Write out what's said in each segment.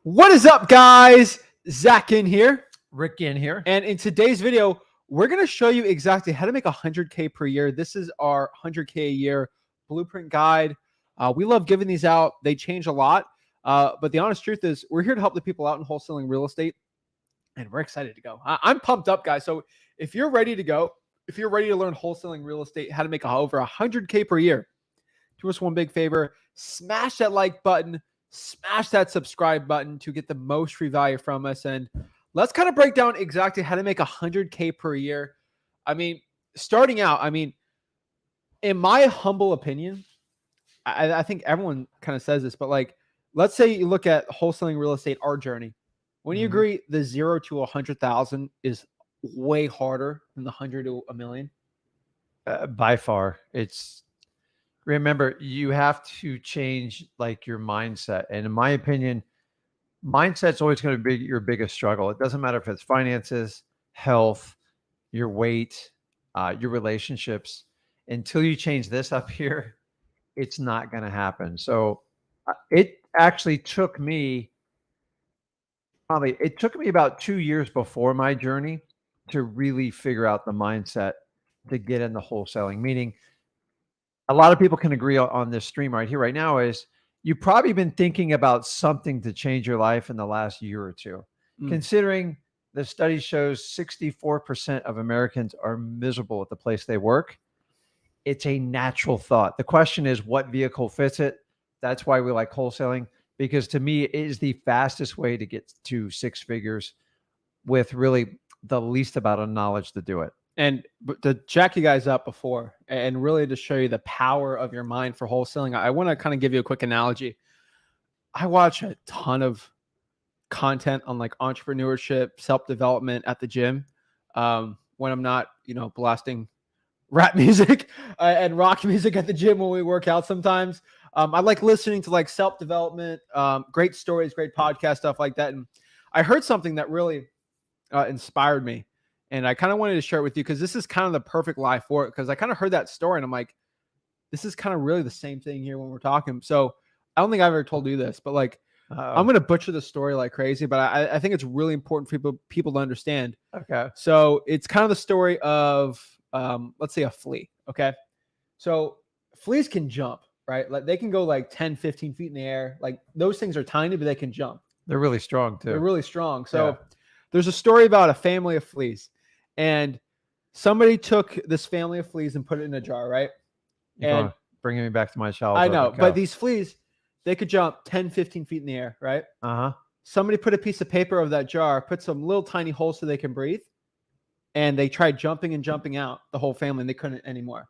What is up, guys? Zach Ginn here. Rick Zach Ginn here. And in today's video, we're going to show you exactly how to make $100K per year. This is our $100K a year blueprint guide. We love giving these out. They change a lot. But the honest truth is we're here to help the people out in wholesaling real estate. And we're excited to go. I'm pumped up, guys. So if you're ready to go, if you're ready to learn wholesaling real estate, how to make over $100K per year, do us one big favor. Smash that like button. Smash that subscribe button to get the most free value from us. And let's kind of break down exactly how to make $100K per year. I mean, starting out, in my humble opinion, I think everyone kind of says this, but like, let's say you look at wholesaling real estate, our journey. When you agree the 0 to 100,000 is way harder than the 100 to a million? By far. Remember, you have to change like your mindset. And in my opinion, mindset's always going to be your biggest struggle. It doesn't matter if it's finances, health, your weight, your relationships. Until you change this up here, it's not going to happen. So it actually took me about 2 years before my journey to really figure out the mindset to get into wholesaling. Meaning, a lot of people can agree on this stream right here, right now, is you've probably been thinking about something to change your life in the last year or two. Considering the study shows 64% of Americans are miserable at the place they work. It's a natural thought. The question is, what vehicle fits it? That's why we like wholesaling, because to me, it is the fastest way to get to six figures with really the least amount of knowledge to do it. And to jack you guys up before and really to show you the power of your mind for wholesaling, I want to kind of give you a quick analogy. I watch a ton of content on like entrepreneurship, self-development at the gym when I'm not, blasting rap music and rock music at the gym when we work out sometimes. I like listening to like self-development, great stories, great podcast, stuff like that. And I heard something that really inspired me. And I kind of wanted to share it with you because this is kind of the perfect life for it. Because I kind of heard that story and I'm like, this is kind of really the same thing here when we're talking. So I don't think I've ever told you this, but like, I'm going to butcher the story like crazy, but I think it's really important for people to understand. Okay. So it's kind of the story of, let's say a flea. Okay. So fleas can jump, right? Like they can go like 10, 15 feet in the air. Like those things are tiny, but they can jump. They're really strong too. They're really strong. So there's a story about a family of fleas. And somebody took this family of fleas and put it in a jar, right? And bringing me back to my childhood. I know, but these fleas, they could jump 10, 15 feet in the air, right? Somebody put a piece of paper over that jar, put some little tiny holes so they can breathe. And they tried jumping and jumping out, the whole family, and they couldn't anymore.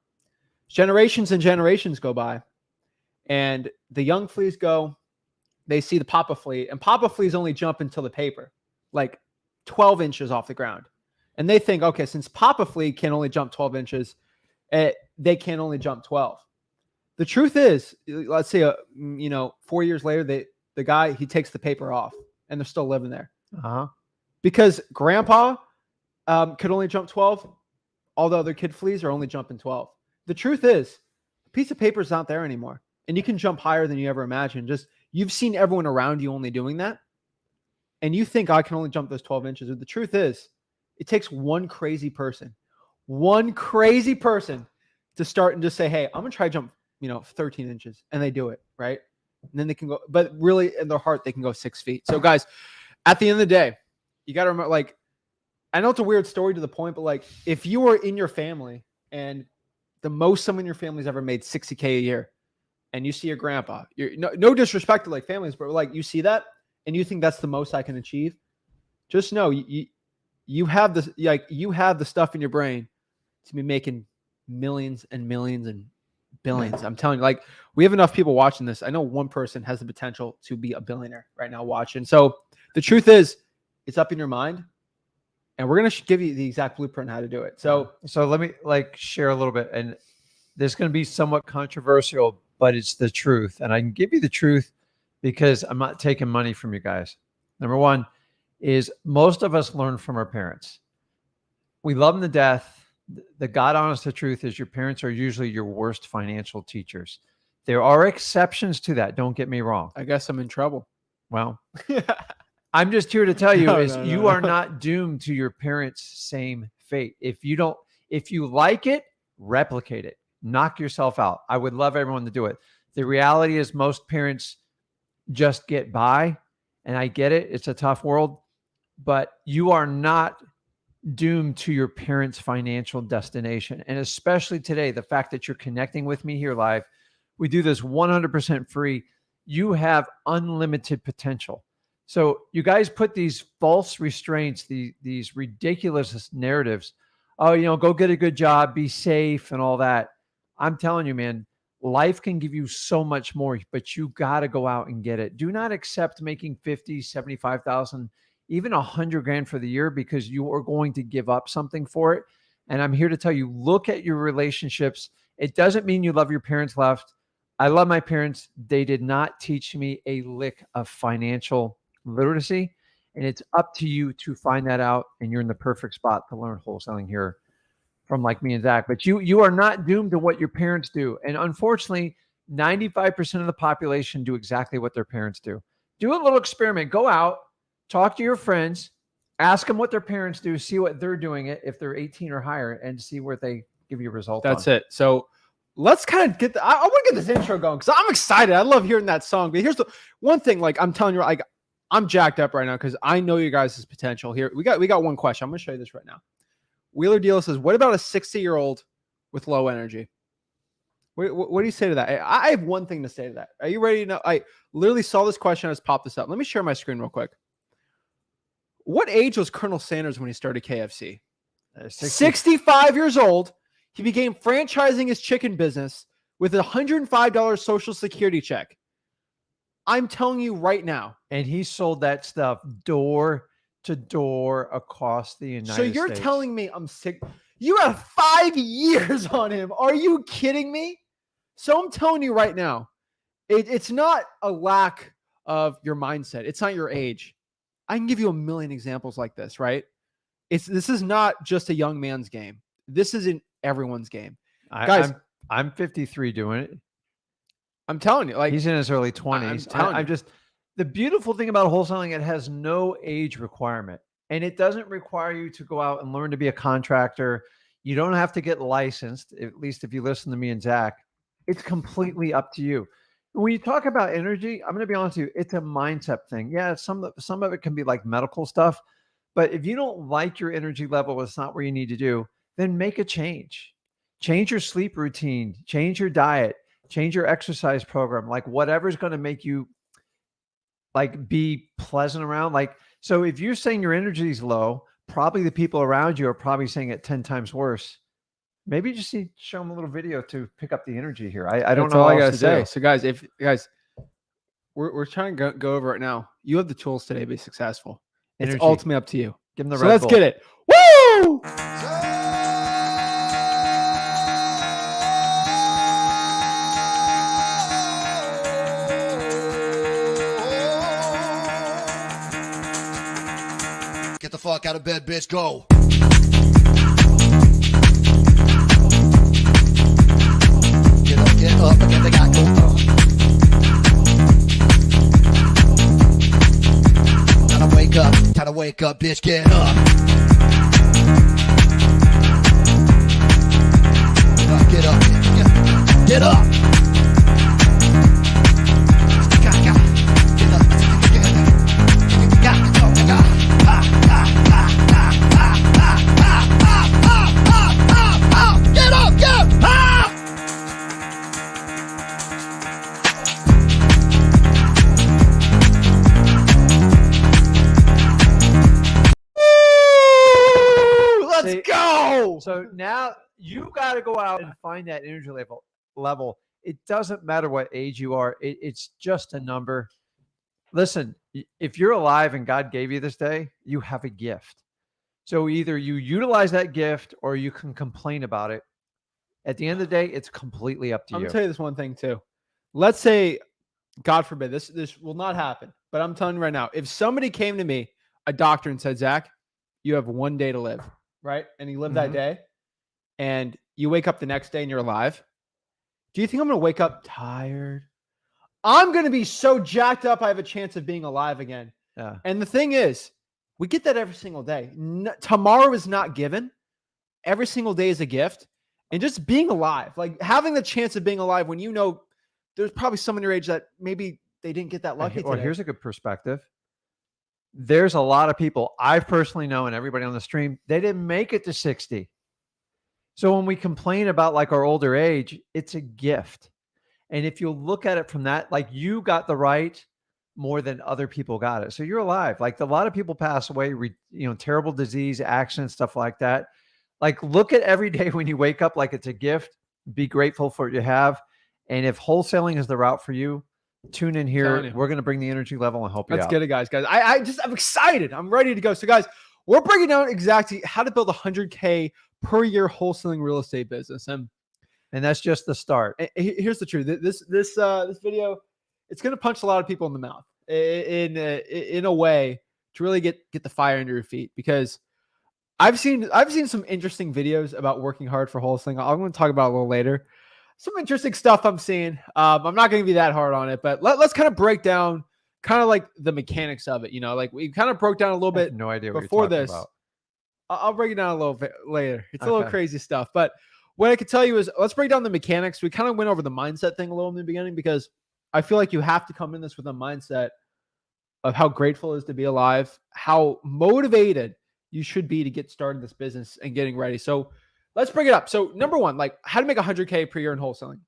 Generations and generations go by. And the young fleas go, they see the papa flea, and papa fleas only jump until the paper, like 12 inches off the ground. And they think, okay, since papa flea can only jump 12 inches, they can only jump 12. The truth is, let's say, 4 years later, the guy, he takes the paper off and they're still living there. Because grandpa could only jump 12. All the other kid fleas are only jumping 12. The truth is, a piece of paper is not there anymore. And you can jump higher than you ever imagined. Just, you've seen everyone around you only doing that. And you think, I can only jump those 12 inches. But the truth is, it takes one crazy person to start and just say, hey, I'm going to try to jump, 13 inches. And they do it, right? And then they can go, but really in their heart, they can go 6 feet. So guys, at the end of the day, you got to remember, like, I know it's a weird story to the point, but like, if you were in your family and the most someone in your family's ever made $60K a year, and you see your grandpa, no disrespect to like families, but like you see that and you think that's the most I can achieve, just know you have this, like you have the stuff in your brain to be making millions and millions and billions. I'm telling you, like, we have enough people watching this. I know one person has the potential to be a billionaire right now watching. So the truth is, it's up in your mind, and we're going to give you the exact blueprint on how to do it. So let me share a little bit, and this is going to be somewhat controversial, but it's the truth. And I can give you the truth because I'm not taking money from you guys. Number one is most of us learn from our parents. We love them to death. The God honest truth is your parents are usually your worst financial teachers. There are exceptions to that. Don't get me wrong. I guess I'm in trouble. Well, I'm just here to tell you No. are not doomed to your parents' same fate. If you like it, replicate it. Knock yourself out. I would love everyone to do it. The reality is most parents just get by, and I get it. It's a tough world, but you are not doomed to your parents' financial destination. And especially today, the fact that you're connecting with me here live, we do this 100% free. You have unlimited potential. So you guys put these false restraints, these ridiculous narratives. Oh, go get a good job, be safe and all that. I'm telling you, man, life can give you so much more, but you got to go out and get it. Do not accept making 50, 75,000, even 100 grand for the year, because you are going to give up something for it. And I'm here to tell you, look at your relationships. It doesn't mean you love your parents left. I love my parents. They did not teach me a lick of financial literacy. And it's up to you to find that out. And you're in the perfect spot to learn wholesaling here from like me and Zach. But you are not doomed to what your parents do. And unfortunately, 95% of the population do exactly what their parents do. Do a little experiment. Go out, talk to your friends, ask them what their parents do, see what they're doing it if they're 18 or higher, and see where they give you a result. That's it. So let's kind of get I want to get this intro going because I'm excited. I love hearing that song. But here's the one thing, like I'm telling you, like I'm jacked up right now because I know you guys' potential here. We got one question. I'm gonna show you this right now. Wheeler Deal says, what about a 60-year-old with low energy? What do you say to that? I have one thing to say to that. Are you ready to know? I literally saw this question. I just popped this up. Let me share my screen real quick. What age was Colonel Sanders when he started KFC? 65 years old. He began franchising his chicken business with a $105 Social Security check. I'm telling you right now. And he sold that stuff door to door across the United States. So you're telling me I'm sick? You have 5 years on him. Are you kidding me? So I'm telling you right now, it's not a lack of your mindset. It's not your age. I can give you a million examples like this, right? This is not just a young man's game. This isn't everyone's game. Guys, I'm 53 doing it. I'm telling you, like he's in his early 20s. I'm just the beautiful thing about wholesaling, it has no age requirement. And it doesn't require you to go out and learn to be a contractor. You don't have to get licensed, at least if you listen to me and Zach. It's completely up to you. When you talk about energy, I'm going to be honest with you, it's a mindset thing. Yeah, some of it can be like medical stuff. But if you don't like your energy level, it's not where you need to do, then make a change. Change your sleep routine, change your diet, change your exercise program, like whatever's going to make you like be pleasant around. Like, so if you're saying your energy is low, probably the people around you are probably saying it 10 times worse. Maybe you just need to show them a little video to pick up the energy here. I don't know all what I else gotta say. do. So guys, we're trying to go over it now. You have the tools today to be successful. It's ultimately up to you. Give them the so Red let's Bull. get it. Woo! Get the fuck out of bed, bitch. Go. Get up, and get the guy go. Time to wake up, bitch. Get up. Get up. Get up. So now you got to go out and find that energy level. It doesn't matter what age you are. It's just a number. Listen, if you're alive and God gave you this day, you have a gift. So either you utilize that gift or you can complain about it. At the end of the day, it's completely up to you. I'm going to tell you this one thing too. Let's say, God forbid, this will not happen. But I'm telling you right now, if somebody came to me, a doctor, and said, Zach, you have 1 day to live. Right? And you live that day and you wake up the next day and you're alive. Do you think I'm going to wake up tired? I'm going to be so jacked up I have a chance of being alive again Yeah. And the thing is, we get that every single day. Tomorrow is not given. Every single day is a gift. And just being alive, like having the chance of being alive when you know there's probably someone your age that maybe they didn't get that lucky Well, today. here's a good perspective. There's a lot of people I personally know, and everybody on the stream, they didn't make it to 60. So when we complain about like our older age, it's a gift. And if you look at it from that, like you got the right more than other people got it. So you're alive. Like a lot of people pass away, terrible disease, accidents, stuff like that. Like look at every day when you wake up like it's a gift. Be grateful for what you have. And if wholesaling is the route for you, tune in here. We're going to bring the energy level and help you out. Let's get it, guys. I'm excited. I'm ready to go. So guys, we're breaking down exactly how to build a 100K per year wholesaling real estate business. And that's just the start. Here's the truth. This video, it's going to punch a lot of people in the mouth in a way to really get the fire under your feet, because I've seen some interesting videos about working hard for wholesaling. I'm going to talk about it a little later. Some interesting stuff I'm seeing. I'm not going to be that hard on it, but let's kind of break down kind of like the mechanics of it. Like we kind of broke down a little bit. No idea what before you're talking this. about. I'll break it down a little bit later. It's a little crazy stuff, but what I could tell you is let's break down the mechanics. We kind of went over the mindset thing a little in the beginning, because I feel like you have to come in this with a mindset of how grateful it is to be alive, how motivated you should be to get started in this business and getting ready. So let's bring it up. So number one, like how to make 100K per year in wholesaling.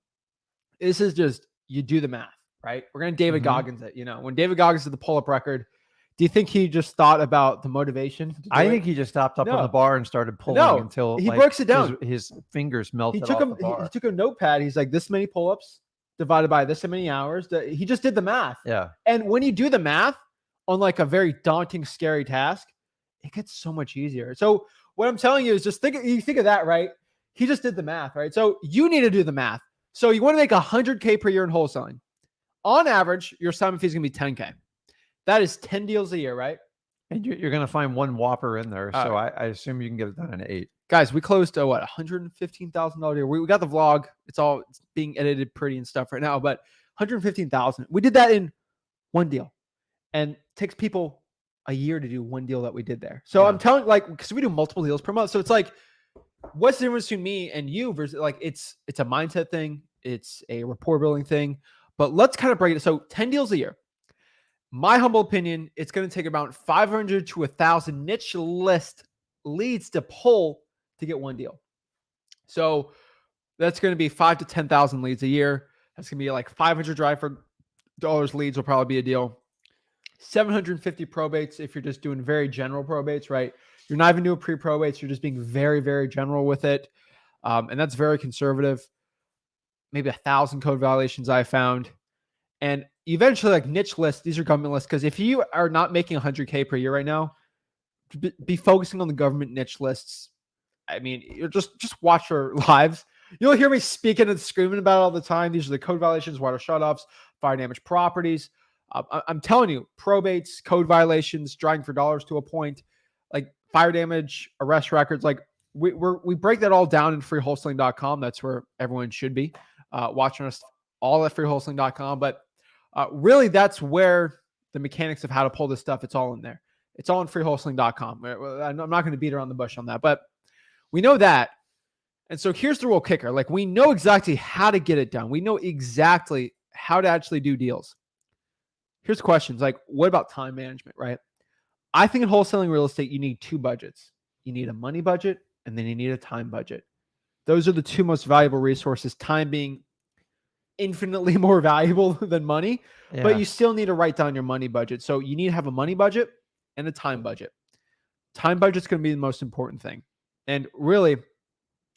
This is just, you do the math, right? We're going to David Goggins it. When David Goggins did the pull-up record, do you think he just thought about the motivation? I think he just stopped up on the bar and started pulling until he breaks it down. His fingers melted off the bar. He took a notepad. He's like, this many pull-ups divided by this many hours. He just did the math. Yeah. And when you do the math on like a very daunting, scary task, it gets so much easier. So what I'm telling you is just think of that, right? He just did the math, right? So you need to do the math. So you want to make 100K per year in wholesaling. On average, your assignment fee is going to be 10K. That is 10 deals a year, right? And you're going to find one whopper in there. So I assume you can get it done in 8. Guys, we closed $115,000 deal. We got the vlog. It's being edited pretty and stuff right now, but $115,000. We did that in one deal, and it takes people a year to do one deal that we did there. So I'm telling, because we do multiple deals per month. So it's like, what's the difference between me and you versus it's a mindset thing. It's a rapport building thing, but let's kind of break it. So 10 deals a year. My humble opinion, it's going to take about 500 to 1,000 niche list leads to pull to get one deal. So that's going to be 5 to 10,000 leads a year. That's going to be like 500 driver dollars leads will probably be a deal. 750 probates if you're just doing very general probates, right? You're not even doing pre-probates. You're just being very, very general with it. And that's very conservative. Maybe 1,000 code violations I found. And eventually, like niche lists, these are government lists. Because if you are not making 100K per year right now, be focusing on the government niche lists. I mean, you're just watch our lives. You'll hear me speaking and screaming about it all the time. These are the code violations, water shutoffs, fire damaged properties. I'm telling you, probates, code violations, driving for dollars to a point, like fire damage, arrest records. Like we break that all down in freewholesaling.com. That's where everyone should be watching us all at freewholesaling.com. But really, that's where the mechanics of how to pull this stuff, it's all in there. It's all in freewholesaling.com. I'm not going to beat around the bush on that, but we know that. And so here's the real kicker. Like we know exactly how to get it done. We know exactly how to actually do deals. Here's questions like, what about time management, right? I think in wholesaling real estate, you need 2 budgets. You need a money budget, and then you need a time budget. Those are the 2 most valuable resources, time being infinitely more valuable than money, but you still need to write down your money budget. So you need to have a money budget and a time budget. Time budget's going to be the most important thing. And really,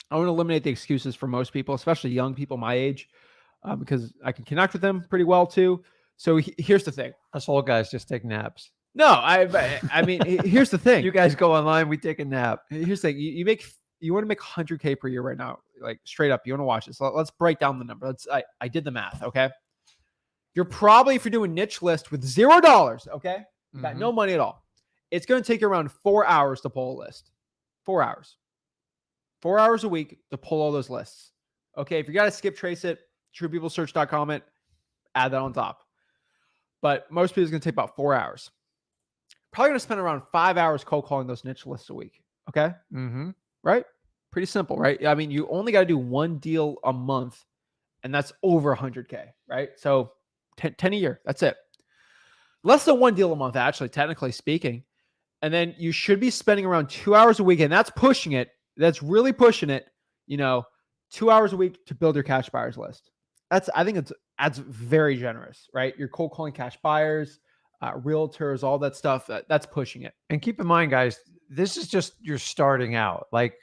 I want to eliminate the excuses for most people, especially young people my age, because I can connect with them pretty well too. So here's the thing. Us old guys just take naps. No, I mean, here's the thing. You guys go online, we take a nap. Here's the thing. You want to make 100K per year right now, like straight up. You want to watch this. Let's break down the number. I did the math. Okay. You're probably, if you're doing niche list with $0, okay, you got no money at all, it's going to take you around 4 hours to pull a list. 4 hours. 4 hours a week to pull all those lists. Okay. If you got to skip trace it, truepeoplesearch.com it, add that on top. But most people, it's going to take about 4 hours. probably going to spend around 5 hours cold calling those niche lists a week. Okay. Mm-hmm. Right. Pretty simple, right? I mean, you only got to do one deal a month, and that's over 100K, right? So 10 a year. That's it. Less than one deal a month, actually, technically speaking. And then you should be spending around 2 hours a week, and that's pushing it. That's really pushing it. 2 hours a week to build your cash buyers list. I think that's very generous, right? You're cold calling cash buyers, realtors, all that stuff. That's pushing it. And keep in mind, guys, this is just you're starting out. Like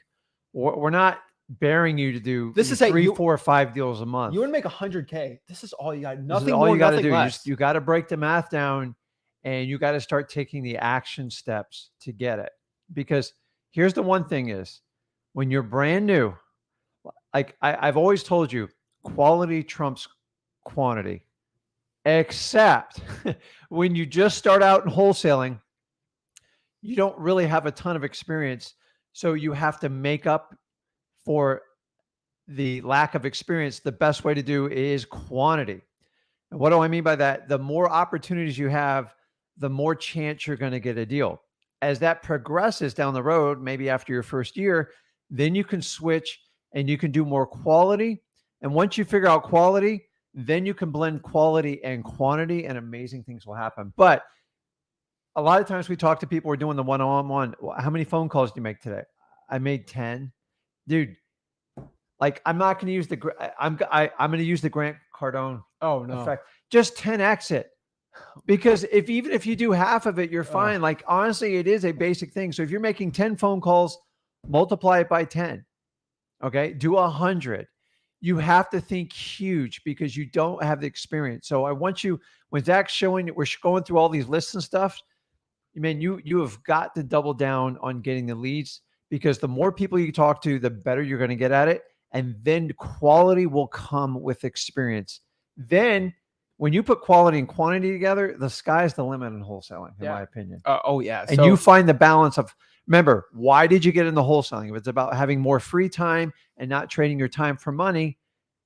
we're not bearing you to do This is 3, 4, or 5 deals a month. You want to make 100K. This is all you got. This Nothing is all more, you got to nothing do. less. You got to break the math down, and you got to start taking the action steps to get it. Because here's the one thing is, when you're brand new, like I've always told you, quality trumps quantity. Except when you just start out in wholesaling, you don't really have a ton of experience. So you have to make up for the lack of experience. The best way to do is quantity. And what do I mean by that? The more opportunities you have, the more chance you're going to get a deal. As that progresses down the road, maybe after your first year, then you can switch and you can do more quality. And once you figure out quality, then you can blend quality and quantity, and amazing things will happen. But a lot of times we talk to people, we're doing the one-on-one. How many phone calls do you make today? I made 10. Dude, like I'm not going to use I'm going to use the Grant Cardone effect. Just 10x it. Because even if you do half of it, you're fine. Like honestly, it is a basic thing. So if you're making 10 phone calls, multiply it by 10. Okay, do 100. You have to think huge because you don't have the experience. So I want you, when Zach's showing that we're going through all these lists and stuff, man, you have got to double down on getting the leads, because the more people you talk to, the better you're going to get at it. And then quality will come with experience. Then when you put quality and quantity together, the sky's the limit in wholesaling, in my opinion. And you find the balance of, remember, why did you get into wholesaling? If it's about having more free time and not trading your time for money,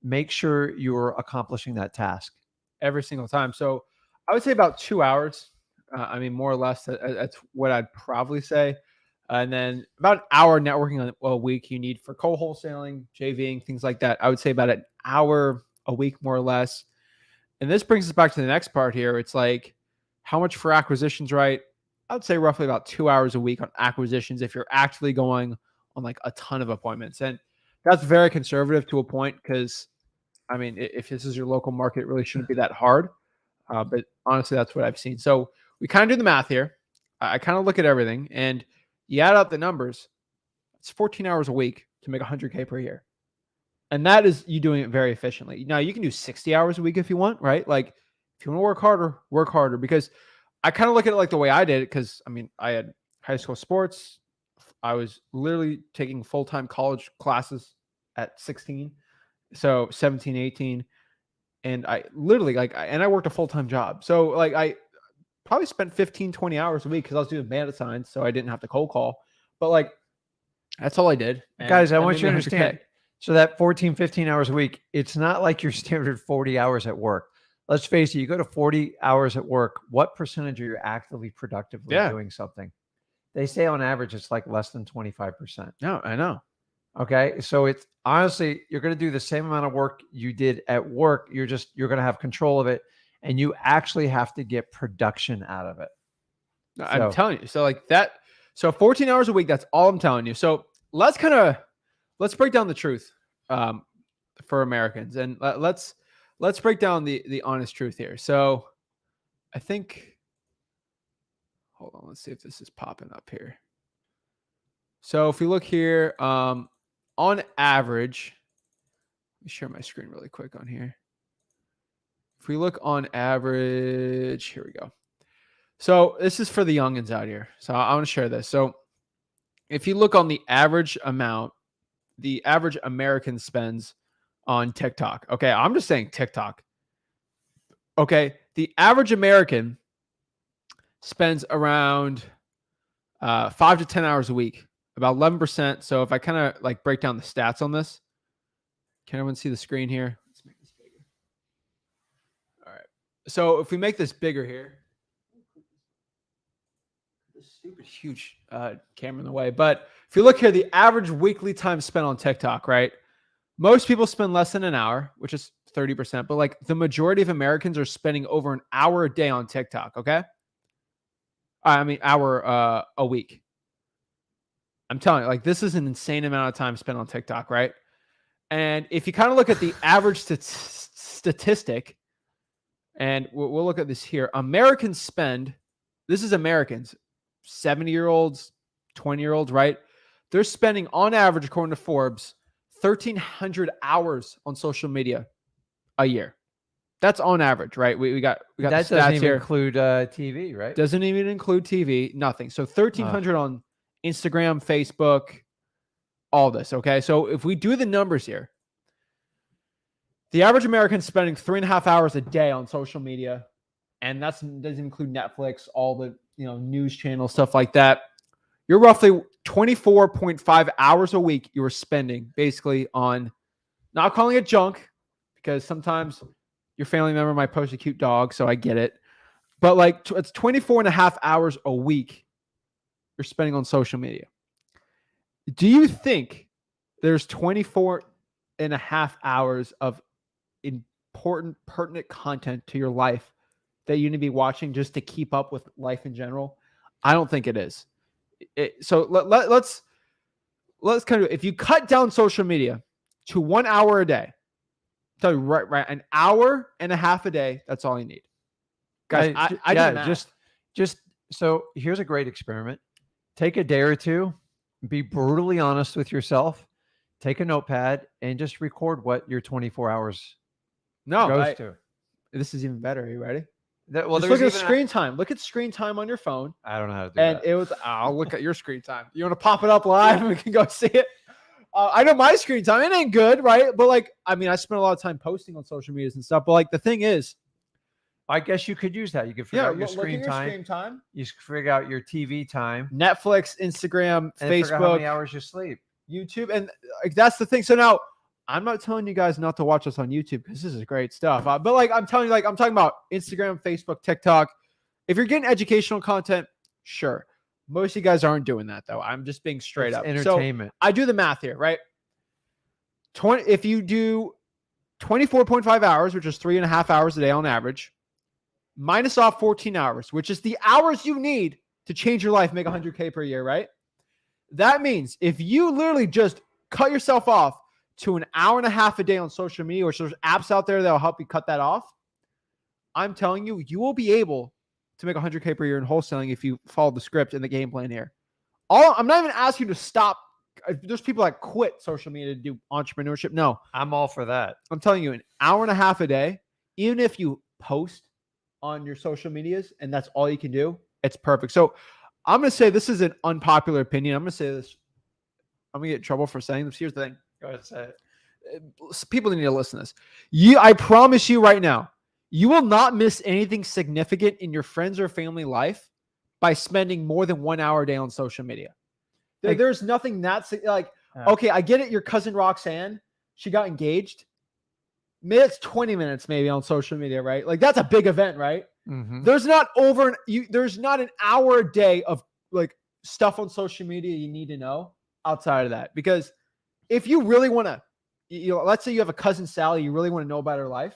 make sure you're accomplishing that task every single time. So I would say about 2 hours. I mean, more or less, that's what I'd probably say. And then about an hour networking a week you need for co-wholesaling, JVing, things like that. I would say about an hour a week, more or less. And this brings us back to the next part here. It's like, how much for acquisitions, right? I would say roughly about 2 hours a week on acquisitions if you're actually going on like a ton of appointments. And that's very conservative to a point, because, I mean, if this is your local market, it really shouldn't be that hard. But honestly, that's what I've seen. So we kind of do the math here. I kind of look at everything, and you add up the numbers. It's 14 hours a week to make 100K per year. And that is you doing it very efficiently. Now, you can do 60 hours a week if you want, right? Like, if you want to work harder. Because I kind of look at it like the way I did it, because, I mean, I had high school sports. I was literally taking full-time college classes at 16. So 17, 18. And I literally, and I worked a full-time job. So, like, I probably spent 15, 20 hours a week because I was doing bandit signs, so I didn't have to cold call. But, like, that's all I did. Guys, I want you to understand. So that 14, 15 hours a week, it's not like your standard 40 hours at work. Let's face it, you go to 40 hours at work, what percentage are you actively productively doing something? They say on average, it's like less than 25%. No, I know. Okay. So it's honestly, you're going to do the same amount of work you did at work. You're going to have control of it, and you actually have to get production out of it. I'm telling you. So like that, so 14 hours a week, that's all I'm telling you. So let's break down the truth for Americans, and let's break down the honest truth here. So I think, hold on, let's see if this is popping up here. So if we look here, on average, let me share my screen really quick on here. If we look on average, here we go. So this is for the youngins out here. So I want to share this. So if you look on the average amount, the average American spends on TikTok. Okay, I'm just saying TikTok. Okay, the average American spends around 5 to 10 hours a week, about 11%. So if I kind of like break down the stats on this, can everyone see the screen here? Let's make this bigger. All right. So if we make this bigger here, this stupid huge camera in the way. But if you look here, the average weekly time spent on TikTok, right? Most people spend less than an hour, which is 30%. But like the majority of Americans are spending over an hour a day on TikTok. Okay. I mean, hour a week. I'm telling you, like, this is an insane amount of time spent on TikTok, right? And if you kind of look at the average statistic, and we'll look at this here, Americans spend, this is Americans, 70-year-olds, 20-year-olds, right? They're spending on average, according to Forbes, 1,300 hours on social media a year. That's on average, right? We got that the doesn't stats even here. include TV, right? Doesn't even include TV, nothing. So 1,300 on Instagram, Facebook, all this, okay? So if we do the numbers here, the average American is spending 3.5 hours a day on social media, and that doesn't include Netflix, all the news channels, stuff like that. You're roughly 24.5 hours a week you are spending basically on, not calling it junk, because sometimes your family member might post a cute dog, so I get it. But like it's 24.5 hours a week you're spending on social media. Do you think there's 24.5 hours of important, pertinent content to your life that you need to be watching just to keep up with life in general? I don't think it is. So let's kind of, if you cut down social media to 1 hour a day, tell you right, an hour and a half a day, that's all you need. Guys, I do the math. just so here's a great experiment. Take a day or two, be brutally honest with yourself, take a notepad, and just record what your 24 hours goes to. This is even better. Are you ready? Just look at screen time. Look at screen time on your phone. I don't know how to do that. And it was, I'll look at your screen time. You want to pop it up live and we can go see it? I know my screen time. It ain't good, right? But like, I mean, I spend a lot of time posting on social medias and stuff. But like, the thing is, I guess you could use that. You could figure out your screen time. You figure out your TV time. Netflix, Instagram, and Facebook. How many hours you sleep. YouTube. And like, that's the thing. So now, I'm not telling you guys not to watch us on YouTube because this is great stuff. But like, I'm telling you, like, I'm talking about Instagram, Facebook, TikTok. If you're getting educational content, sure. Most of you guys aren't doing that, though. I'm just being straight up. Entertainment. So I do the math here, right? If you do 24.5 hours, which is 3.5 hours a day on average, minus off 14 hours, which is the hours you need to change your life, make 100K per year, right? That means if you literally just cut yourself off to an hour and a half a day on social media, which there's apps out there that will help you cut that off, I'm telling you, you will be able to make 100K per year in wholesaling if you follow the script and the game plan here. I'm not even asking you to stop. There's people that quit social media to do entrepreneurship. No, I'm all for that. I'm telling you, an hour and a half a day, even if you post on your social medias and that's all you can do, it's perfect. So I'm going to say this is an unpopular opinion. I'm going to say this. I'm going to get in trouble for saying this. Here's the thing. Go ahead, say it. People need to listen to this. I promise you right now, you will not miss anything significant in your friends or family life by spending more than 1 hour a day on social media. There's nothing that's like, okay, I get it. Your cousin Roxanne, she got engaged. Maybe it's 20 minutes maybe on social media, right? Like that's a big event, right? Mm-hmm. There's not there's not an hour a day of like stuff on social media you need to know outside of that. Because if you really want to, let's say you have a cousin Sally, you really want to know about her life,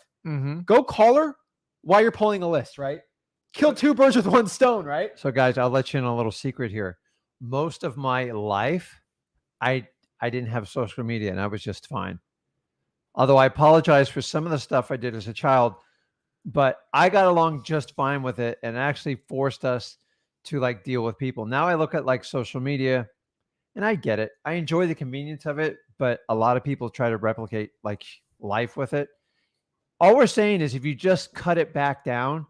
go call her while you're pulling a list, right? Kill two birds with one stone, right? So guys, I'll let you in a little secret here. Most of my life, I didn't have social media and I was just fine. Although I apologize for some of the stuff I did as a child, but I got along just fine with it and actually forced us to like deal with people. Now I look at like social media and I get it. I enjoy the convenience of it, but a lot of people try to replicate like life with it. All we're saying is if you just cut it back down,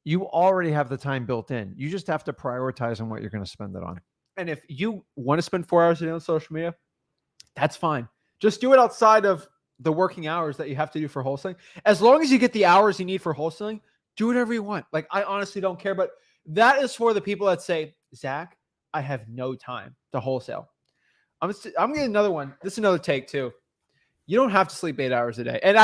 you already have the time built in. You just have to prioritize on what you're going to spend it on. And if you want to spend 4 hours a day on social media, that's fine. Just do it outside of the working hours that you have to do for wholesaling. As long as you get the hours you need for wholesaling, do whatever you want. Like, I honestly don't care, but that is for the people that say, Zach, I have no time to wholesale. I'm getting another one. This is another take too. You don't have to sleep 8 hours a day. And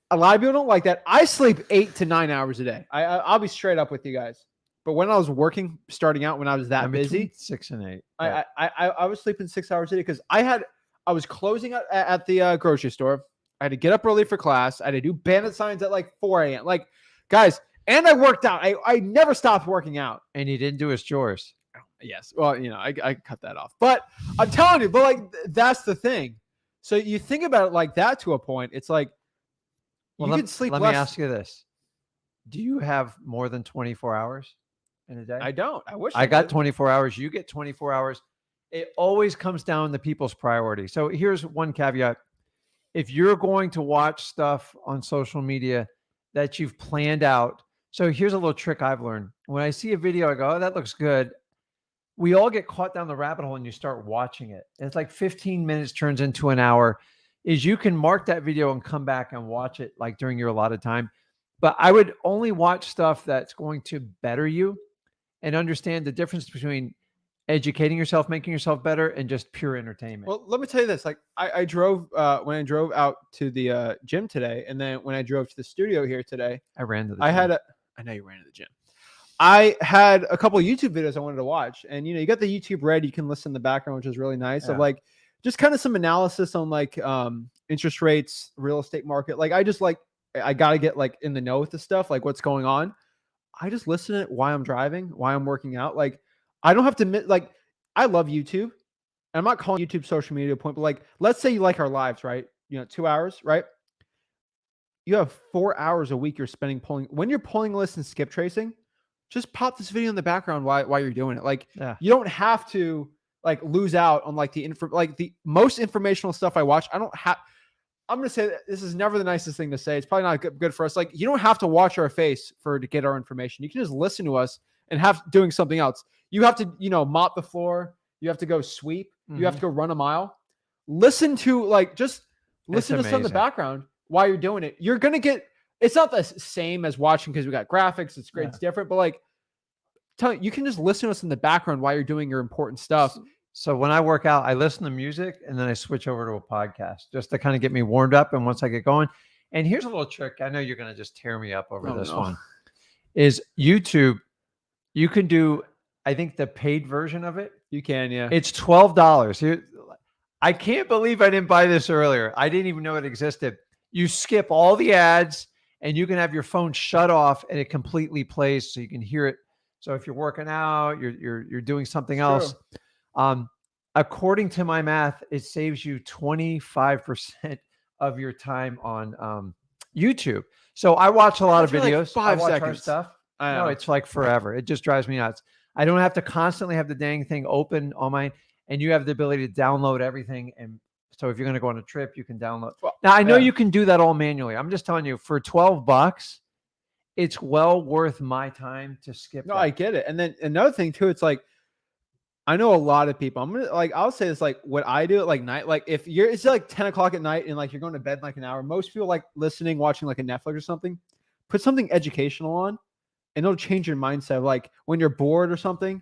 a lot of people don't like that. I sleep 8 to 9 hours a day. I'll be straight up with you guys. But when I was working, starting out, when I was that I'm busy, between 6 and 8. I was sleeping 6 hours a day because I was closing at the grocery store. I had to get up early for class. I had to do bandit signs at like 4 a.m. Like, guys, and I worked out. I never stopped working out. And he didn't do his chores. Yes. Well, I cut that off. But I'm telling you, but like that's the thing. So you think about it like that to a point. It's like you can sleep Let less. me ask you this. Do you have more than 24 hours in a day? I don't. I wish I got did. 24 hours. You get 24 hours. It always comes down to people's priority. So here's one caveat. If you're going to watch stuff on social media that you've planned out. So here's a little trick I've learned. When I see a video, I go, oh, that looks good. We all get caught down the rabbit hole and you start watching it. And it's like 15 minutes turns into an hour. Is you can mark that video and come back and watch it like during your allotted time. But I would only watch stuff that's going to better you and understand the difference between educating yourself, making yourself better, and just pure entertainment. Well, let me tell you this. Like I drove when I drove out to the gym today, and then when I drove to the studio here today, I ran to the gym. I know you ran to the gym. I had a couple of YouTube videos I wanted to watch, and you got the YouTube Red. You can listen in the background, which is really nice. Yeah. Of like just kind of some analysis on like interest rates, real estate market. Like I gotta get like in the know with the stuff, like what's going on. I just listen to it while I'm driving, while I'm working out. Like I don't have to like I love YouTube. I'm not calling YouTube social media point, but like let's say you like our lives, right? 2 hours, right? You have 4 hours a week you're spending pulling. When you're pulling lists and skip tracing, just pop this video in the background while you're doing it. Like you don't have to like lose out on like the most informational stuff I watch. I'm going to say that this is never the nicest thing to say. It's probably not good for us. Like you don't have to watch our face to get our information. You can just listen to us and doing something else. You have to, mop the floor. You have to go sweep. You have to go run a mile. Listen to listen to some in the background while you're doing it. You're going to get, it's not the same as watching because we got graphics. It's great. Yeah. It's different, but like you can just listen to us in the background while you're doing your important stuff. So when I work out, I listen to music and then I switch over to a podcast just to kind of get me warmed up. And once I get going, and here's a little trick. I know you're going to just tear me up over this one. Is YouTube, you can do, I think the paid version of it. You can, yeah. It's $12. I can't believe I didn't buy this earlier. I didn't even know it existed. You skip all the ads and you can have your phone shut off and it completely plays so you can hear it. So if you're working out, you're doing something else. According to my math, it saves you 25% of your time on YouTube. So I watch a lot of videos. Like 5 seconds stuff. No, it's like forever. It just drives me nuts. I don't have to constantly have the dang thing open on my, and you have the ability to download everything. And so if you're going to go on a trip, you can download. Now I know you can do that all manually. I'm just telling you, for $12, it's well worth my time to skip. No, I get it. And then another thing too, it's like, I know a lot of people. I'll say it's like what I do at like night. Like if it's like 10 o'clock at night and like you're going to bed in like an hour. Most people like listening, watching like a Netflix or something. Put something educational on, and it'll change your mindset. Like when you're bored or something,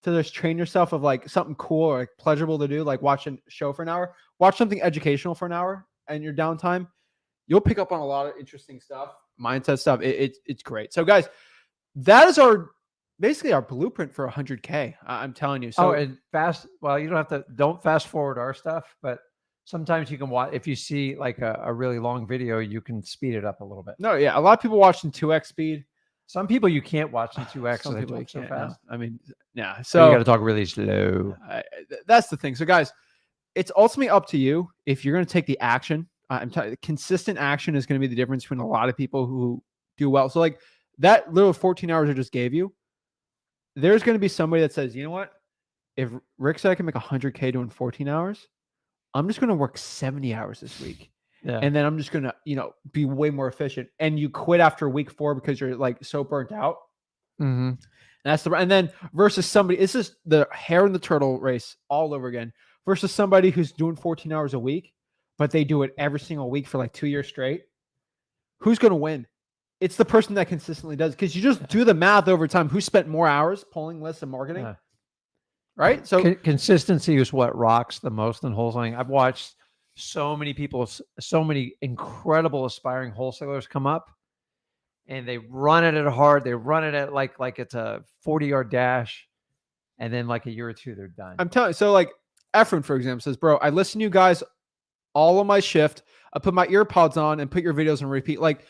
to just train yourself of like something cool or like pleasurable to do. Like watch a show for an hour. Watch something educational for an hour, and your downtime, you'll pick up on a lot of interesting stuff, mindset stuff. It's great. So guys, that is basically our blueprint for 100K. I'm telling you. So and well, you don't fast forward our stuff, but sometimes you can watch, if you see like a really long video, you can speed it up a little bit. No, yeah. A lot of people watch in 2x speed. Some people you can't watch in 2x. Some people so can't, fast. I mean, yeah. So you got to talk really slow. That's the thing. So guys, it's ultimately up to you if you're going to take the action. I'm telling you, consistent action is going to be the difference between a lot of people who do well. So like that little 14 hours I just gave you, there's going to be somebody that says, you know what? If Rick said I can make 100K doing 14 hours, I'm just going to work 70 hours this week. Yeah. And then I'm just going to, be way more efficient. And you quit after week 4 because you're like so burnt out. Mm-hmm. And then versus somebody, it's just the hare and the turtle race all over again versus somebody who's doing 14 hours a week, but they do it every single week for like 2 years straight. Who's going to win? It's the person that consistently does, because you just do the math over time. Who spent more hours pulling lists and marketing? Yeah. Right. So consistency is what rocks the most in wholesaling. I've watched so many people, so many incredible aspiring wholesalers come up, and they run it at hard. They run it at like it's a 40-yard dash, and then like a year or two, they're done. I'm telling you. So like Efren, for example, says, bro, I listen to you guys all on my shift. I put my ear pods on and put your videos on repeat. Like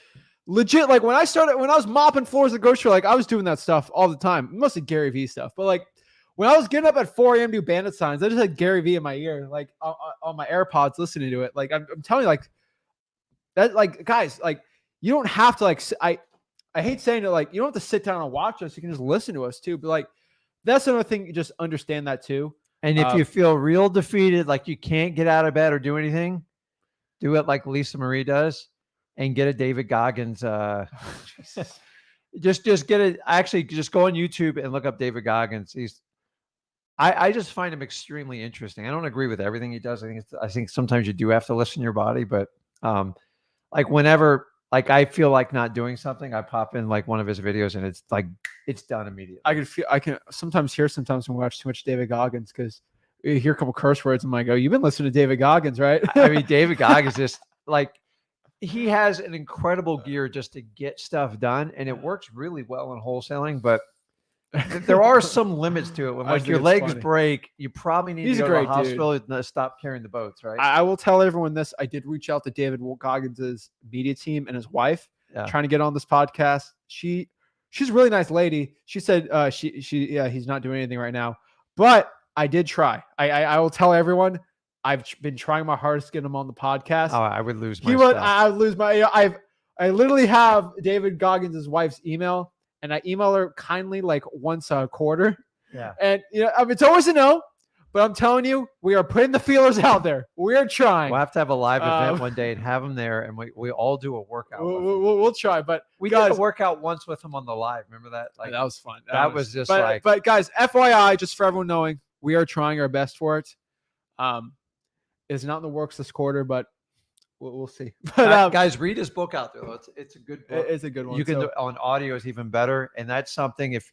legit, like when I was mopping floors at the grocery store, like I was doing that stuff all the time. Mostly Gary Vee stuff. But like when I was getting up at 4 a.m. to do bandit signs, I just had Gary Vee in my ear, like on my AirPods listening to it. Like I'm telling you, like that, like guys, like you don't have to like, I hate saying it, like you don't have to sit down and watch us. You can just listen to us too. But like, that's another thing. You just understand that too. And if you feel real defeated, like you can't get out of bed or do anything, do it like Lisa Marie does and get a David Goggins. Just get it. Actually, just go on YouTube and look up David Goggins. I just find him extremely interesting. I don't agree with everything he does. I think sometimes you do have to listen to your body, but like whenever like I feel like not doing something, I pop in like one of his videos and it's like it's done immediately. I can sometimes hear when we watch too much David Goggins because you hear a couple curse words and I go, you've been listening to David Goggins, right? I mean, David Goggins just like he has an incredible gear just to get stuff done, and it works really well in wholesaling, but there are some limits to it. When like your legs break, you probably need to go to the hospital and stop carrying the boats, right? I will tell everyone this. I did reach out to David Goggins' media team and his wife, trying to get on this podcast. She's a really nice lady. She said he's not doing anything right now, but I did try. I will tell everyone I've been trying my hardest to get him on the podcast. Oh, I would lose my stuff. I would lose my. I literally have David Goggins' wife's email. And I email her kindly like once a quarter. Yeah. And it's always a no, but I'm telling you, we are putting the feelers out there. We are trying. We'll have to have a live event one day and have him there, and we all do a workout. We'll try, but we did a workout once with him on the live. Remember that? Like that was fun. That was just But guys, FYI, just for everyone knowing, we are trying our best for it. It's not in the works this quarter, but we'll see. But guys, read his book out there. It's a good book. It's a good one. You can do on audio is even better, and that's something. If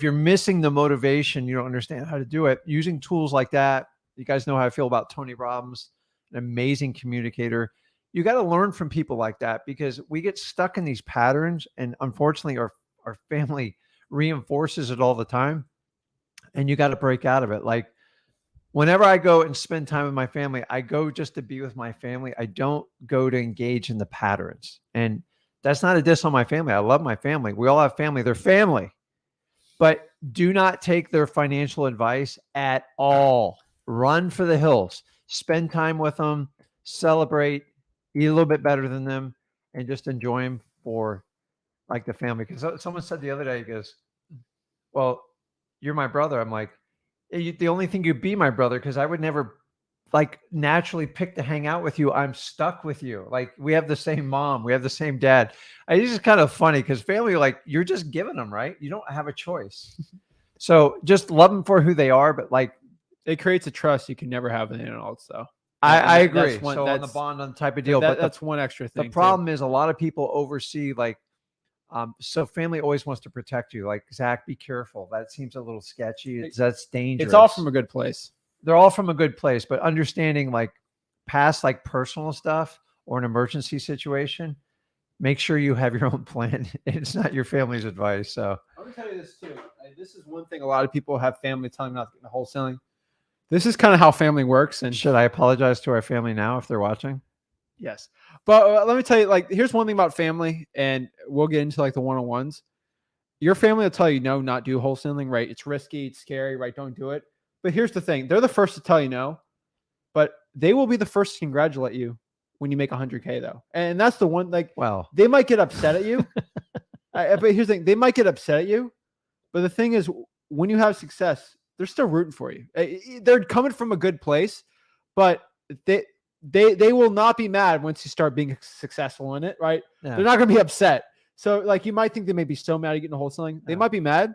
you're missing the motivation, you don't understand how to do it. Using tools like that, you guys know how I feel about Tony Robbins, an amazing communicator. You got to learn from people like that because we get stuck in these patterns, and unfortunately, our family reinforces it all the time, and you got to break out of it. Like, whenever I go and spend time with my family, I go just to be with my family. I don't go to engage in the patterns. And that's not a diss on my family. I love my family. We all have family. They're family. But do not take their financial advice at all. Run for the hills. Spend time with them. Celebrate. Eat a little bit better than them. And just enjoy them for like the family. Because someone said the other day, he goes, well, you're my brother. I'm like, the only thing you'd be my brother because I would never like naturally pick to hang out with you. I'm stuck with you. Like we have the same mom, we have the same dad. It's just kind of funny because family, like you're just giving them, right? You don't have a choice. So just love them for who they are, but like it creates a trust you can never have in adults. So I agree. So on the bond on type of deal, but that's one extra thing. The problem is a lot of people oversee like. So family always wants to protect you. Like, Zach, be careful. That seems a little sketchy. That's dangerous. It's all from a good place. They're all from a good place, but understanding like past like personal stuff or an emergency situation, make sure you have your own plan. It's not your family's advice. So I'm gonna tell you this too. This is one thing a lot of people have family telling them not to get into wholesaling. This is kind of how family works. And should I apologize to our family now if they're watching? Yes. But let me tell you, like, here's one thing about family, and we'll get into like the one-on-ones. Your family will tell you no, not do wholesaling, right? It's risky, it's scary, right? Don't do it. But here's the thing. They're the first to tell you no, but they will be the first to congratulate you when you make 100K though. And that's the one, like, well, they might get upset at you. But here's the thing. They might get upset at you. But the thing is, when you have success, they're still rooting for you. They're coming from a good place, but they will not be mad once you start being successful in it, right? Yeah. They're not going to be upset. So like you might think they may be so mad at getting a wholesaling. They might be mad.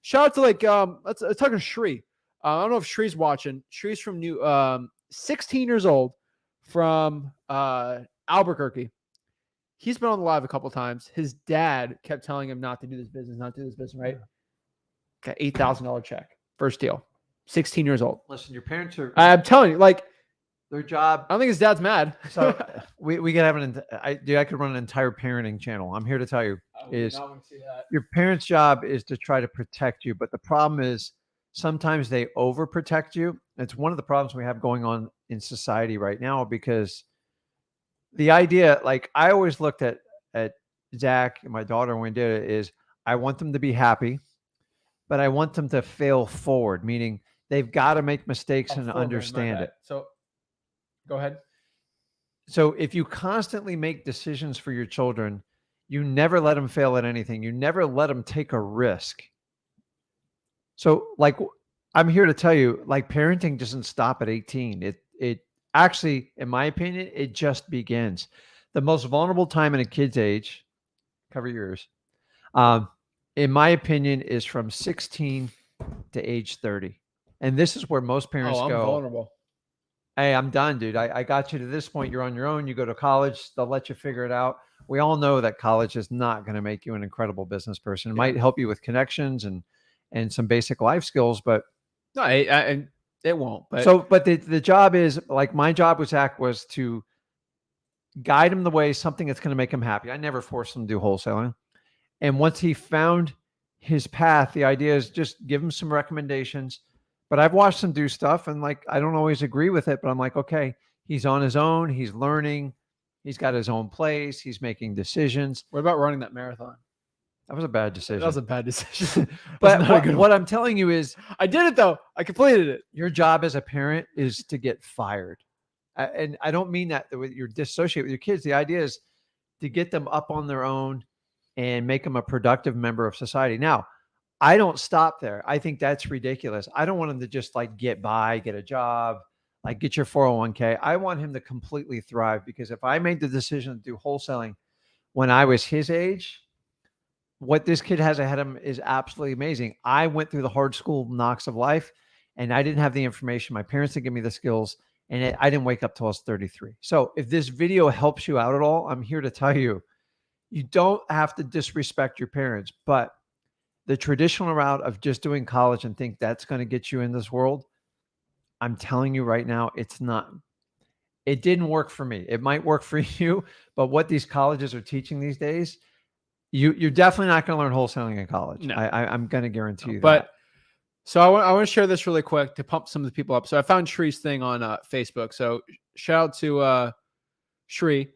Shout out to like let's talk to Shri. I don't know if Shri's watching. Shri's from 16 years old from Albuquerque. He's been on the live a couple times. His dad kept telling him not to do this business, right? Got $8,000 check. First deal. 16 years old. Listen, your parents are. I'm telling you, like. their job. I don't think his dad's mad. So we could have I could run an entire parenting channel. I'm here to tell you is your parents' job is to try to protect you. But the problem is sometimes they overprotect you. It's one of the problems we have going on in society right now, because the idea, like I always looked at Zach and my daughter when we did it, is I want them to be happy, but I want them to fail forward, meaning they've got to make mistakes and understand it. So go ahead. So if you constantly make decisions for your children, you never let them fail at anything. You never let them take a risk. So like, I'm here to tell you, like parenting doesn't stop at 18. It actually, in my opinion, it just begins. The most vulnerable time in a kid's age, cover your ears, in my opinion, is from 16 to age 30. And this is where most parents I'm go, vulnerable. hey, I'm done, dude. I got you to this point. You're on your own. You go to college. They'll let you figure it out. We all know that college is not going to make you an incredible business person. It might help you with connections and some basic life skills, but no, it won't. But the job is, like my job with Zach was to guide him the way, something that's going to make him happy. I never forced him to do wholesaling. And once he found his path, the idea is just give him some recommendations. But I've watched him do stuff and like, I don't always agree with it, but I'm like, okay, he's on his own. He's learning. He's got his own place. He's making decisions. What about running that marathon? That was a bad decision. That was a bad decision. But what I'm telling you is, I did it though. I completed it. your job as a parent is to get fired. And I don't mean that you're dissociate with your kids. The idea is to get them up on their own and make them a productive member of society. Now, I don't stop there. I think that's ridiculous. I don't want him to just like get by, get a job, like get your 401k. I want him to completely thrive, because if I made the decision to do wholesaling when I was his age, what this kid has ahead of him is absolutely amazing. I went through the hard school knocks of life and I didn't have the information. My parents didn't give me the skills, and I didn't wake up till I was 33. So if this video helps you out at all, I'm here to tell you, you don't have to disrespect your parents, but the traditional route of just doing college and think that's going to get you in this world, I'm telling you right now, it's not. It didn't work for me. It might work for you, but what these colleges are teaching these days, you're definitely not going to learn wholesaling in college. No. I'm going to guarantee you but, that. So I want to share this really quick to pump some of the people up. So I found Shree's thing on Facebook. So shout out to Shree.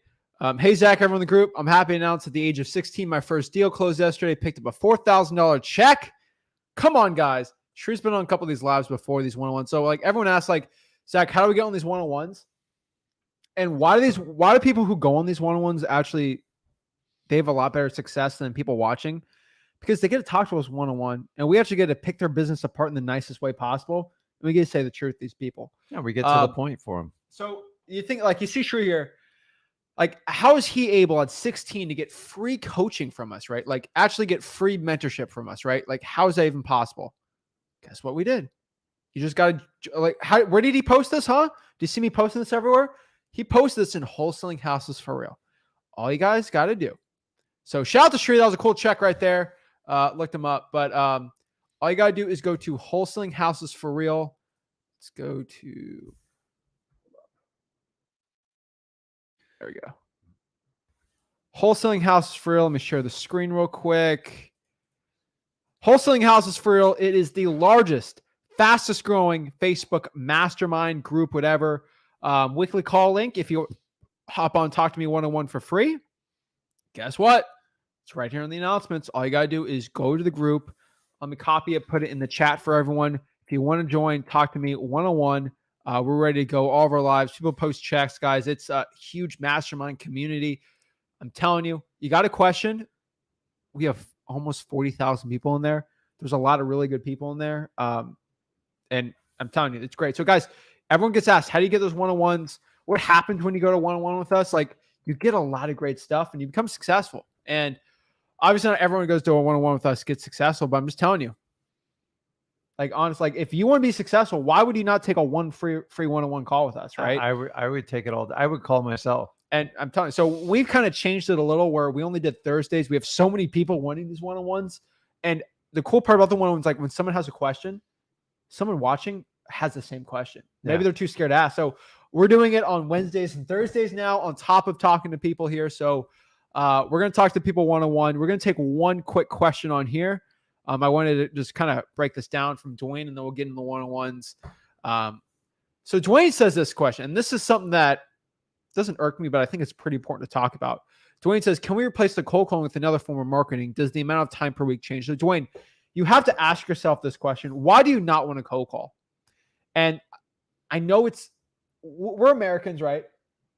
Hey, Zach, everyone in the group. I'm happy to announce at the age of 16, my first deal closed yesterday. Picked up a $4,000 check. Come on, guys. Shree's been on a couple of these lives before, these one-on-ones. So like everyone asks, like, Zach, how do we get on these one-on-ones? And why do people who go on these one-on-ones actually, they have a lot better success than people watching? Because they get to talk to us one-on-one, and we actually get to pick their business apart in the nicest way possible. And we get to say the truth to these people. Yeah, we get to the point for them. So you think, like, you see Shree here, like, how is he able at 16 to get free coaching from us, right? Like, actually get free mentorship from us, right? Like, how is that even possible? Guess what we did? You just got to, like, where did he post this, huh? Do you see me posting this everywhere? He posted this in Wholesaling Houses for Real. All you guys got to do. So shout out to Shree. That was a cool check right there. Looked him up. But all you got to do is go to Wholesaling Houses for Real. Let's go to, there we go. Wholesaling Houses for Real. Let me share the screen real quick. Wholesaling Houses for Real. It is the largest, fastest growing Facebook mastermind group, whatever. Weekly call link. If you hop on, talk to me one-on-one for free. Guess what? It's right here in the announcements. All you got to do is go to the group. Let me copy it, put it in the chat for everyone. If you want to join, talk to me one-on-one. We're ready to go. All of our lives. People post checks, guys. It's a huge mastermind community. I'm telling you, you got a question. We have almost 40,000 people in there. There's a lot of really good people in there. And I'm telling you, it's great. So guys, everyone gets asked, how do you get those one-on-ones? What happens when you go to one-on-one with us? Like, you get a lot of great stuff and you become successful. And obviously not everyone who goes to a one-on-one with us gets successful, but I'm just telling you, like, honestly, like, if you want to be successful, why would you not take a free one-on-one call with us, right? I would take it all. I would call myself. And I'm telling you, so we've kind of changed it a little where we only did Thursdays. We have so many people wanting these one-on-ones. And the cool part about the one-on-ones, like when someone has a question, someone watching has the same question. Maybe they're too scared to ask. So we're doing it on Wednesdays and Thursdays now on top of talking to people here. So we're going to talk to people one-on-one. We're going to take one quick question on here. I wanted to just kind of break this down from Dwayne, and then we'll get into the one-on-ones. So Dwayne says this question, and this is something that doesn't irk me, but I think it's pretty important to talk about. Dwayne says, can we replace the cold calling with another form of marketing? Does the amount of time per week change? So Dwayne, you have to ask yourself this question. Why do you not want to cold call? And I know we're Americans, right?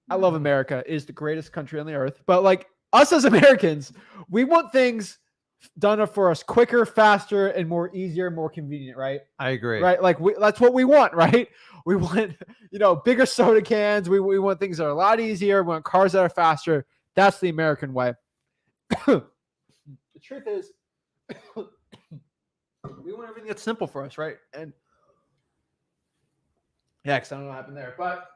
I love America. It is the greatest country on the earth. But like us as Americans, we want things done for us quicker, faster, and more easier, more convenient, right? I agree. Right? Like that's what we want, right? We want, bigger soda cans. We want things that are a lot easier. We want cars that are faster. That's the American way. The truth is, we want everything that's simple for us, right? And yeah, because I don't know what happened there. But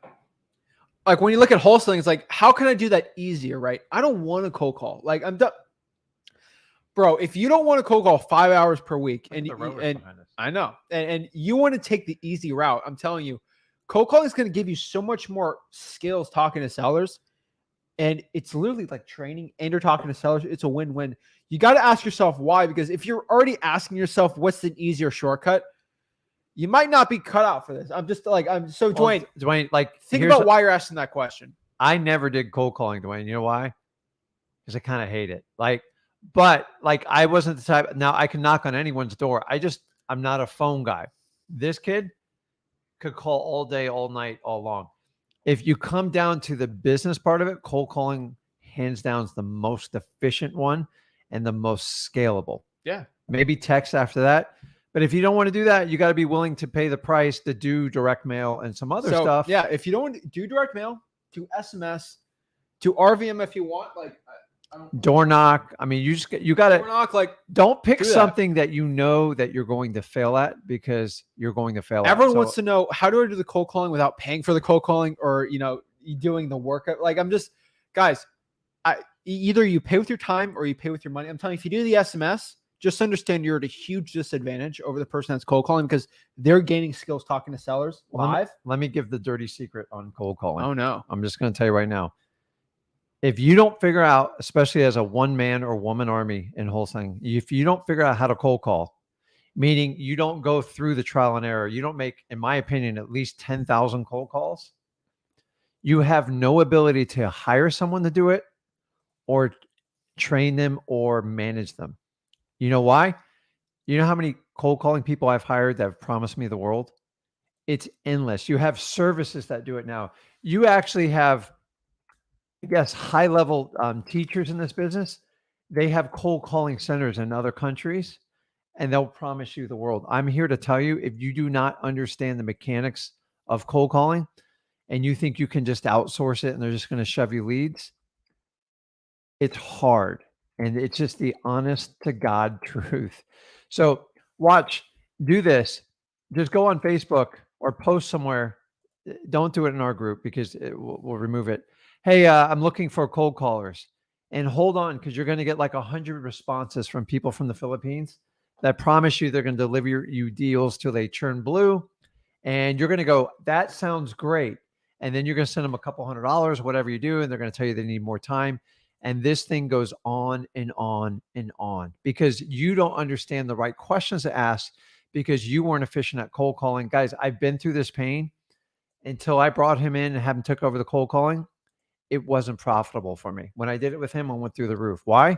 like when you look at wholesaling, it's like, how can I do that easier, right? I don't want to cold call. Like I'm done. Bro, if you don't want to cold call 5 hours per week, and I know, and you want to take the easy route, I'm telling you, cold calling is going to give you so much more skills talking to sellers. And it's literally like training, and you're talking to sellers. It's a win-win. You got to ask yourself why, because if you're already asking yourself what's the easier shortcut, you might not be cut out for this. Dwayne, like think about why you're asking that question. I never did cold calling, Dwayne. You know why? Because I kind of hate it. But I wasn't the type. Now I can knock on anyone's door. I'm not a phone guy. This kid could call all day, all night, all long. If you come down to the business part of it, cold calling hands down is the most efficient one and the most scalable. Yeah. Maybe text after that. But if you don't want to do that, you got to be willing to pay the price to do direct mail and some other stuff. Yeah. If you don't want to do direct mail, do SMS, do RVM if you want. Door knock. I mean, you got to don't pick something that you know that you're going to fail at, because you're going to fail. Everyone wants to know, how do I do the cold calling without paying for the cold calling, or doing the work? Guys, either you pay with your time or you pay with your money. I'm telling you, if you do the SMS, just understand you're at a huge disadvantage over the person that's cold calling, because they're gaining skills talking to sellers live. Let me give the dirty secret on cold calling. Oh no, I'm just going to tell you right now. If you don't figure out, especially as a one-man or woman army in wholesaling, if you don't figure out how to cold call, meaning you don't go through the trial and error, you don't make, in my opinion, at least 10,000 cold calls, you have no ability to hire someone to do it or train them or manage them. You know why? You know how many cold calling people I've hired that have promised me the world? It's endless. You have services that do it now. You actually have, I guess, high-level teachers in this business. They have cold calling centers in other countries, and they'll promise you the world. I'm here to tell you, if you do not understand the mechanics of cold calling and you think you can just outsource it and they're just going to shove you leads, it's hard. And it's just the honest to God truth. So do this. Just go on Facebook or post somewhere. Don't do it in our group, because we'll remove it. Hey, I'm looking for cold callers, and hold on, because you're going to get like 100 responses from people from the Philippines that promise you they're going to deliver you deals till they turn blue. And you're going to go, that sounds great. And then you're going to send them a couple $100, whatever you do. And they're going to tell you they need more time. And this thing goes on and on and on, because you don't understand the right questions to ask, because you weren't efficient at cold calling. Guys, I've been through this pain. Until I brought him in and had him took over the cold calling, it wasn't profitable for me. When I did it with him, I went through the roof. Why?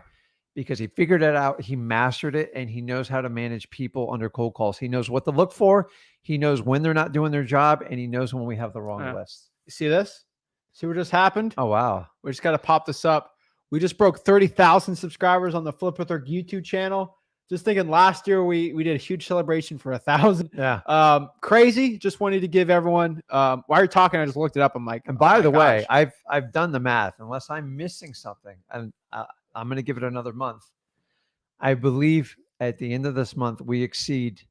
Because he figured it out, he mastered it, and he knows how to manage people under cold calls. He knows what to look for. He knows when they're not doing their job, and he knows when we have the wrong list. You see this? See what just happened? Oh, wow. We just got to pop this up. We just broke 30,000 subscribers on the Flip With Our YouTube channel. Just thinking, last year we did a huge celebration for 1,000. Yeah. Crazy. Just wanted to give everyone, while you're talking, I just looked it up. I'm like, and by the way, I've done the math, unless I'm missing something, and I'm going to give it another month. I believe at the end of this month, we exceed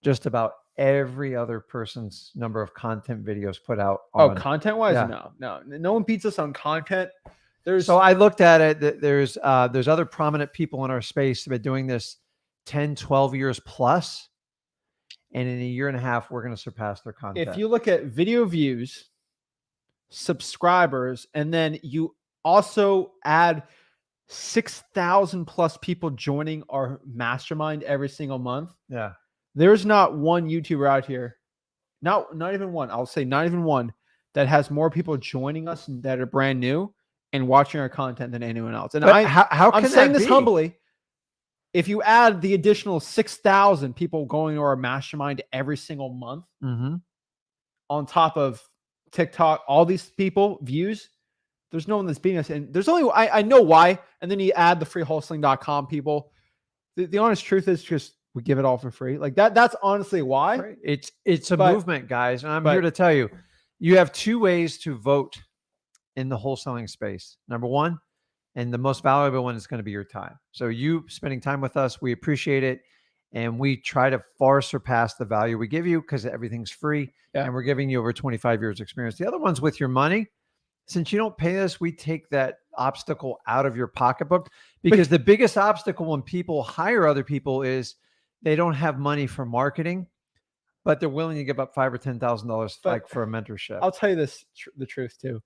just about every other person's number of content videos put out. Content wise? Yeah. No one beats us on content. So I looked at it. There's other prominent people in our space that have been doing this 10, 12 years plus. And in a year and a half, we're going to surpass their content. If you look at video views, subscribers, and then you also add 6,000 plus people joining our mastermind every single month. Yeah. There's not one YouTuber out here, not even one, I'll say not even one, that has more people joining us that are brand new and watching our content than anyone else. And But how I'm can saying that this be? humbly. If you add the additional 6,000 people going to our mastermind every single month on top of TikTok, all these people views, there's no one that's beating us. And there's only, I know why. And then you add the free wholesaling.com people. The honest truth is just we give it all for free. Like that's honestly why. Right. It's a movement, guys. And I'm here to tell you, you have two ways to vote in the wholesaling space. Number one, and the most valuable one is going to be your time. So you spending time with us, we appreciate it. And we try to far surpass the value we give you because everything's free. Yeah. And we're giving you over 25 years experience. The other one's with your money. Since you don't pay us, we take that obstacle out of your pocketbook, because the biggest obstacle when people hire other people is they don't have money for marketing, but they're willing to give up $5,000 or $10,000 like for a mentorship. I'll tell you this, the truth too.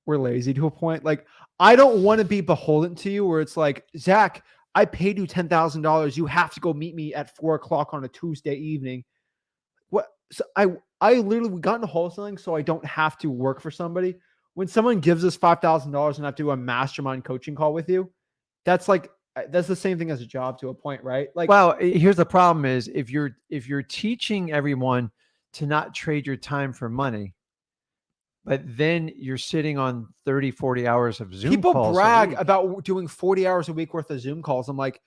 We're lazy to a point. Like, I don't want to be beholden to you where it's like, Zach, I paid you $10,000. You have to go meet me at 4:00 on a Tuesday evening. What? So I literally got into wholesaling so I don't have to work for somebody. When someone gives us $5,000 and I have to do a mastermind coaching call with you, that's the same thing as a job to a point, right? Like, well, here's the problem is if you're teaching everyone to not trade your time for money, but then you're sitting on 30, 40 hours of Zoom calls. People brag about doing 40 hours a week worth of Zoom calls. I'm like,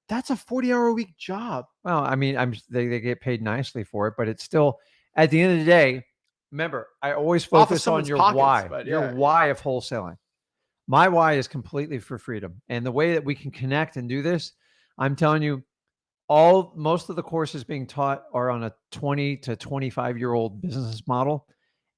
that's a 40-hour-a-week job. Well, I mean, they get paid nicely for it, but it's still, at the end of the day, remember, I always focus on your why, your why of wholesaling. My why is completely for freedom. And the way that we can connect and do this, I'm telling you, most of the courses being taught are on a 20 to 25-year-old business model.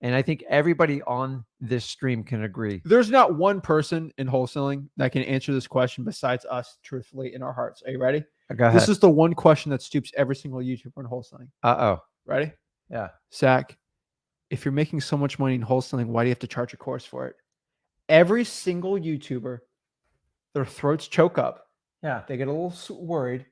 And I think everybody on this stream can agree. There's not one person in wholesaling that can answer this question besides us, truthfully, in our hearts. Are you ready? Go ahead. This is the one question that stoops every single YouTuber in wholesaling. Ready? Yeah. Zach, if you're making so much money in wholesaling, why do you have to charge a course for it? Every single YouTuber, their throats choke up. Yeah. They get a little worried.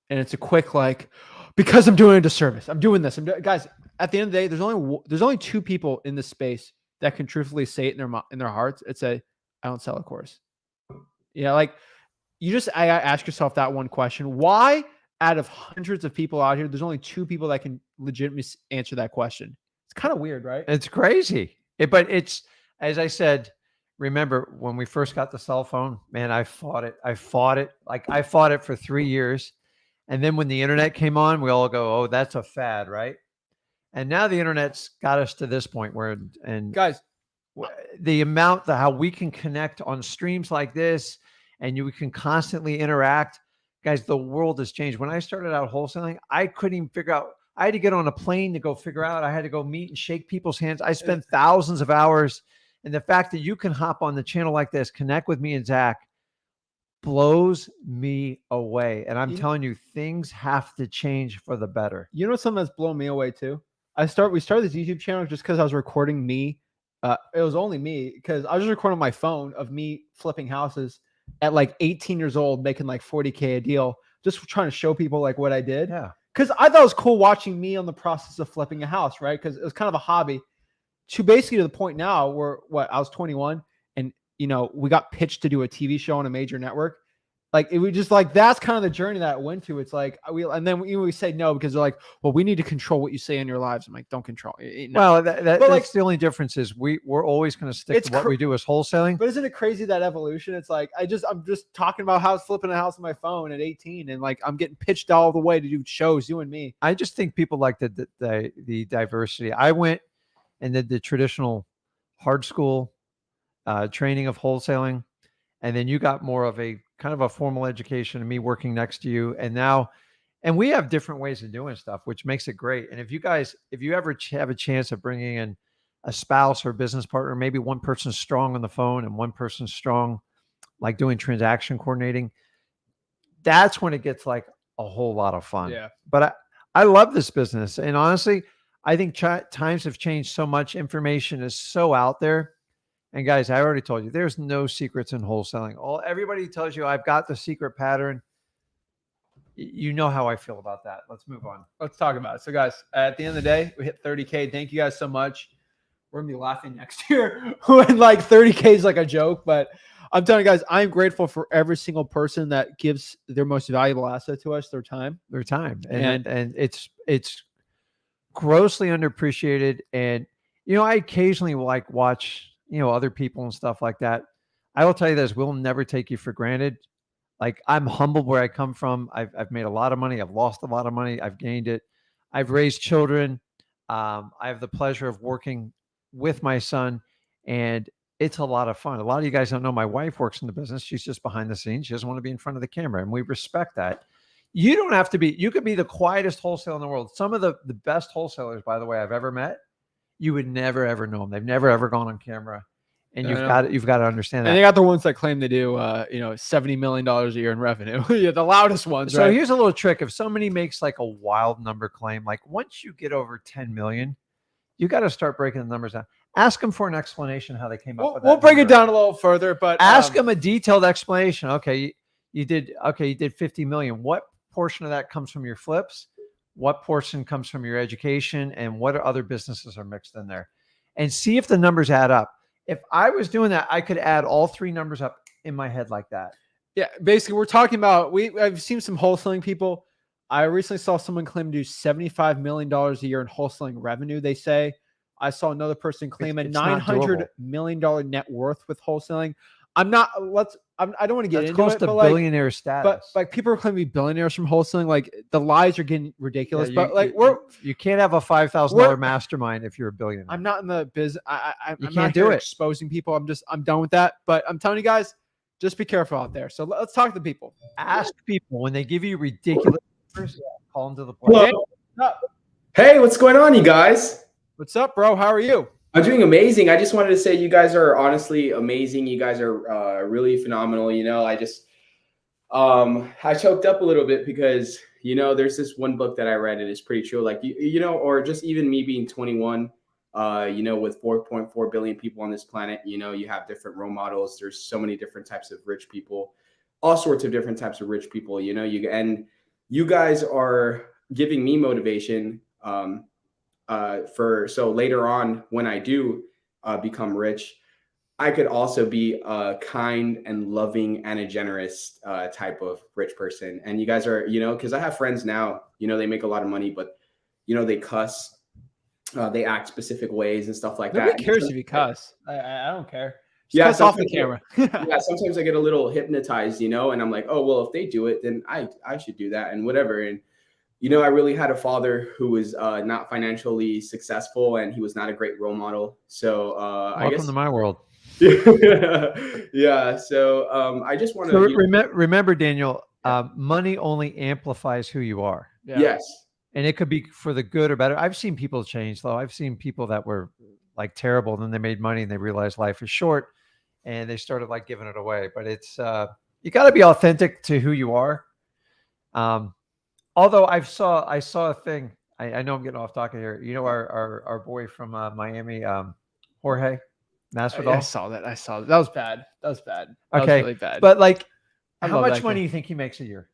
And it's a quick, like, because I'm doing a disservice. I'm doing this. Guys, at the end of the day, there's only two people in this space that can truthfully say it in their hearts. It's I don't sell a course. Yeah, like I ask yourself that one question. Why, out of hundreds of people out here, there's only two people that can legitimately answer that question? It's kind of weird, right? It's crazy. But it's, as I said, remember when we first got the cell phone, man, I fought it. Like I fought it for 3 years. And then when the internet came on, we all go, oh, that's a fad, right? And now the internet's got us to this point where, and guys, how we can connect on streams like this, and we can constantly interact. Guys, the world has changed. When I started out wholesaling, I couldn't even figure out, I had to get on a plane to go figure out, I had to go meet and shake people's hands. I spent thousands of hours. And the fact that you can hop on the channel like this, connect with me and Zach, blows me away. And I'm telling you, things have to change for the better. You know something that's blown me away too? We started this YouTube channel just because I was recording me. It was only me because I was just recording my phone of me flipping houses at like 18 years old, making like 40K a deal, just trying to show people like what I did. Yeah. Because I thought it was cool watching me on the process of flipping a house, right? Because it was kind of a hobby. To basically to the point now where I was 21 and we got pitched to do a TV show on a major network. Like it was just like, that's kind of the journey that I went to. It's like, and then we say no, because they're like, well, we need to control what you say in your lives. I'm like, don't control it. No. Well, that's like, the only difference is we're always going to stick to what we do as wholesaling. But isn't it crazy that evolution? It's like, I'm just talking about flipping a house on my phone at 18. And like, I'm getting pitched all the way to do shows, you and me. I just think people like the diversity. I went and did the traditional hard school training of wholesaling. And then you got more of a kind of a formal education and me working next to you. And we have different ways of doing stuff, which makes it great. And if you ever have a chance of bringing in a spouse or business partner, maybe one person's strong on the phone and one person's strong, like doing transaction coordinating, that's when it gets like a whole lot of fun. Yeah. But I love this business. And honestly, I think times have changed so much. Information is so out there. And guys, I already told you, there's no secrets in wholesaling. Everybody tells you I've got the secret pattern. You know how I feel about that. Let's move on. Let's talk about it. So guys, at the end of the day, we hit 30K. Thank you guys so much. We're gonna be laughing next year when like 30K is like a joke, but I'm telling you guys, I'm grateful for every single person that gives their most valuable asset to us, their time. And it's grossly underappreciated. And, I occasionally will like watch, other people and stuff like that. I will tell you this, we'll never take you for granted. Like, I'm humbled where I come from. I've made a lot of money. I've lost a lot of money. I've gained it. I've raised children. I have the pleasure of working with my son, and it's a lot of fun. A lot of you guys don't know my wife works in the business. She's just behind the scenes. She doesn't want to be in front of the camera, and we respect that. You don't have to be. You could be the quietest wholesaler in the world. Some of the best wholesalers, by the way, I've ever met, you would never ever know them. They've never ever gone on camera, and you've got to understand that. And they got the ones that claim they do, $70 million a year in revenue. Yeah, the loudest ones. So right? Here's a little trick: if somebody makes like a wild number claim, like once you get over 10 million, you got to start breaking the numbers down. Ask them for an explanation how they came up with that. We'll break it down a little further, but ask them a detailed explanation. Okay, you did 50 million. What portion of that comes from your flips? What portion comes from your education? And what other businesses are mixed in there? And see if the numbers add up. If I was doing that, I could add all three numbers up in my head like that. Yeah, basically, we're talking about I've seen some wholesaling people. I recently saw someone claim to do $75 million a year in wholesaling revenue. They say I saw another person claim a $900 million net worth with wholesaling. I don't want to get into close it, to but billionaire status. But like people are claiming to be billionaires from wholesaling. Like the lies are getting ridiculous. Yeah, but like you can't have a $5,000 mastermind if you're a billionaire. I'm not in the business. I'm can't not do here it. exposing people. I'm done with that. But I'm telling you guys, just be careful out there. So let's talk to people. Ask people when they give you ridiculous numbers, call them to the plate. Hey, what's going on, you guys? What's up, bro? How are you? I'm doing amazing. I just wanted to say you guys are honestly amazing. You guys are really phenomenal. I just I choked up a little bit because there's this one book that I read and it's pretty true. Like or just even me being 21, with 4.4 billion people on this planet, you have different role models. There's so many different types of rich people, all sorts of different types of rich people. And you guys are giving me motivation. So later on, when I do become rich, I could also be a kind and loving and a generous type of rich person. And you guys are, because I have friends now, they make a lot of money, but, they cuss, they act specific ways and stuff like that. Nobody cares if you cuss. I don't care. Just cuss off the camera. Yeah, sometimes I get a little hypnotized, and I'm like, oh, well, if they do it, then I should do that and whatever. And I really had a father who was not financially successful, and he was not a great role model. So welcome to my world. Yeah. So I just want to remember, Daniel. Money only amplifies who you are. Yeah. Yes. And it could be for the good or better. I've seen people change, though. I've seen people that were like terrible, and then they made money and they realized life is short, and they started like giving it away. But it's you got to be authentic to who you are. Although I saw a thing. I know I'm getting off topic here. Our boy from Miami, Jorge Masvidal. I saw that. That was bad. That was Okay, really bad. But like, I how love much that money kid. do you think he makes a year?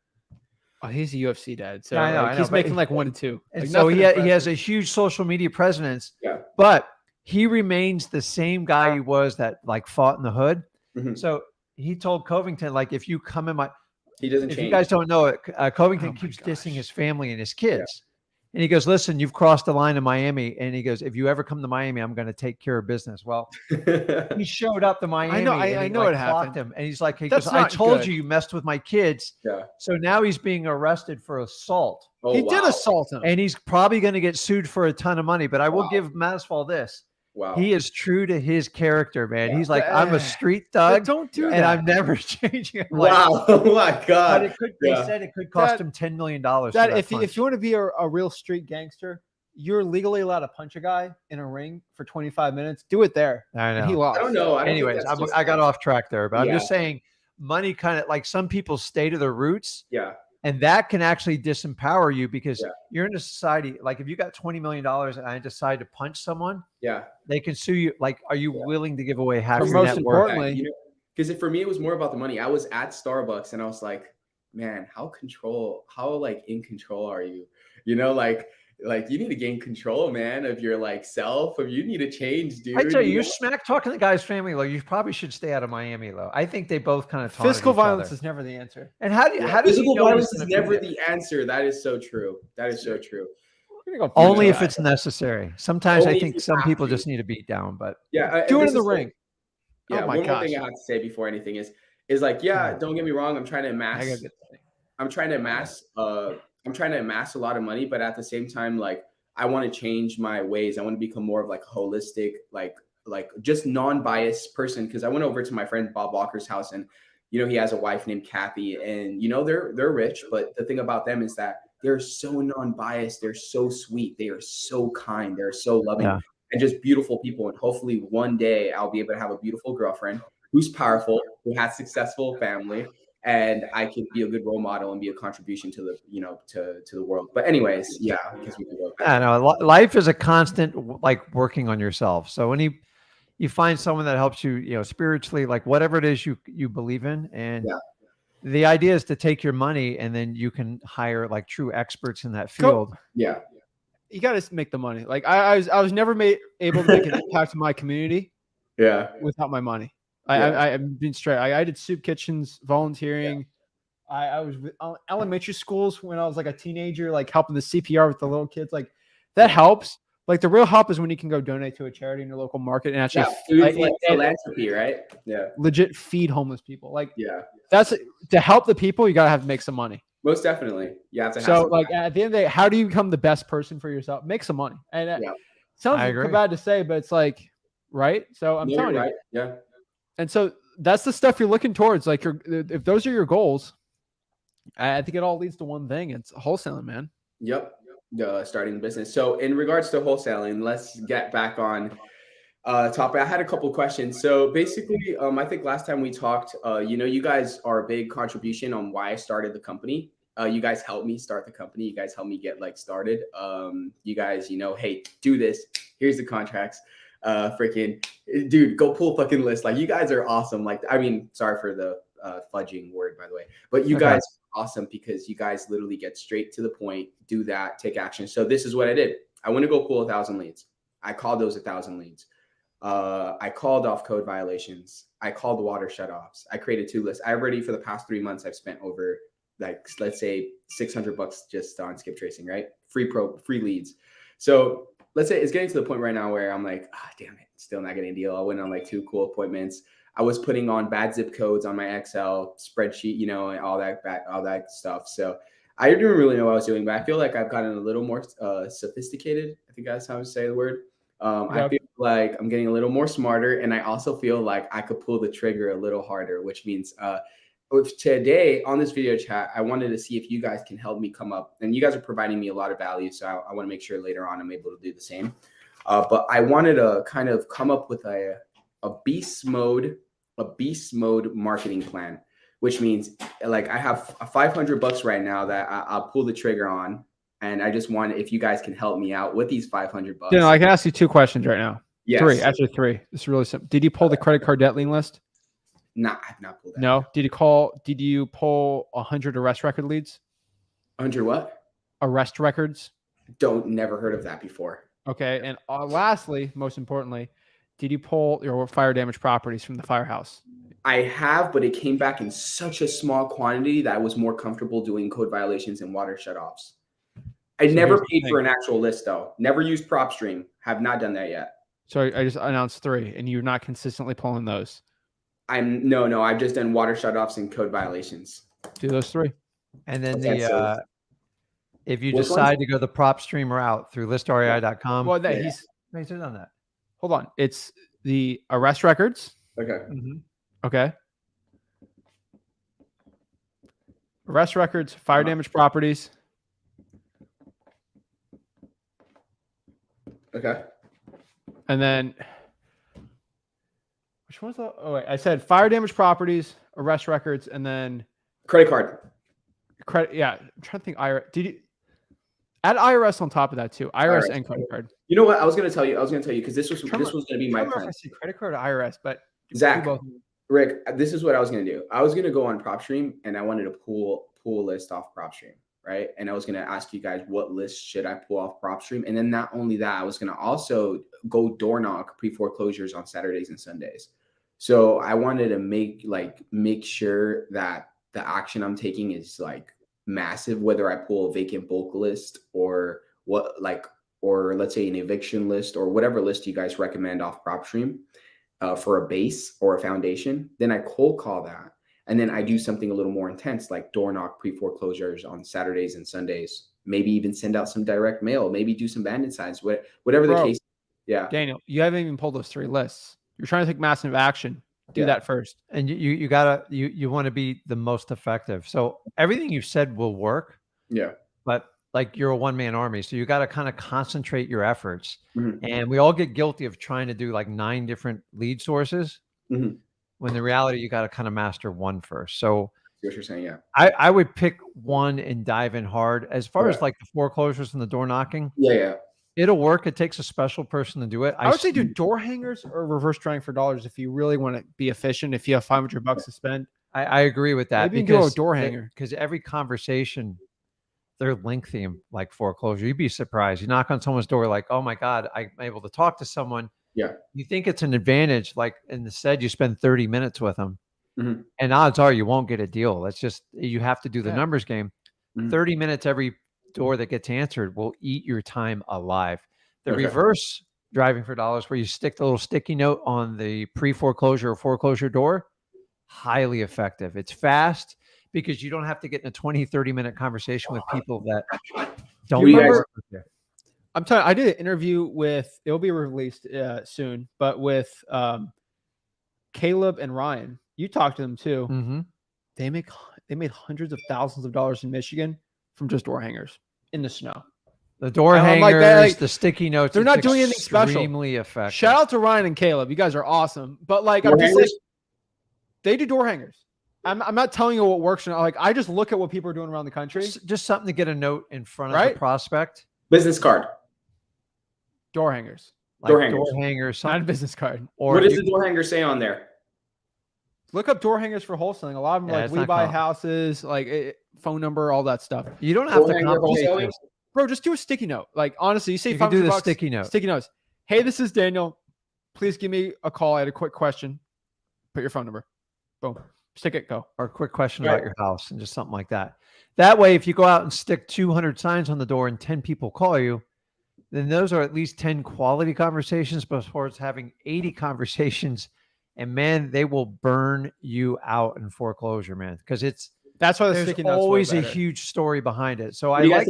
Oh, he's a UFC dad, so Yeah, I know, he's but making like 1 to 2. And Like, so nothing he impressive. has a huge social media presence. Yeah. But he remains the same guy he was that like fought in the hood. Mm-hmm. So he told Covington, like, if you come in he doesn't if change. you guys don't know it, Covington Oh my keeps gosh. dissing his family and his kids. And he goes, listen, you've crossed the line in Miami. And he goes, if you ever come to Miami, I'm going to take care of business. Well, he showed up to Miami. I know like, it happened. him. And he's like, That's I not told good. you messed with my kids. Yeah. So now he's being arrested for assault. Oh, He did wow. assault him. And he's probably going to get sued for a ton of money. But I will Wow. give Masvidal this. Wow. He is true to his character, man. Yeah. He's like, I'm a street But thug, don't do and that. I'm never changing. I'm like, Wow. Oh my God. but it could. They said it could cost him $10 million. If you want to be a real street gangster, you're legally allowed to punch a guy in a ring for 25 minutes. Do it there. I know. And he lost. I don't know. Anyways, I got off track there, but I'm just saying, money kind of like some people stay to their roots. Yeah. And that can actually disempower you because Yeah. you're in a society, like if you got $20 million and I decide to punch someone, Yeah. they can sue you. Like, are you willing to give away half But your most net worth? importantly, you know, because for me, it was more about the money. I was at Starbucks and I was like, man, how like in control are you? You know, like you need to gain control, man, of your like self, or you need to change, dude. I tell you, know? you're smack talking the guy's family low. You probably should stay out of Miami low. I think they both kind of physical each other. violence is never the answer. And how do you, Yeah, how does he physical know he's violence is gonna beat never it? the answer. That is so true. That is so true. We're gonna go Only future if that. it's necessary. Sometimes Only I if think you some have people to. just need to beat down, but Yeah, do it this in the is ring. Yeah, Oh my one more thing gosh. I have to say before anything is like, yeah, don't get me wrong. I'm trying to I gotta amass. get the thing. I'm trying to amass. I'm trying to amass a lot of money, but at the same time, like I want to change my ways. I want to become more of like a holistic, like just non-biased person. Because I went over to my friend Bob Walker's house, and you know he has a wife named Kathy, and you know they're rich, but the thing about them is that they're so non-biased. They're so sweet. They are so kind. They're so loving. Yeah. And just beautiful people. And hopefully one day I'll be able to have a beautiful girlfriend who's powerful, who has successful family, and I can be a good role model and be a contribution to the, you know, to the world. But anyways, yeah, because we can go back. I know life is a constant like working on yourself. So when you find someone that helps you, you know, spiritually, like whatever it is you believe in, and Yeah. the idea is to take your money and then you can hire like true experts in that Go- field. Yeah. You got to make the money. Like I was never able to make an impact in my community Yeah. without my money. Yeah. I'm being straight. I did soup kitchens, volunteering. I was with elementary schools when I was like a teenager, like helping the CPR with the little kids. Like that helps. Like the real help is when you can go donate to a charity in your local market and actually Food philanthropy, right? Yeah. legit feed homeless people. Like Yeah. that's to help the people. You gotta have to make some money. Most definitely. You have to have So some like at the end of the day, how do you become the best person for yourself? Make some money. And Yeah. sounds I agree. bad to say, but it's like right. So I'm No, telling you're you. right. Yeah. And so that's the stuff you're looking towards. Like if those are your goals, I think it all leads to one thing. It's wholesaling, man. Yep. Starting a business. So in regards to wholesaling, let's get back on topic. I had a couple questions. So basically, I think last time we talked, you know, you guys are a big contribution on why I started the company. You guys helped me start the company. You guys helped me get like started. You guys, you know, hey, do this. Here's the contracts. Freaking dude, go pull fucking list. Like you guys are awesome. Like, I mean, sorry for the fudging word, by the way, but you guys are awesome because you guys literally get straight to the point, do that, take action. So this is what I did. I went to go pull 1,000 leads. I called those 1,000 leads. I called off code violations. I called water shutoffs. I created 2 lists. I already, for the past 3 months, I've spent over like, let's say $600 just on skip tracing, right? Free leads. So let's say it's getting to the point right now where I'm like, damn it, still not getting a deal. I went on like 2 cool appointments. I was putting on bad zip codes on my Excel spreadsheet, you know, and all that stuff. So I didn't really know what I was doing, but I feel like I've gotten a little more sophisticated. I think that's how I would say the word. I feel like I'm getting a little more smarter, and I also feel like I could pull the trigger a little harder, which means today on this video chat, I wanted to see if you guys can help me come up, and you guys are providing me a lot of value. So I want to make sure later on I'm able to do the same. But I wanted to kind of come up with a beast mode marketing plan, which means like I have $500 right now that I'll pull the trigger on. And I just want, if you guys can help me out with these $500. You know, I can ask you 2 questions right now. Yes. 3, actually 3. It's really simple. Did you pull the credit card debt lien list? Nah, I've not pulled that. No. Did you pull 100 arrest record leads? 100 what? Arrest records. Never heard of that before. Okay. And lastly, most importantly, did you pull your fire damage properties from the firehouse? I have, but it came back in such a small quantity that I was more comfortable doing code violations and water shutoffs. I never paid for an actual list though. Never used PropStream. Have not done that yet. So I just announced 3, and you're not consistently pulling those. No. I've just done water shutoffs and code violations. Do those 3. And then Okay, if you Which decide ones? to go the PropStream route through listrei.com. Well, he's done that. Hold on. It's the arrest records. Okay. Okay. Arrest records, fire damage properties. Okay. And then which one's the? Oh wait, I said fire damage properties, arrest records, and then Credit card. credit. Yeah, I'm trying to think. IRS. Did you add IRS on top of that too? IRS and credit card. You know what? I was gonna tell you because this was gonna be my I don't know if plan. I see credit card or IRS, but Zach, do both. Rick, this is what I was gonna do. I was gonna go on PropStream and I wanted to pull a list off PropStream, right? And I was gonna ask you guys what list should I pull off PropStream, and then not only that, I was gonna also go door knock pre-foreclosures on Saturdays and Sundays. So I wanted to make sure that the action I'm taking is like massive, whether I pull a vacant bulk list or or let's say an eviction list or whatever list you guys recommend off PropStream for a base or a foundation. Then I cold call that. And then I do something a little more intense, like door knock pre-foreclosures on Saturdays and Sundays. Maybe even send out some direct mail. Maybe do some bandit signs, whatever the case. Yeah. Daniel, you haven't even pulled those 3 lists. You're trying to take massive action. Do that first. And you want to be the most effective. So everything you said will work. Yeah. But like you're a one-man army. So you got to kind of concentrate your efforts. Mm-hmm. And we all get guilty of trying to do like 9 different lead sources. Mm-hmm. When the reality, you got to kind of master one first. So what you're saying, yeah. I would pick one and dive in hard. As far as like the foreclosures and the door knocking. Yeah. It'll work. It takes a special person to do it. I would say do door hangers or reverse trying for dollars if you really want to be efficient. If you have $500 to spend, I agree with that. Maybe do a door hanger because every conversation they're lengthy like foreclosure. You'd be surprised. You knock on someone's door, like, oh my God, I'm able to talk to someone. Yeah. You think it's an advantage, like instead you spend 30 minutes with them, mm-hmm. and odds are you won't get a deal. That's just you have to do the numbers game. Mm-hmm. 30 minutes every door that gets answered will eat your time alive. The reverse driving for dollars, where you stick the little sticky note on the pre-foreclosure or foreclosure door, highly effective. It's fast because you don't have to get in a 20-30 minute conversation with people that don't work with you. I'm telling you, I did an interview with, it'll be released soon, but with Caleb and Ryan. You talked to them too. Mm-hmm. They made hundreds of thousands of dollars in Michigan from just door hangers in the snow. The door hangers, the sticky notes. They're not doing anything special. Extremely effective. Shout out to Ryan and Caleb. You guys are awesome. But like, I'm just saying, they do door hangers. I'm not telling you what works or not. Like, I just look at what people are doing around the country. Just something to get a note in front of the prospect. Business card. Door hangers. Like door hangers. Not a business card. Or what does the door hanger say on there? Look up door hangers for wholesaling. A lot of them like we buy houses, like phone number, all that stuff. You don't have to complicate. Bro, just do a sticky note. Like, honestly, you say you can do the $500, sticky note. Sticky notes. Hey, this is Daniel. Please give me a call. I had a quick question. Put your phone number. Boom. Stick it. Go. Or a quick question about your house and just something like that. That way, if you go out and stick 200 signs on the door and 10 people call you, then those are at least 10 quality conversations before it's having 80 conversations. And man, they will burn you out in foreclosure, man. Because that's why there's always a huge story behind it. So what do you guys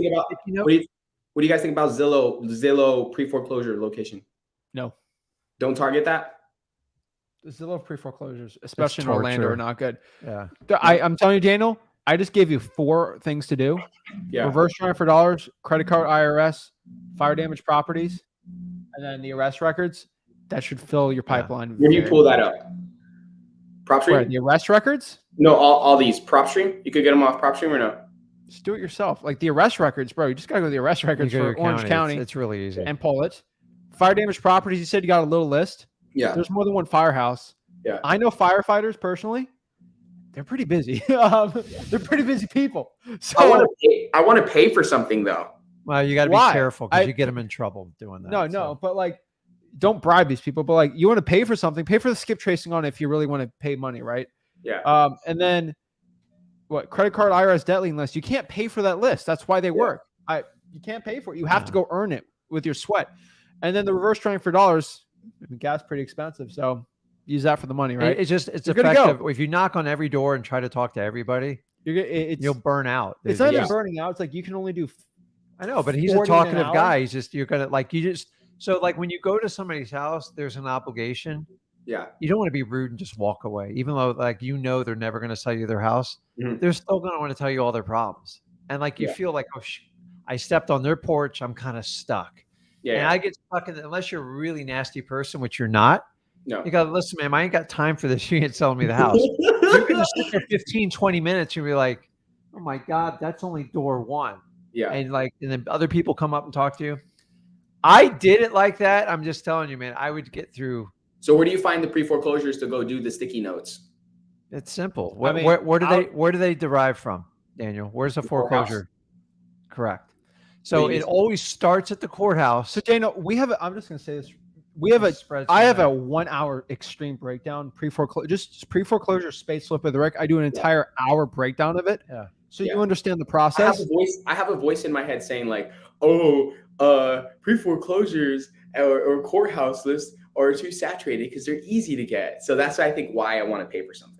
think about Zillow pre-foreclosure location? No. Don't target that. The Zillow pre-foreclosures, especially in Orlando, are not good. Yeah. I'm telling you, Daniel, I just gave you 4 things to do. Yeah. Reverse trying for dollars, credit card, IRS, fire damage properties, and then the arrest records. That should fill your pipeline. Where do you pull that up? PropStream? The arrest records? No, all these. PropStream? You could get them off PropStream or no? Just do it yourself. Like the arrest records, bro. You just got to go to the arrest records for Orange County. It's really easy. And pull it. Fire damage properties, you said you got a little list. Yeah. There's more than one firehouse. Yeah. I know firefighters personally. They're pretty busy. They're pretty busy people. So I want to pay for something though. Well, you got to be careful because you get them in trouble doing that. No, but like, don't bribe these people. But like, you want to pay for something, pay for the skip tracing on it if you really want to pay money, right? Yeah. And then what? Credit card, IRS, debt lien list. You can't pay for that list. That's why they work. You can't pay for it. You have to go earn it with your sweat. And then the reverse trying for dollars. I mean, gas pretty expensive, so use that for the money, right? It's effective. If you knock on every door and try to talk to everybody, you'll burn out. It's not even burning out. It's like you can only do. I know, but he's a talkative guy. He's just so like when you go to somebody's house, there's an obligation. Yeah. You don't want to be rude and just walk away, even though like they're never going to sell you their house. Mm-hmm. They're still going to want to tell you all their problems, and like you feel like, oh, I stepped on their porch. I'm kind of stuck. Yeah. And I get stuck in unless you're a really nasty person, which you're not. No. You got to listen, man. I ain't got time for this. You ain't selling me the house. You're going to sit there 15, 20 minutes and be like, oh my God, that's only door one. Yeah. And then other people come up and talk to you. I did it like that. I'm just telling you, man, I would get through. So where do you find the pre-foreclosures to go do the sticky notes? It's simple. I mean, Where do they derive from, Daniel? Where's the foreclosure? Correct. So it always starts at the courthouse. So Daniel, I'm just going to say this. I have a 1 hour extreme breakdown pre-foreclosure space flip with Rick. I do an entire hour breakdown of it. Yeah. So you understand the process. I have a voice in my head saying like, oh, pre-foreclosures or courthouse lists are too saturated because they're easy to get. So that's I think why I want to pay for something.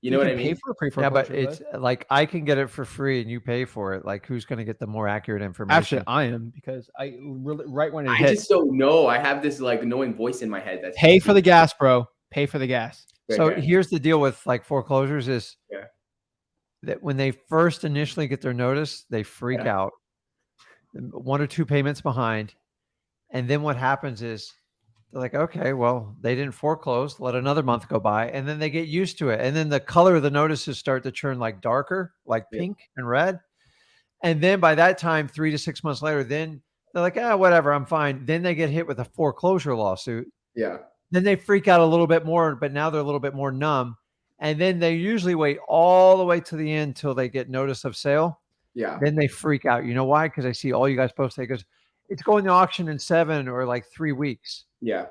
You know what I mean? Pay for a pre-foreclosure. Yeah, but it's like I can get it for free and you pay for it. Like who's going to get the more accurate information? Actually, I am, because I really right when it I hits. just don't know. I have this like annoying voice in my head that's pay for the gas, bro. Pay for the gas. So here's the deal with like foreclosures is Yeah. that when they first initially get their notice, they freak out. 1 or 2 payments behind. And then what happens is they're like, okay, well, they didn't foreclose. Let another month go by. And then they get used to it. And then the color of the notices start to turn like darker, like pink and red. And then by that time, 3 to 6 months later, then they're like, whatever, I'm fine. Then they get hit with a foreclosure lawsuit. Yeah. Then they freak out a little bit more, but now they're a little bit more numb. And then they usually wait all the way to the end till they get notice of sale. Yeah. Then they freak out. You know why? Because I see all you guys post. It goes, it's going to auction in 7 or like 3 weeks. Yeah.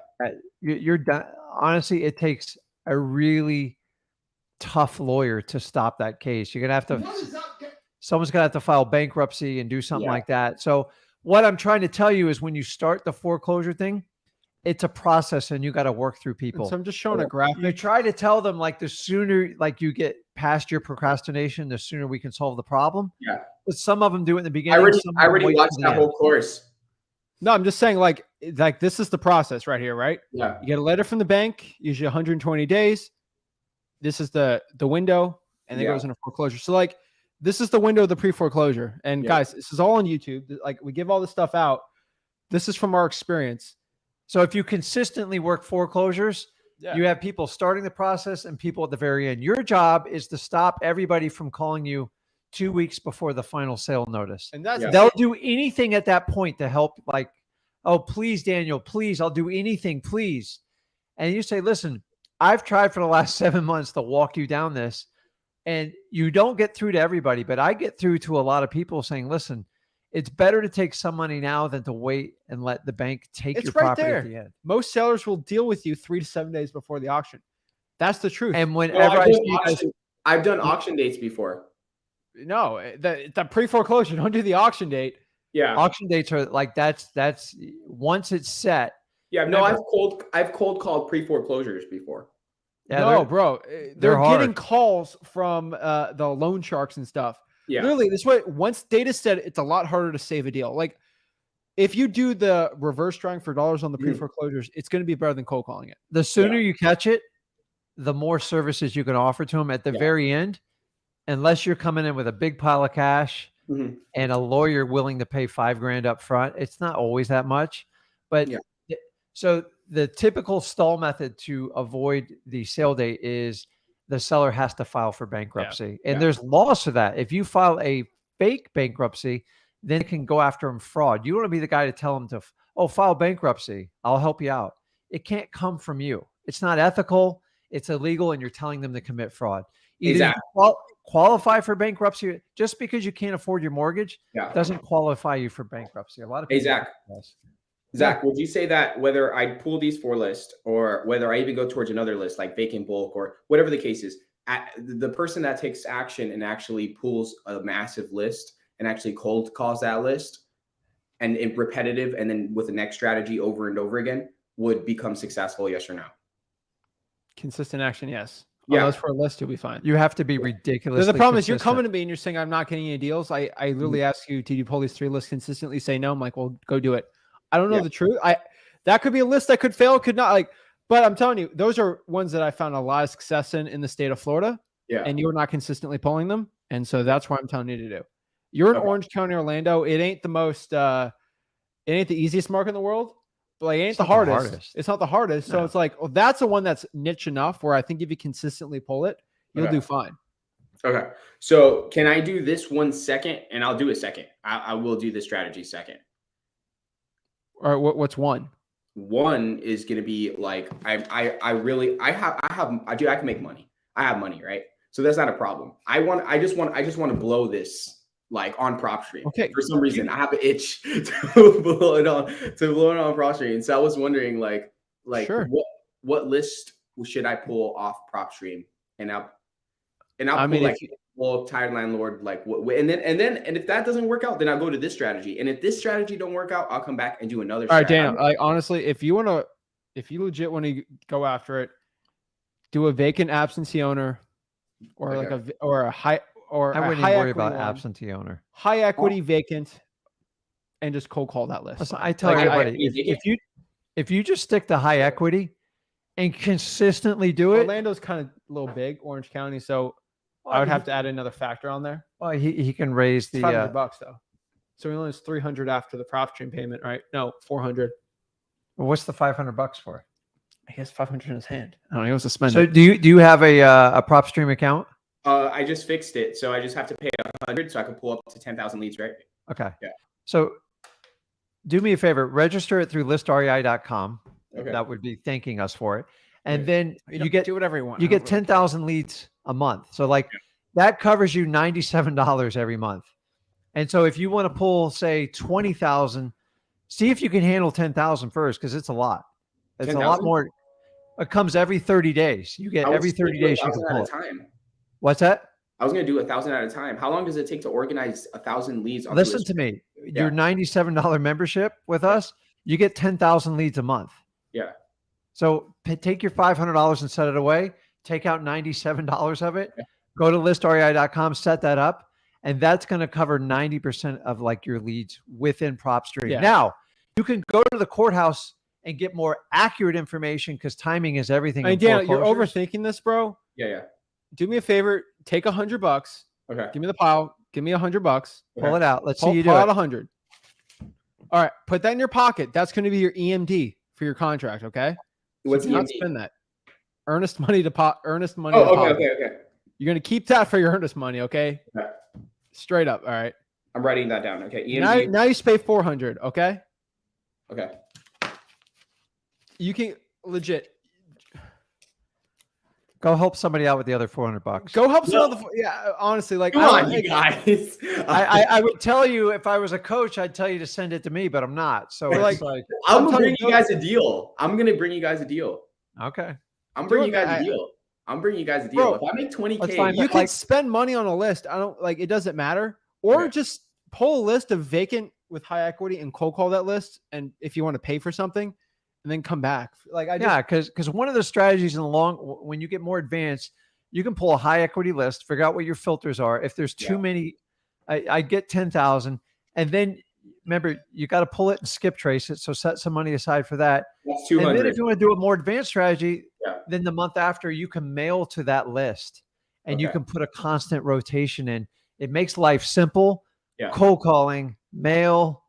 You're done. Honestly, it takes a really tough lawyer to stop that case. You're going to have to, someone's going to have to file bankruptcy and do something like that. So what I'm trying to tell you is when you start the foreclosure thing, it's a process and you got to work through people. And so I'm just showing a graphic. You try to tell them like the sooner like you get past your procrastination, the sooner we can solve the problem. Yeah. But some of them do it in the beginning. I already watched that whole course. No, I'm just saying like this is the process right here, right? Yeah. You get a letter from the bank, usually 120 days. This is the window, and it goes into foreclosure. So like this is the window of the pre-foreclosure. And guys, this is all on YouTube. Like we give all this stuff out. This is from our experience. So if you consistently work foreclosures, you have people starting the process and people at the very end. Your job is to stop everybody from calling you 2 weeks before the final sale notice. And that's they'll do anything at that point to help, like, oh, please, Daniel, please, I'll do anything, please. And you say, listen, I've tried for the last 7 months to walk you down this, and you don't get through to everybody, but I get through to a lot of people saying, listen, it's better to take some money now than to wait and let the bank take your property at the end. Most sellers will deal with you 3 to 7 days before the auction. That's the truth. And whenever I've done auction dates before. No, the pre-foreclosure, don't do the auction date. Yeah. Auction dates are like that's once it's set. Yeah, no, I've cold called pre-foreclosures before. Yeah, no, bro. They're hard. getting calls from the loan sharks and stuff. Yeah. Literally, this way, once data said it's a lot harder to save a deal. Like if you do the reverse drawing for dollars on the pre-foreclosures, it's going to be better than cold calling it. The sooner you catch it, the more services you can offer to them at the very end, unless you're coming in with a big pile of cash and a lawyer willing to pay $5,000 up front. It's not always that much, but so the typical stall method to avoid the sale date is the seller has to file for bankruptcy. And there's laws for that. If you file a fake bankruptcy, then it can go after them fraud. You want to be the guy to tell them to, file bankruptcy. I'll help you out. It can't come from you. It's not ethical. It's illegal. And you're telling them to commit fraud. Either you qualify for bankruptcy just because you can't afford your mortgage doesn't qualify you for bankruptcy. A lot of people. Zach, would you say that whether I pull these 4 lists or whether I even go towards another list like vacant bulk or whatever the case is, the person that takes action and actually pulls a massive list and actually cold calls that list and repetitive and then with the next strategy over and over again would become successful, yes or no? Consistent action, yes. Yeah. Unless for a list, you'll be fine. You have to be ridiculous. The problem is you're coming to me and you're saying, I'm not getting any deals. I literally ask you, did you pull these 3 lists consistently? Say no. I'm like, well, go do it. I don't know the truth. That could be a list that could fail, could not. But I'm telling you, those are ones that I found a lot of success in the state of Florida. Yeah. And you're not consistently pulling them. And so that's what I'm telling you to do. You're in Orange County, Orlando. It ain't the most, it ain't the easiest market in the world, but it ain't the hardest. It's not the hardest. So it's like, well, that's the one that's niche enough where I think if you consistently pull it, you'll do fine. Okay. So can I do this one second? And I'll do a second. I will do the strategy second. All right, what's one? One is going to be like, I can make money. I have money, right? So that's not a problem. I just want to blow this like on PropStream. Okay. For some reason, I have an itch to blow it on PropStream. So I was wondering like Sure. what list should I pull off PropStream? And I'll I pull mean, like tired landlord, like and if that doesn't work out, then I'll go to this strategy. And if this strategy don't work out, I'll come back and do another all right, strategy. Daniel. Like honestly, if you legit want to go after it, do a vacant absentee owner, or like a high or I wouldn't high even worry equity about one, absentee owner. high equity vacant, and just cold call that list. Listen, I tell everybody, if you just stick to high equity and consistently do it. Orlando's kind of a little big, Orange County, so I would have to add another factor on there. Well, he can raise the $500 though, so he only has 300 after the PropStream payment, right? No, 400. Well, what's the $500 for? He has 500 in his hand. I don't know. He wants to spend So it. do you have a PropStream account? I just fixed it, so I just have to pay 100, so I can pull up to 10,000 leads, right? Okay. Yeah. So do me a favor, register it through listrei.com. Okay. That would be thanking us for it. And then you do whatever you want. You get 10,000 leads a month. So like that covers you $97 every month. And so if you want to pull, say 20,000, see if you can handle 10,000 first, because it's a lot. It's 10,000? a lot more. It comes every 30 days. You get every 30 days you can pull it. Time. What's that? I was going to do 1,000 at a time. How long does it take to organize 1,000 leads? Listen to me. Your $97 membership with us, you get 10,000 leads a month. Yeah. So take your $500 and set it away. Take out $97 of it. Yeah. Go to listrei.com, set that up, and that's going to cover 90% of like your leads within PropStream. Yeah. Now, you can go to the courthouse and get more accurate information because timing is everything. Hey, Dan, you're overthinking this, bro. Yeah. Do me a favor. Take $100. Okay. Give me the pile. Give me $100. Pull it out. Let's see you do it. Pull out 100. All right. Put that in your pocket. That's going to be your EMD for your contract. Okay. What's EMD? Not spend that. Earnest money deposit. Earnest money. Okay. You're going to keep that for your earnest money. Okay. Straight up. All right. I'm writing that down. Okay. EMD. Now you pay 400. Okay. Okay. You can legit go help somebody out with the other $400. Go help someone. Yeah, honestly, like, come on, you guys. I would tell you if I was a coach, I'd tell you to send it to me, but I'm not. So like I'm gonna bring you guys a deal. Okay. I'm bringing you guys a deal. Bro, if I make 20K, you can spend money on a list. I don't like it. Doesn't matter. Or just pull a list of vacant with high equity and cold call that list. And if you want to pay for something, and then come back. Like because one of the strategies in the when you get more advanced, you can pull a high equity list, figure out what your filters are. If there's too many, I get 10,000, and then remember you got to pull it and skip trace it. So set some money aside for that. That's 200. And then if you want to do a more advanced strategy, then the month after you can mail to that list, and you can put a constant rotation in. It makes life simple. Yeah. Cold calling, mail.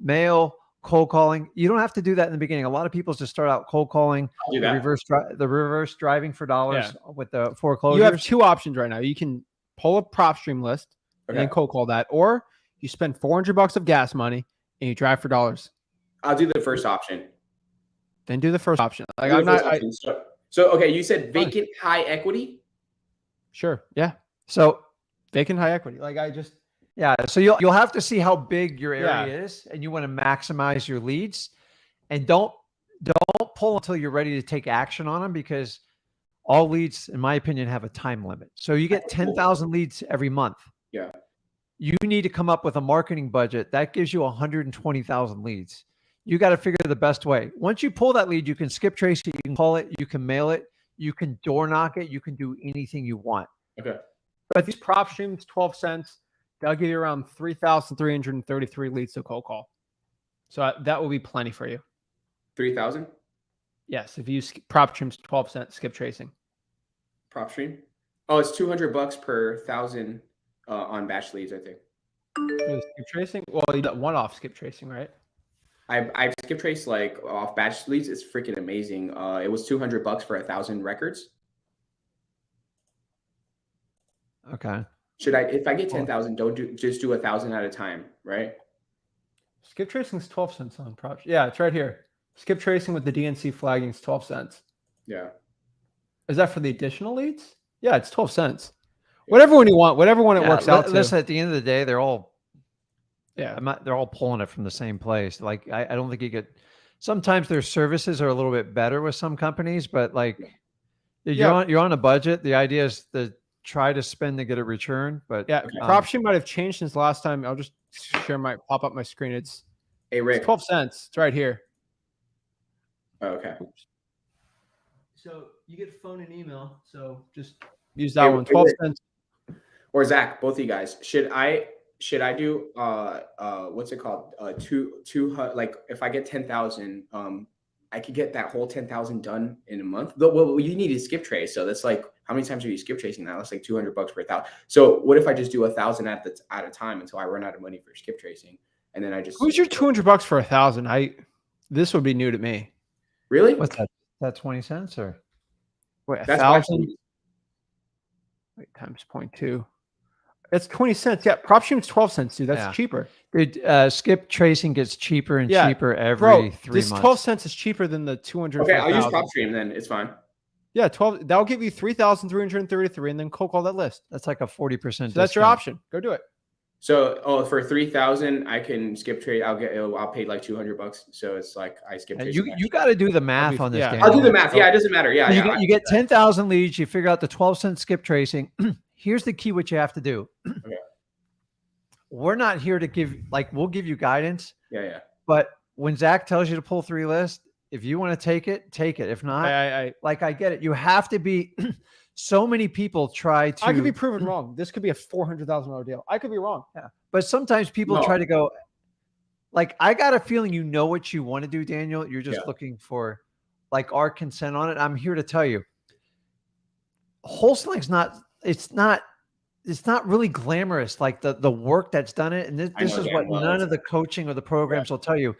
Cold calling. You don't have to do that in the beginning. A lot of people just start out cold calling, the reverse driving for dollars with the foreclosures. You have two options right now. You can pull a PropStream list and then cold call that, or you spend $400 of gas money and you drive for dollars. I'll do the first option. Then do the first option. Like So okay, you said vacant high equity. Sure. Yeah. So vacant high equity. So you'll have to see how big your area is, and you want to maximize your leads, and don't pull until you're ready to take action on them, because all leads, in my opinion, have a time limit. So you get 10,000 leads every month. Yeah. You need to come up with a marketing budget that gives you 120,000 leads. You got to figure the best way. Once you pull that lead, you can skip trace it, you can call it, you can mail it, you can door knock it, you can do anything you want. Okay. But these PropStreams, 12 cents. They'll give you around 3,333 leads to cold call. So that will be plenty for you. 3,000? Yes. If you use PropStream's 12 cent skip tracing. PropStream? Oh, it's $200 per 1,000 on batch leads, I think. Skip tracing? Well, you got one-off skip tracing, right? I've skip traced like off batch leads. It's freaking amazing. It was $200 for 1,000 records. Okay. Should I, if I get 10,000, just do 1,000 at a time, right? Skip tracing is 12 cents on props. Yeah, it's right here. Skip tracing with the DNC flagging is 12 cents. Yeah. Is that for the additional leads? Yeah, it's 12 cents. Whatever one you want, whatever one it works out to. Listen, at the end of the day, they're all yeah. They're all pulling it from the same place. Like I don't think you get. Sometimes their services are a little bit better with some companies, but like you're on a budget. The idea is to try to spend to get a return. But yeah, PropStream might have changed since last time. I'll just pop up my screen. It's Rick. It's 12 cents. It's right here. Oh, okay. Oops. So you get phone and email. So just use that one. 12 cents. Or Zach, both of you guys, should I do what's it called? Like if I get 10,000, I could get that whole 10,000 done in a month. But what you need is skip trace. So that's like, how many times are you skip tracing that? That's like $200 per 1,000. So what if I just do 1,000 at a time until I run out of money for skip tracing? And then I just. Who's your $200 for 1,000? This would be new to me. Really? What's that? Is that 20 cents or? Wait, 1,000? Wait, times 0.2. It's 20 cents. Yeah, PropStream's 12 cents, dude. That's cheaper. Dude, skip tracing gets cheaper and cheaper every 3 months. 12 cents is cheaper than the 200. Okay, I'll use PropStream then. It's fine. Yeah, 12. That'll give you 3,333, and then cold call that list. That's like a 40%. So that's your option. Go do it. So, for 3,000, I can skip trade. I'll pay like $200. So it's like I skip trade. You got to do the math on this. Yeah. I'll do the math. Yeah, it doesn't matter. Yeah, you get 10,000 leads. You figure out the 12-cent skip tracing. Here's the key: what you have to do. Okay. We're not here to give we'll give you guidance. Yeah. But when Zach tells you to pull 3 lists, if you want to take it, take it. If not, I get it. You have to be. So many people try to. I could be proven wrong. This could be a $400,000 deal. I could be wrong. Yeah, but sometimes people try to go. Like I got a feeling you know what you want to do, Daniel. You're just looking for like our consent on it. I'm here to tell you, wholesaling's not. It's not really glamorous like the work that's done it. And this is what none of the coaching or the programs will tell you.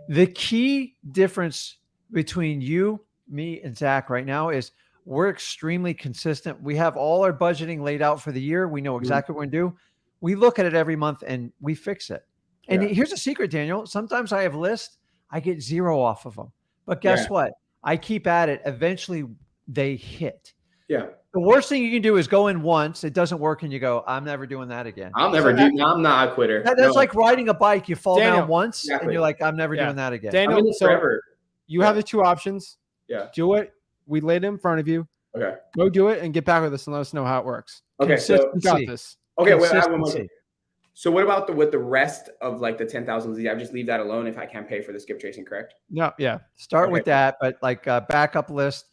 The key difference between you, me, and Zach right now is we're extremely consistent. We have all our budgeting laid out for the year. We know exactly what we're going to do. We look at it every month and we fix it. And here's a secret, Daniel. Sometimes I have lists, I get 0 off of them. But guess what? I keep at it. Eventually they hit. Yeah. The worst thing you can do is go in once, it doesn't work, and you go, I'm never doing that again. I'm not a quitter. That's like riding a bike. You fall down once and you're like, I'm never doing that again. Daniel, forever. You have the 2 options. Yeah. Do it. We laid it in front of you. Okay. Go do it and get back with us and let us know how it works. Okay. So got this. Okay. Wait, I have one more. So what about with the rest of like the 10,000 leads? I just leave that alone if I can't pay for the skip tracing, correct? No. Yeah. Start with that, but like backup list.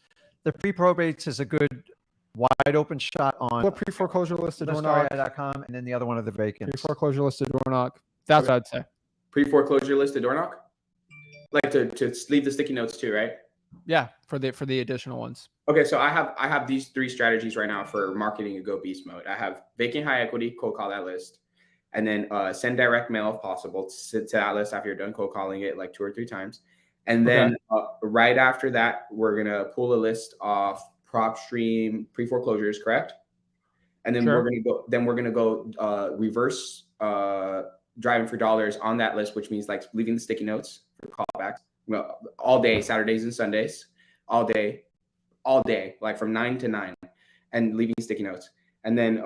The pre-probates is a good wide open shot on pre-foreclosure listed doorknock.com, and then the other one of the vacants. Pre-foreclosure listed doorknock. That's what I'd say. Pre-foreclosure listed doorknock? Like to leave the sticky notes too, right? Yeah, for the additional ones. Okay, so I have these 3 strategies right now for marketing a go beast mode. I have vacant high equity, cold call that list, and then send direct mail if possible to that list after you're done cold calling it like 2 or 3 times. And then right after that, we're gonna pull a list off PropStream pre-foreclosures, correct? And then we're gonna go reverse driving for dollars on that list, which means like leaving the sticky notes for callbacks. Well, all day, Saturdays and Sundays, all day, like from 9 to 9, and leaving sticky notes. And then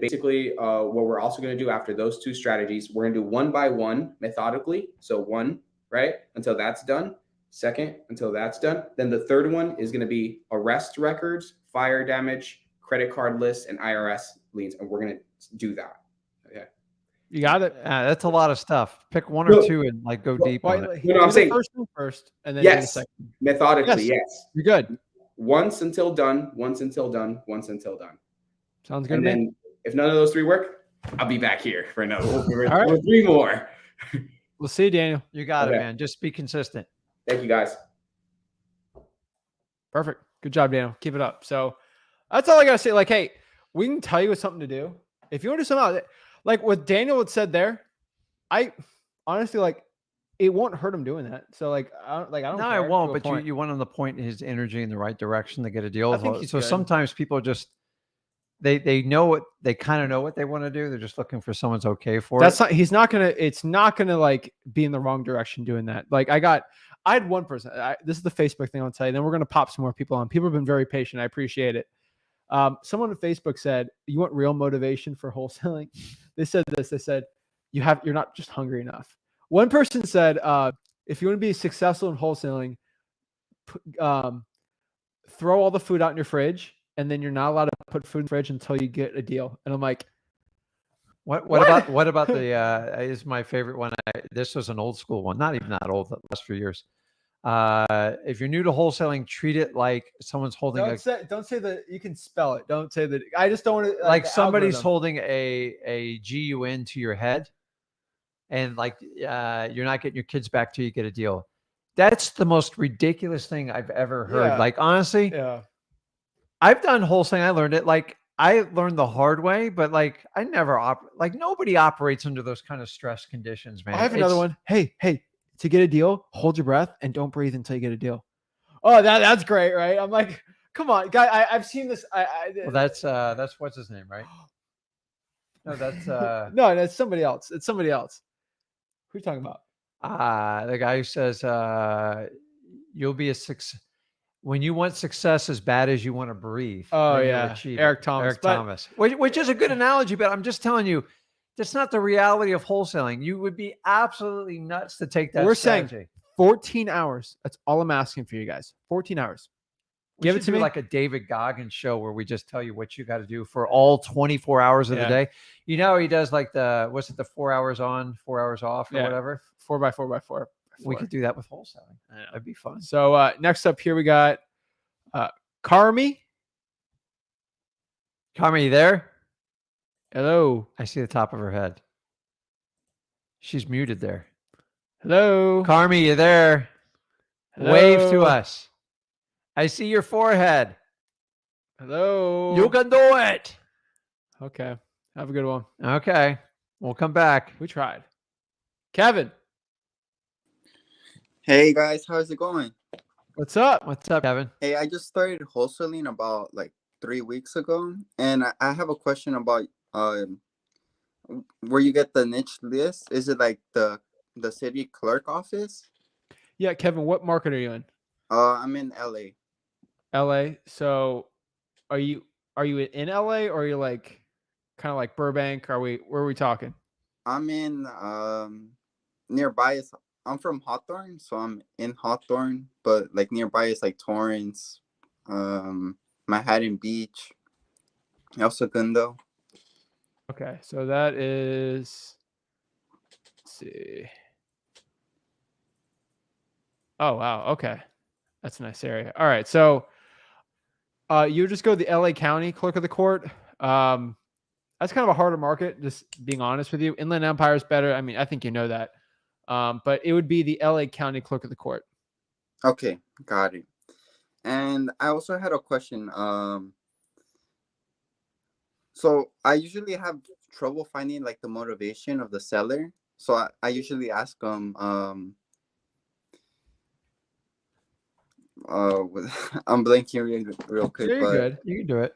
basically what we're also going to do after those 2 strategies, we're going to do 1 by 1 methodically. So 1, right, until that's done. 2nd, until that's done. Then the 3rd one is going to be arrest records, fire damage, credit card lists, and IRS liens. And we're going to do that. Okay. You got it. That's a lot of stuff. Pick 1 or 2 and like go deep on it. I'm saying first one first, and then yes, the second. Methodically, yes. You're good. Once until done, once until done, once until done. Sounds good. And then if none of those 3 work, I'll be back here for another. All right. 3 more. We'll see you, Daniel. You got it, man. Just be consistent. Thank you, guys. Perfect. Good job, Daniel. Keep it up. So that's all I got to say. Like, hey, we can tell you it's something to do. If you want to do something like what Daniel had said there, I honestly like it won't hurt him doing that. So like, I don't No, it won't. But you want him to point his energy in the right direction to get a deal. I think he's so good. sometimes people just they know what they kind of know what they want to do. They're just looking for someone's okay for That's it. not. He's not gonna. It's not gonna like be in the wrong direction doing that. Like I had one person. This is the Facebook thing I'll tell you. Then we're gonna pop some more people on. People have been very patient. I appreciate it. Someone on Facebook said, "You want real motivation for wholesaling?" They said this. They said, You're not just hungry enough." One person said, "If you want to be successful in wholesaling, throw all the food out in your fridge, and then you're not allowed to put food in the fridge until you get a deal." And I'm like, What about the is my favorite one. This was an old school one, not even that old, the last few years. If you're new to wholesaling, treat it like someone's holding don't say that. You can spell it. Don't say that. I just don't want to like somebody's holding a GUN to your head, and like you're not getting your kids back till you get a deal. That's the most ridiculous thing I've ever heard. Yeah. Like, honestly, Yeah. I've done wholesaling. I learned it. Like, I learned the hard way, but like, I never like nobody operates under those kind of stress conditions, man. I have another one. Hey, to get a deal, hold your breath and don't breathe until you get a deal. Oh, that's great, right? I'm like, come on, guy. I've seen this. Well, that's what's his name, right? No, that's no, that's somebody else. It's somebody else. Who are you talking about? The guy who says you'll be a success when you want success as bad as you want to breathe. Oh yeah, Eric Thomas. Thomas, which is a good analogy, but I'm just telling you, that's not the reality of wholesaling. You would be absolutely nuts to take that. We're strategy. saying 14 hours. That's all I'm asking for you guys. 14 hours. Give it to me like a David Goggins show where we just tell you what you got to do for all 24 hours of the day. You know, he does like the 4 hours on, 4 hours off or whatever. 4x4x4. We could do that with wholesaling. That'd be fun. So next up here, we got Carmi. Carmi, you there? Hello. I see the top of her head. She's muted there. Hello. Carmi, you there? Hello. Wave to us. I see your forehead. Hello. You can do it. Okay. Have a good one. Okay. We'll come back. We tried. Kevin. Hey guys, how's it going? What's up? What's up, Kevin? Hey, I just started wholesaling about like 3 weeks ago, and I have a question about where you get the niche list. Is it like the city clerk office? Yeah, Kevin, what market are you in? I'm in LA. LA. So are you in LA, or are you like kind of like Burbank? Where are we talking? I'm in nearby. I'm from Hawthorne, so I'm in Hawthorne, but like nearby is like Torrance, Manhattan Beach, El Segundo. Okay, so that is, let's see. Oh wow, okay, that's a nice area. All right, so you just go to the LA County Clerk of the Court. That's kind of a harder market, just being honest with you. Inland Empire is better. I mean, I think you know that. But it would be the LA County Clerk of the Court. Okay, got it. And I also had a question. So I usually have trouble finding like the motivation of the seller. So I usually ask them, I'm blanking real quick, You're but good. You can do it.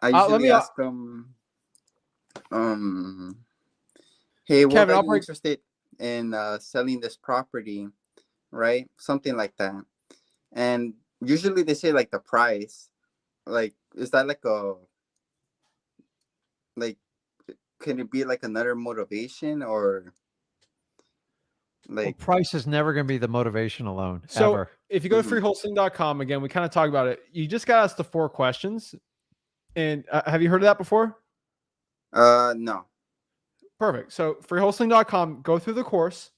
I usually ask them, hey, what Kevin, are you interested in selling this property, right? Something like that. And usually they say like the price. Like, is that like can it be like another motivation, or like price is never going to be the motivation alone. So ever. if you go to freewholesaling.com, again, we kind of talk about it. You just got to ask the 4 questions. And have you heard of that before? No. Perfect. So freewholesaling.com, go through the course.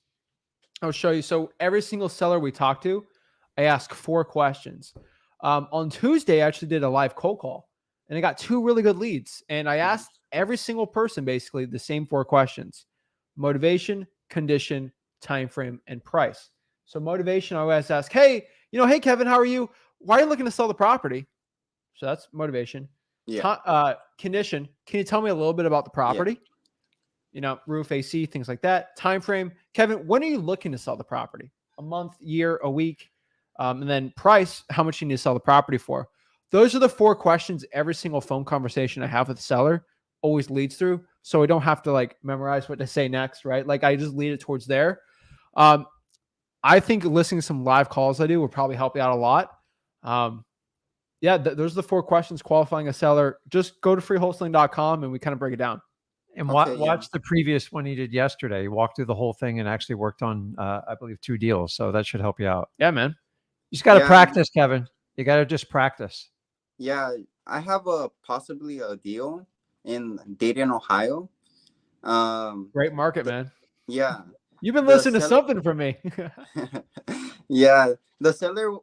I'll show you. So every single seller we talk to, I ask 4 questions. On Tuesday, I actually did a live cold call, and I got 2 really good leads. And I asked every single person basically the same 4 questions: motivation, condition, time frame, and price. So motivation, I always ask, hey Kevin, how are you? Why are you looking to sell the property? So that's motivation. Yeah. Condition, can you tell me a little bit about the property? Yeah. Roof, AC, things like that. Time frame, Kevin, when are you looking to sell the property? A month, year, a week? And then price, how much you need to sell the property for? those are the 4 questions every single phone conversation I have with the seller always leads through. So I don't have to like memorize what to say next, right? Like I just lead it towards there. I think listening to some live calls I do will probably help you out a lot. Those are the 4 questions qualifying a seller. Just go to freewholesaling.com and we kind of break it down. And Okay, watch the previous one he did yesterday. He walked through the whole thing and actually worked on, I believe, 2 deals. So that should help you out. Yeah, man. You just got to Yeah. practice, Kevin. You got to just practice. Yeah, I have possibly a deal in Dayton, Ohio. Great market, man. Yeah. You've been The listening to seller- something from me. Yeah, the seller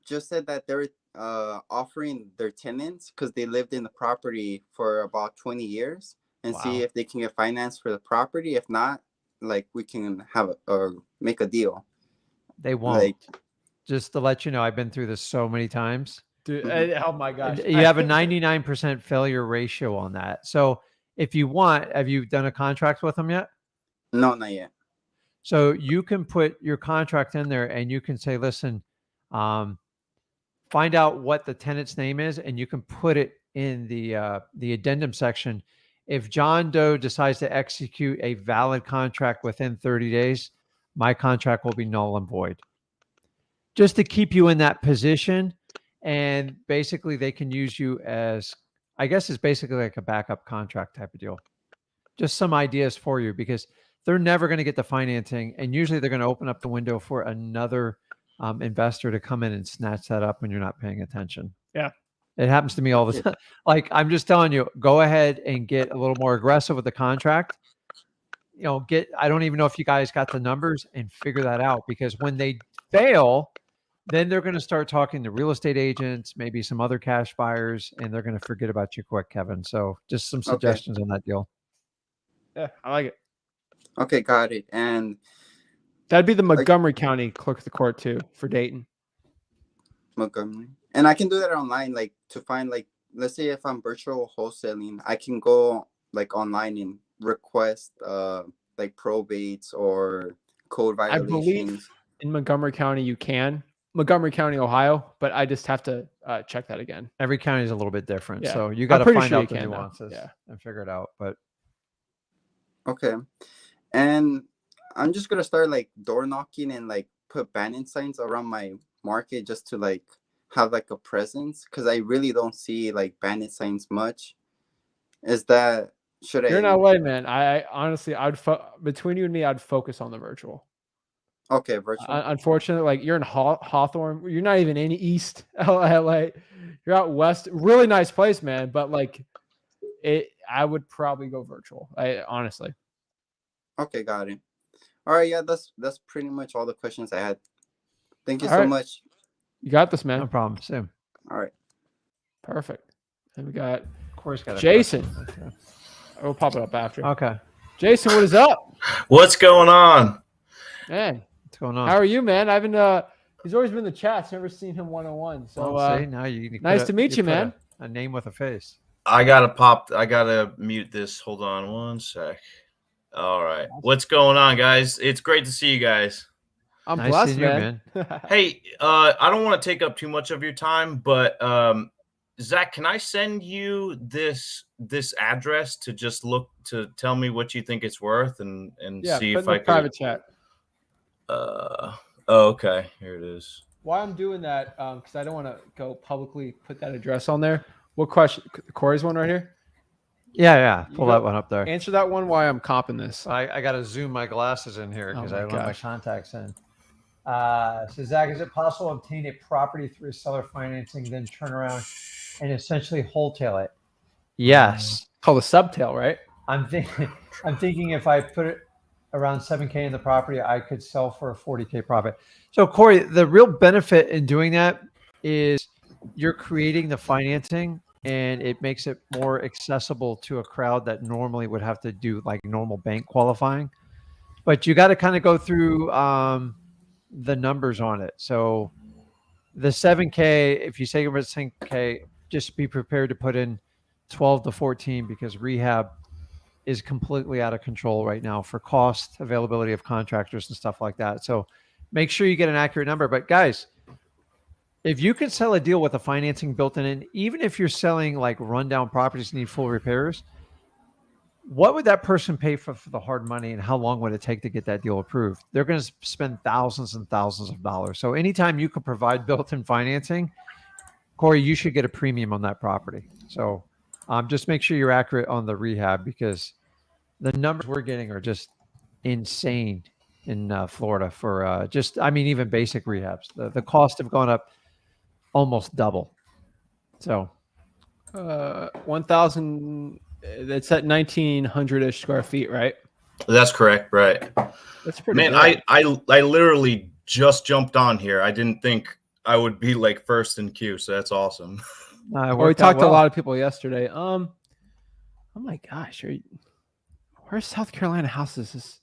just said that they're offering their tenants because they lived in the property for about 20 years and see if they can get finance for the property. If not, like we can have make a deal. They won't. Like, Just to let you know, I've been through this so many times. Dude, Mhm. oh my gosh. You have a 99% failure ratio on that. So if you want, have you done a contract with them yet? no, not yet. So you can put your contract in there and you can say, listen, find out what the tenant's name is, and you can put it in the addendum section. If John Doe decides to execute a valid contract within 30 days, my contract will be null and void. Just to keep you in that position. And basically they can use you as, I guess it's basically like a backup contract type of deal. Just some ideas for you, because they're never going to get the financing. And usually they're going to open up the window for another investor to come in and snatch that up when you're not paying attention. Yeah. It happens to me all the time. Like, I'm just telling you, go ahead and get a little more aggressive with the contract. I don't even know if you guys got the numbers, and figure that out, because when they fail, then they're going to start talking to real estate agents, maybe some other cash buyers, and they're going to forget about you quick, Kevin. So just some suggestions on that deal. Yeah, I like it. Okay, got it. And That'd be the Montgomery County clerk of the court too for Dayton. Montgomery. And I can do that online, like to find, like, let's say if I'm virtual wholesaling, I can go like online and request like probates or code I violations. believe in Montgomery County you can. Montgomery County, Ohio, but I just have to check that again. Every county is a little bit different. Yeah. So you I'm got to pretty find sure out you the can, though. nuances Yeah. and figure it out. But Okay. And I'm just gonna start like door knocking and like put banner signs around my market just to like have like a presence, because I really don't see like banner signs much. Is that You're in LA, man. I honestly, between you and me, I'd focus on the virtual. Okay, virtual. Unfortunately, like you're in Hawthorne, you're not even in East LA. You're out west. Really nice place, man. But like, I would probably go virtual. Honestly. Okay, got it. All right, yeah, that's pretty much all the questions I had. Thank you All so right. much. You got this, no man. problem. Same. All right. Perfect. And we got Of course, got Jason. We'll pop it up after. Okay. Jason, what is up? What's going on? Man, What's going on? how are you, man? I haven't. He's always been in the chats. Never seen him one-on-one. So See, now you nice to meet you, put man. A name with a face. I gotta mute this. Hold on one sec. All right. What's going on, guys? It's great to see you guys. I'm Nice blessed, seeing you, man. Hey, I don't want to take up too much of your time, but Zach, can I send you this address to just look to tell me what you think it's worth and Yeah, see put if in I the private could. chat. Oh, okay. Here it is. Why I'm doing that? Because I don't want to go publicly put that address on there. What question? Corey's one right here. Yeah. You Pull go- that one up there. Answer that one. Why I'm comping this? I got to zoom my glasses in here because Oh my I don't have my gosh. contacts in. So Zach, is it possible to obtain a property through seller financing, then turn around and essentially wholesale it? Yes. Called a subtail, right? I'm thinking if I put it around 7K in the property, I could sell for a 40K profit. So Corey, the real benefit in doing that is you're creating the financing, and it makes it more accessible to a crowd that normally would have to do like normal bank qualifying. But you got to kind of go through the numbers on it. So the 7K, if you say you're at 10K, just be prepared to put in 12 to 14 because rehab is completely out of control right now for cost, availability of contractors and stuff like that. So make sure you get an accurate number. But guys, If you can sell a deal with the financing built in, even if you're selling like rundown properties that need full repairs, what would that person pay for the hard money, and how long would it take to get that deal approved? They're going to spend thousands and thousands of dollars. So anytime you can provide built-in financing, Corey, you should get a premium on that property. So just make sure you're accurate on the rehab, because the numbers we're getting are just insane in Florida for even basic rehabs. The costs have gone up almost double. So 1,000. It's at 1,900-ish square feet, right? That's correct, right? That's pretty. Man, good. I literally just jumped on here. I didn't think I would be like first in queue, so that's awesome. We talked to a lot of people yesterday. Oh my gosh, where's South Carolina houses?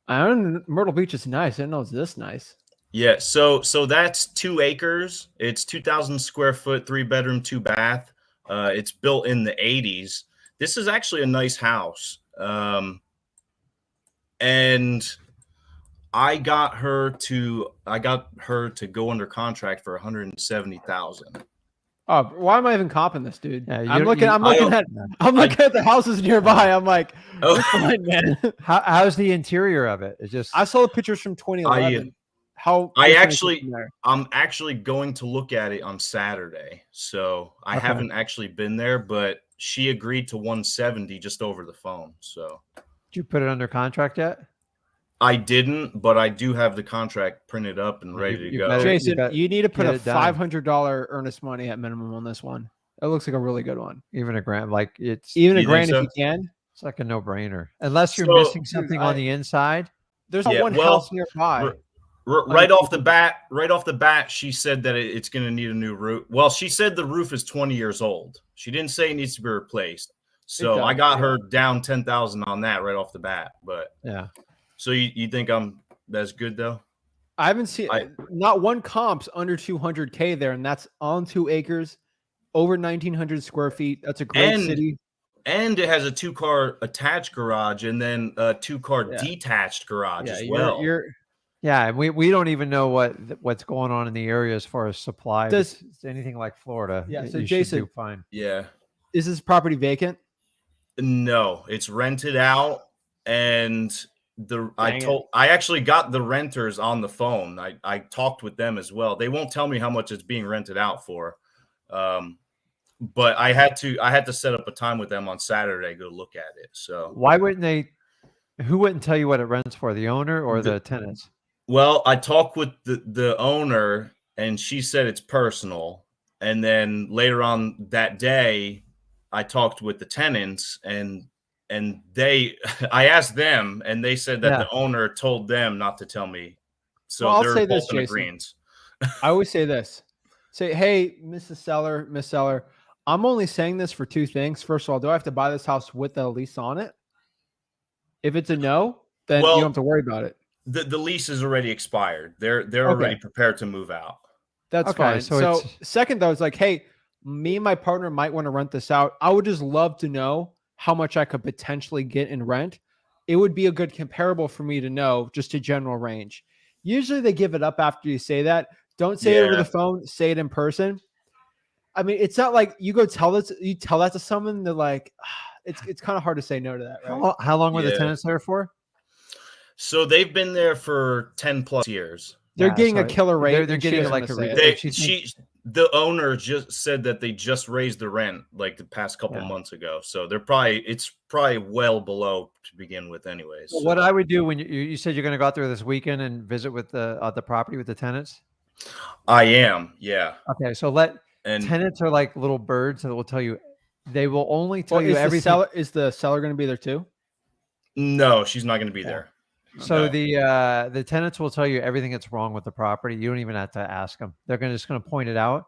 I don't know. Myrtle Beach is nice. I didn't know it's this nice. Yeah, so that's 2 acres. It's 2,000 square foot, 3-bedroom, 2-bath. It's built in the 80s. This is actually a nice house. And I got her to go under contract for $170,000. Oh, why am I even comping this, dude? Yeah, I'm looking at the houses nearby. I'm like, Oh. fine, man. How's the interior of it? It's just I saw the pictures from 2011. I'm actually going to look at it on Saturday. So I haven't actually been there, but she agreed to 170 just over the phone. So did you put it under contract yet? I didn't, but I do have the contract printed up and ready to go. Jason, you need to put a $500 earnest money at minimum on this one. It looks like a really good one. Even a grand, like it's even a grand if you can. It's like a no-brainer, unless you're missing something on the inside. There's one house nearby. Right off the bat, she said that it's going to need a new roof. Well, she said the roof is 20 years old. She didn't say it needs to be replaced. So I got her down 10,000 on that right off the bat. But yeah. So you think that's good though? I haven't seen not one comp's under 200K there, and that's on 2 acres, over 1,900 square feet. That's a great city. And it has a 2-car attached garage and then a 2-car detached garage as well. Yeah, we don't even know what's going on in the area as far as supply. It's anything like Florida. Yeah, so Jason, do fine. Yeah. Is this property vacant? No, it's rented out, and I actually got the renters on the phone. I talked with them as well. They won't tell me how much it's being rented out for. But I had to set up a time with them on Saturday to go look at it. So why wouldn't they? Who wouldn't tell you what it rents for, the owner or the tenants? Well, I talked with the owner, and she said it's personal. And then later on that day, I talked with the tenants, and I asked them, and they said that the owner told them not to tell me. So I'll they're say both this, in Jason. agreement. I always say this. Say, hey, Miss Seller, I'm only saying this for 2 things. First of all, do I have to buy this house with the lease on it? If it's a no, then you don't have to worry about it. The lease is already expired. They're already prepared to move out. That's fine. So second, though, it's like, hey, me and my partner might want to rent this out. I would just love to know how much I could potentially get in rent. It would be a good comparable for me to know, just a general range. Usually they give it up after you say that. Don't say it over the phone. Say it in person. I mean, it's not like you go tell that to someone. They're like, it's kind of hard to say no to that, right? How long were the tenants there for? So they've been there for 10 plus years. They're getting a killer rate. They're getting like a rate. The owner just said that they just raised the rent like the past couple months ago. So it's probably well below to begin with anyways. So what I would do when you said you're going to go out there this weekend and visit with the property with the tenants? I am. Yeah. Okay. So tenants are like little birds that will tell you, they will only tell you everything. Is the seller going to be there too? No, she's not going to be there. So the tenants will tell you everything that's wrong with the property. You don't even have to ask them. They're just going to point it out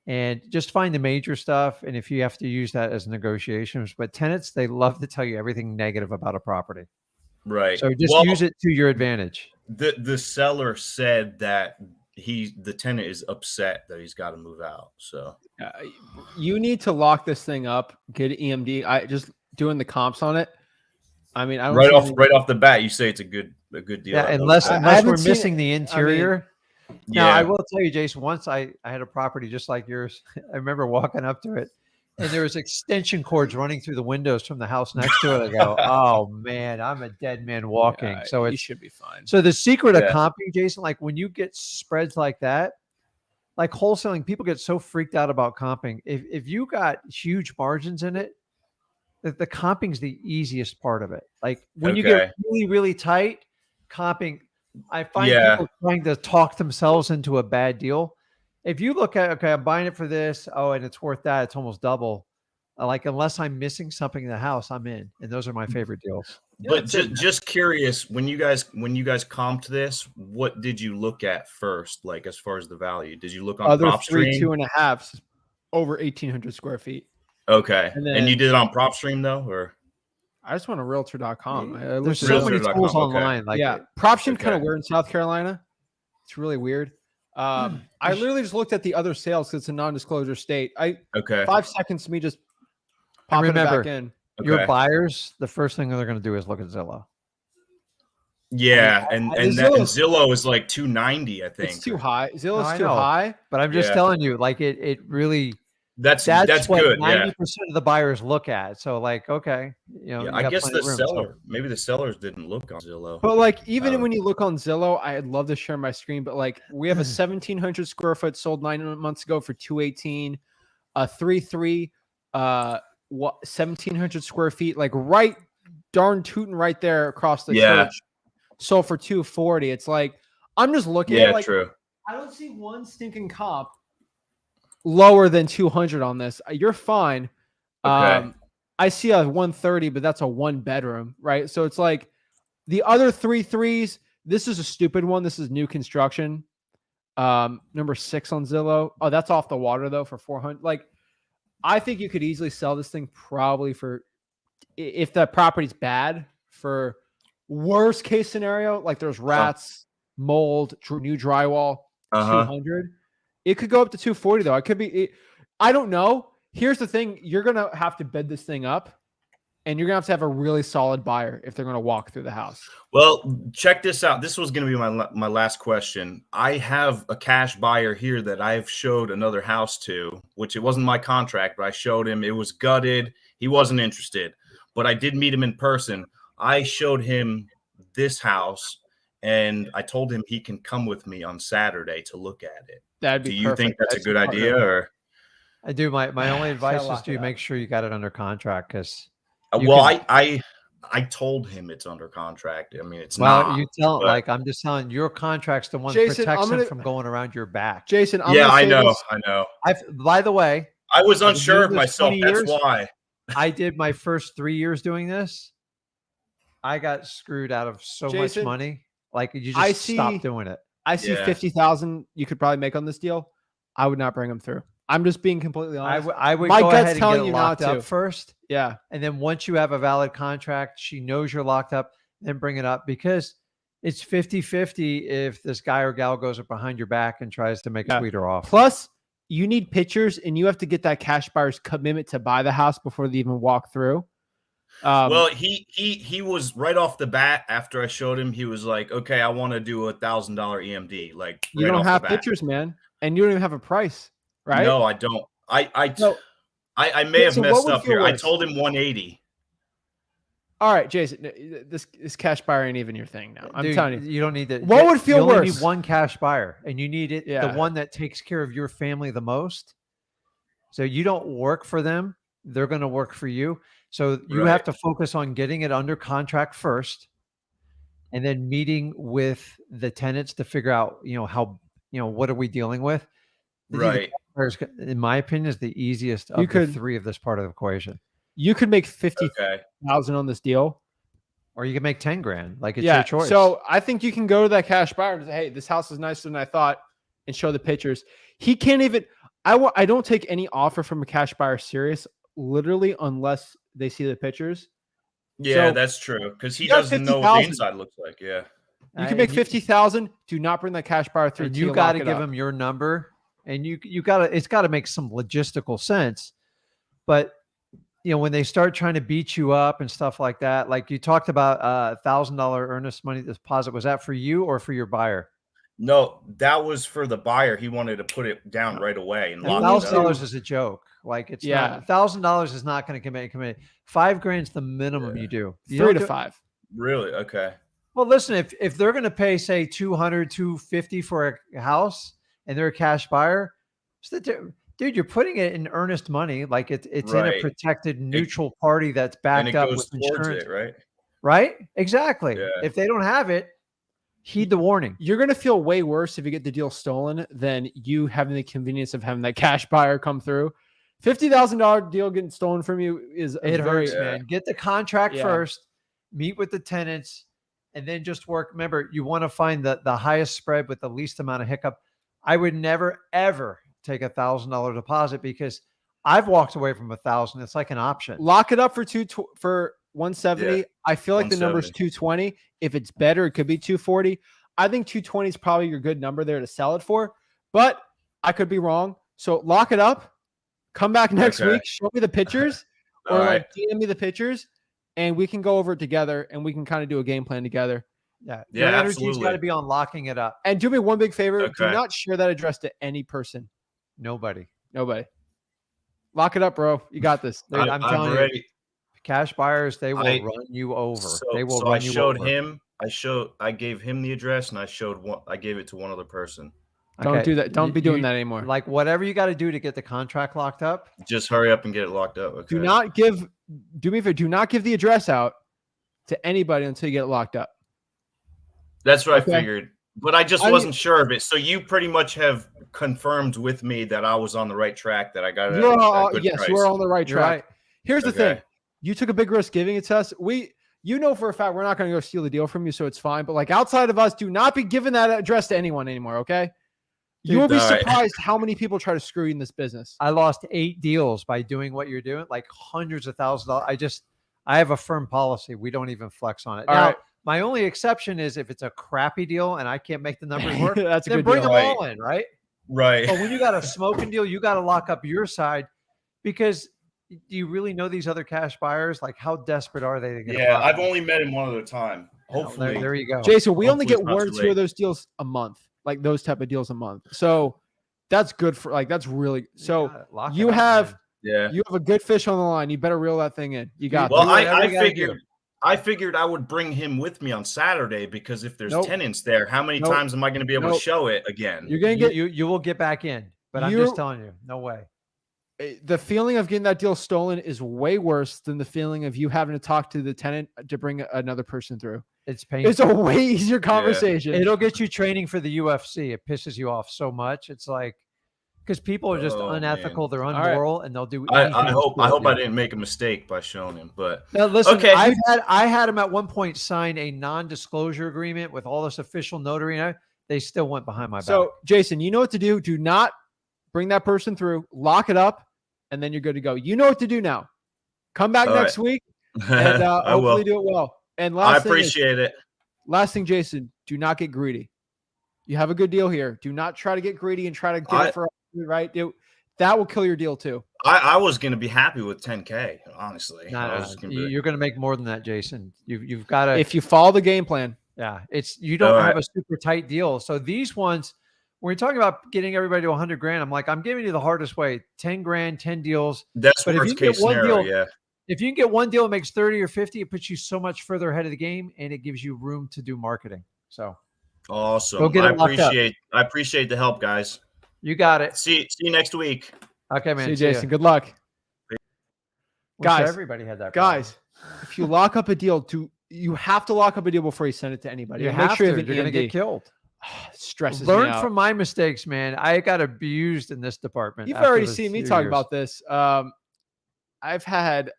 and just find the major stuff. And if you have to use that as negotiations, but tenants, they love to tell you everything negative about a property. Right. So just use it to your advantage. The seller said that the tenant is upset that he's got to move out. So you need to lock this thing up, get EMD. I just doing the comps on it. I mean, I don't right off the bat, you say it's a good deal. Yeah, unless we're missing the interior. Now, I Yeah. will tell you, Jason, once I had a property just like yours. I remember walking up to it and there was extension cords running through the windows from the house next to it. I go, oh man, I'm a dead man walking. So you it's, should be fine. so the secret of Yeah. comping, Jason, like when you get spreads like that, like wholesaling, people get so freaked out about comping. If you got huge margins in it, the comping is the easiest part of it. Like when you get Okay. really, really tight, comping, I find Yeah. people trying to talk themselves into a bad deal. If you look at, okay, I'm buying it for this, oh, and it's worth that, it's almost double. Like unless I'm missing something in the house, I'm in, and those are my favorite deals. But just curious, when you guys comped this, what did you look at first? Like as far as the value, did you look on Other three PropStream? 2.5s over 1,800 square feet. Okay, And and you then- did it on PropStream though, or I just went to realtor.com. There's so Realtor.com, many tools okay. online. Like yeah, PropStream kind of okay. weird in South Carolina. It's really weird. I literally just looked at the other sales because it's a non-disclosure state. Okay. 5 seconds to me just And popping remember, it back in. your Okay. buyers, the first thing they're going to do is look at Zillow. Yeah, and Zillow's- Zillow is like 290, I think. It's too high. No, Zillow's I too know. high. But I'm just Yeah. telling you, like it really, That's that's what good. 90% of the buyers look at. So like, okay, you know, Yeah, you I got guess plenty the of room, so- seller, maybe the sellers didn't look on Zillow. But like, even Oh. when you look on Zillow, I'd love to share my screen. But like, we have a 1,700 square foot sold 9 months ago for 218, a 3.3, 1,700 square feet, like right darn tootin' right there across the Yeah. church, sold for 240. It's like I'm just looking Yeah, at like true. I don't see one stinking comp lower than 200 on this. You're fine. Okay. I see a 130, but that's a 1 bedroom, right? So it's like the other 3.3s. This is a stupid one. This is new construction. Number 6 on Zillow. Oh, that's off the water though for 400. Like, I think you could easily sell this thing probably for, if the property's bad, for worst case scenario, like there's rats, mold, new drywall, 200. It could go up to 240 though. It could be. I don't know. Here's the thing: you're gonna have to bid this thing up, and you're gonna have a really solid buyer if they're gonna walk through the house. Well, check this out. This was going to be my last question. I have a cash buyer here that I've showed another house to, which it wasn't my contract, but I showed him. It was gutted. He wasn't interested, but I did meet him in person. I showed him this house, and I told him he can come with me on Saturday to look at it. That'd be. Do you think perfect. that's a good idea, or? I do. My only advice is lock it to up. make sure you got it under contract because. Well, I told him it's under contract. I mean, it's not. You tell but- like I'm just telling your contract's the one that Jason, protects I'm him gonna- from going around your back. Jason, I'm Yeah, gonna I say know. this. I know. By the way, I was I've been unsure doing of this myself. 20 That's years. why. I did my first 3 years doing this. I got screwed out of so Jason, much money. Like you just I stop see- doing it. I see Yeah. 50,000 you could probably make on this deal. I would not bring them through. I'm just being completely honest. I would My go gut's ahead and telling get it you not locked up to. first. Yeah. And then once you have a valid contract, she knows you're locked up, then bring it up because it's 50-50 if this guy or gal goes up behind your back and tries to make a Yeah. tweeter off. Plus, you need pictures, and you have to get that cash buyer's commitment to buy the house before they even walk through. Well, he was right off the bat after I showed him. He was like, "Okay, I want to do $1,000 EMD." Like you right don't off have the bat. pictures, man, and you don't even have a price, right? No, I don't. I So- may have Jason, what messed would up feel here. I worse? told him 180. All right, Jason, this cash buyer ain't even your thing now. I'm Dude, telling you. you don't need to. What would feel you only worse? need one cash buyer, and you need it Yeah. the one that takes care of your family the most. So you don't work for them; they're going to work for you. So you have Right. to focus on getting it under contract first, and then meeting with the tenants to figure out, how, what are we dealing with? The Right. buyers, in my opinion, is the easiest of You could- the three of this part of the equation. You could make 50,000 Okay. on this deal. Or you can make 10 grand. Like it's Yeah. your choice. So I think you can go to that cash buyer and say, "Hey, this house is nicer than I thought," and show the pictures. He can't even. I don't take any offer from a cash buyer serious, literally, unless they see the pictures. Yeah, So, that's true. Because he you got doesn't know what the 50,000. inside looks like. Yeah. You can make 50,000. Do not bring that cash buyer through. And till you got to lock it give up. them your number, and you got to. It's got to make some logistical sense. But when they start trying to beat you up and stuff like that, like you talked about $1,000 earnest money deposit, was that for you or for your buyer? No, that was for the buyer. He wanted to put it down right away and lock it $1,000 up. is a joke. Like it's Yeah. not $1,000 is not going to commit. $5,000 is the minimum you do. You 3 don't to do- 5. Really? Okay. Well, listen, if they're going to pay say 200, 250 for a house and they're a cash buyer, dude, you're putting it in earnest money. Like it's in a Right. protected neutral party that's backed And it up goes with towards insurance. it, right? Right? Exactly. Yeah. If they don't have it, heed the warning. You're going to feel way worse if you get the deal stolen than you having the convenience of having that cash buyer come through. $50,000 deal getting stolen from you is It very, hurts, man. Get the contract Yeah. first, meet with the tenants, and then just work. Remember, you want to find the highest spread with the least amount of hiccup. I would never, ever take $1,000 deposit because I've walked away from $1,000. It's like an option. Lock it up for 170. Yeah, I feel like the number's 220. If it's better, it could be 240. I think 220 is probably your good number there to sell it for, but I could be wrong. So lock it up. Come back next week. Show me the pictures or like DM me the pictures, and we can go over it together and we can kind of do a game plan together. Yeah. Yeah, Your energy's absolutely. got to be on locking it up. And do me one big favor. Do Okay. not share that address to any person. Nobody. Lock it up, bro. You got this. Dude, I'm telling you, ready. cash buyers, they will I- run you over. So, They will so run I you showed over. him. I gave him the address, and I gave it to one other person. Don't Okay. do that. Don't be doing You- that anymore. Like whatever you got to do to get the contract locked up. Just hurry up and get it locked up. Okay. Do me a favor. Do not give the address out to anybody until you get it locked up. That's what Okay. I figured, but I just wasn't sure of it. So you pretty much have confirmed with me that I was on the right track. That I got it. Yes, you are on the right You're track. right. Here's the Okay. thing. You took a big risk giving it to us. You know for a fact we're not going to go steal the deal from you, so it's fine. But like outside of us, do not be giving that address to anyone anymore, okay? You will be all right. surprised how many people try to screw you in this business. I lost 8 deals by doing what you're doing, like hundreds of thousands of dollars. I have a firm policy. We don't even flex on it. All Now, right. my only exception is if it's a crappy deal and I can't make the numbers work, That's a then good bring deal. them all in, right? Right. But when you got a smoking deal, you got to lock up your side because do you really know these other cash buyers? Like how desperate are they to get a Yeah, I've property? only met him one other time. Hopefully, There you go. Jason, we only Hopefully get it's not one or too two late. of those deals a month, like those type of deals a month. So that's good for that's really so. got it. Lock it You up, have man. yeah. you have a good fish on the line. You better reel that thing in. You got Well, this. whatever I you gotta figured. I figured I would bring him with me on Saturday because if there's Nope. tenants there, how many Nope. times am I going to be able Nope. to show it again? You're gonna get You will get back in, but I'm You're- just telling you, no way. the feeling of getting that deal stolen is way worse than the feeling of you having to talk to the tenant to bring another person through. It's painful. It's a way easier conversation. It'll get you training for the UFC. It pisses you off so much. It's like because people are just Oh, unethical, they're right. unmoral, and they'll do. I anything to hope screw I you. didn't make a mistake by showing him, but Now listen, Okay. I had him at one point sign a non-disclosure agreement with all this official notary, and they still went behind my back. So, Jason, you know what to do. Do not bring that person through. Lock it up, and then you're good to go. You know what to do now. Come back All next week and I will. hopefully do it well. And I last appreciate it. last thing, Jason, do not get greedy. You have a good deal here. Do not try to get greedy and try to get it for right. That will kill your deal too. I was going to be happy with 10K, honestly. No, I no, was just gonna be- you're going to make more than that, Jason. You've got to. If you follow the game plan. Yeah, you don't All have right. a super tight deal. So these ones, when you're talking about getting everybody to 100 grand, I'm like, I'm giving you the hardest way. 10 grand, 10 deals. That's But if worst you get case one scenario. deal- Yeah. If you can get one deal that makes 30 or 50, it puts you so much further ahead of the game, and it gives you room to do marketing. So Awesome. Go get it locked up. I appreciate the help, guys. you got it. See you next week. Okay, man. See you, see ya. Jason. Good luck. Wish Guys, everybody had that. problem. Guys, if you lock up a deal, you have to lock up a deal before you send it to anybody. you Make have sure to. you have You're an going to get EMD. killed. Stresses me Learn out. from my mistakes, man. I got abused in this department. You've after already this seen me few talk years. about this. I've had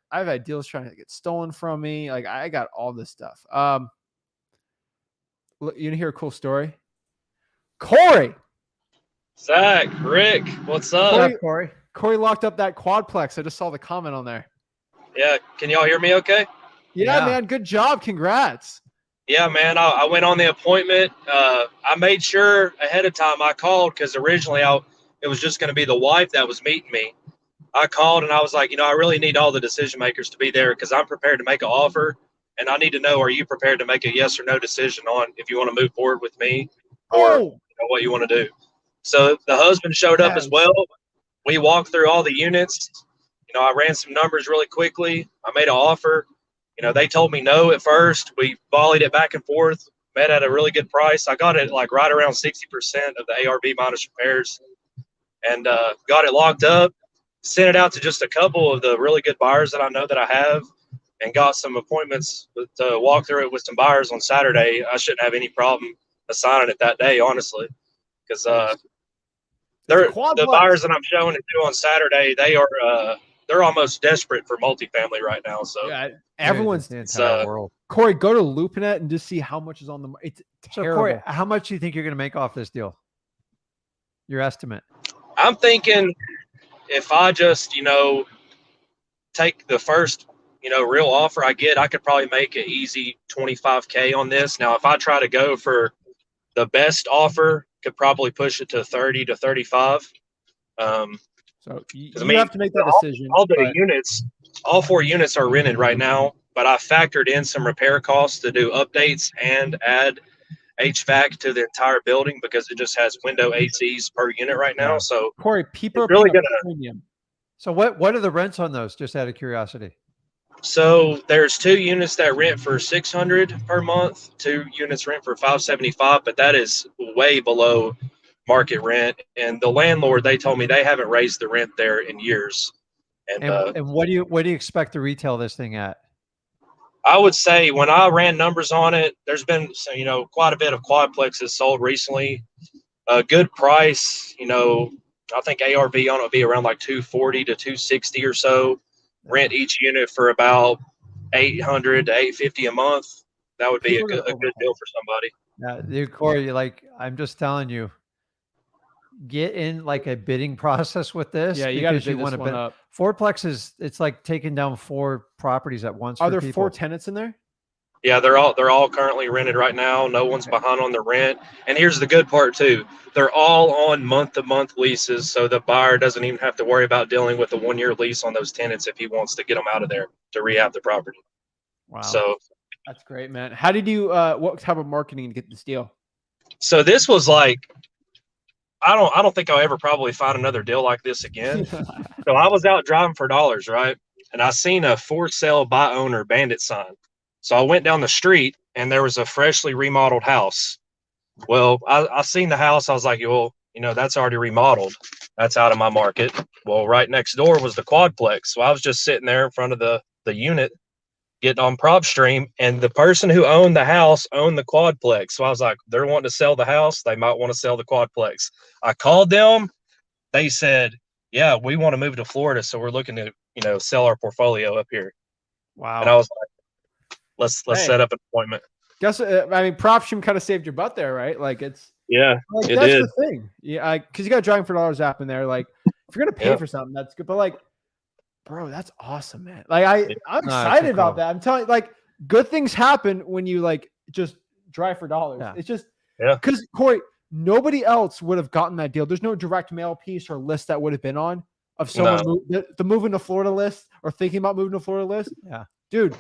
deals trying to get stolen from me. Like I got all this stuff. You wanna hear a cool story? Corey Zach, Rick, what's up? What up, Corey? Corey locked up that quadplex. I just saw the comment on there. Yeah, can y'all hear me okay? Yeah, Yeah. man. Good job. Congrats. Yeah, man, I went on the appointment. I made sure ahead of time I called because originally it was just going to be the wife that was meeting me. I called and I was like, I really need all the decision makers to be there because I'm prepared to make an offer, and I need to know, are you prepared to make a yes or no decision on if you want to move forward with me? Or Oh, what you want to do. So the husband showed up as well. We walked through all the units. I ran some numbers really quickly. I made an offer. They told me no at first. We volleyed it back and forth, met at a really good price. I got it like right around 60% of the ARV minus repairs, and got it locked up. Sent it out to just a couple of the really good buyers that I know that I have, and got some appointments to walk through it with some buyers on Saturday. I shouldn't have any problem assigning it that day, honestly, because the buyers that I'm showing it to on Saturday, they're almost desperate for multifamily right now. So yeah, everyone's the entire world. Corey, go to LoopNet and just see how much is on the. It's terrible. So Corey, how much do you think you're going to make off this deal? Your estimate? I'm thinking if I just take the first real offer I get, I could probably make an easy $25K on this. Now, if I try to go for the best offer, could probably push it to 30 to 35. So you have to make that decision. All 4 units are rented right now, but I factored in some repair costs to do updates and add HVAC to the entire building because it just has window ACs per unit right now. So Corey, people are really paying a premium. So what are the rents on those? Just out of curiosity. So there's 2 units that rent for $600 per month, 2 units rent for $575, but that is way below market rent. And the landlord, they told me they haven't raised the rent there in years. And what do you expect to retail this thing at? I would say when I ran numbers on it, there's been quite a bit of quadplexes sold recently. A good price, I think ARV on it will be around like 240 to 260 or so. Rent each unit for about 800 to 850 a month. That would be a good deal for somebody. Yeah, dude, Corey, I'm just telling you, get in like a bidding process with this. Yeah, you got to do this one up. Fourplex it's like taking down 4 properties at once. Are there 4 tenants in there? Yeah, they're all currently rented right now. No one's behind on the rent. And here's the good part too. They're all on month-to-month leases, so the buyer doesn't even have to worry about dealing with a 1-year lease on those tenants if he wants to get them out of there to rehab the property. Wow. So that's great, man. How did you what type of marketing to get this deal? So this was like I don't think I'll ever probably find another deal like this again. So I was out driving for dollars, right? And I seen a for sale by owner bandit sign. So I went down the street and there was a freshly remodeled house. Well, I seen the house. I was like, well, that's already remodeled. That's out of my market. Well, right next door was the quadplex. So I was just sitting there in front of the unit getting on PropStream, and the person who owned the house owned the quadplex. So I was like, they're wanting to sell the house. They might want to sell the quadplex. I called them. They said, yeah, we want to move to Florida. So we're looking to, sell our portfolio up here. Wow. And I was like, let's set up an appointment. Guess PropStream kind of saved your butt there, right? Like it did. That's the thing. Yeah, because you got Driving for Dollars app in there. Like if you're gonna pay for something, that's good. But bro, that's awesome, man. I'm excited about that. I'm telling you, good things happen when you just drive for dollars. Yeah. It's just because Corey, nobody else would have gotten that deal. There's no direct mail piece or list that would have been on of someone the moving to Florida list or thinking about moving to Florida list. Yeah, dude.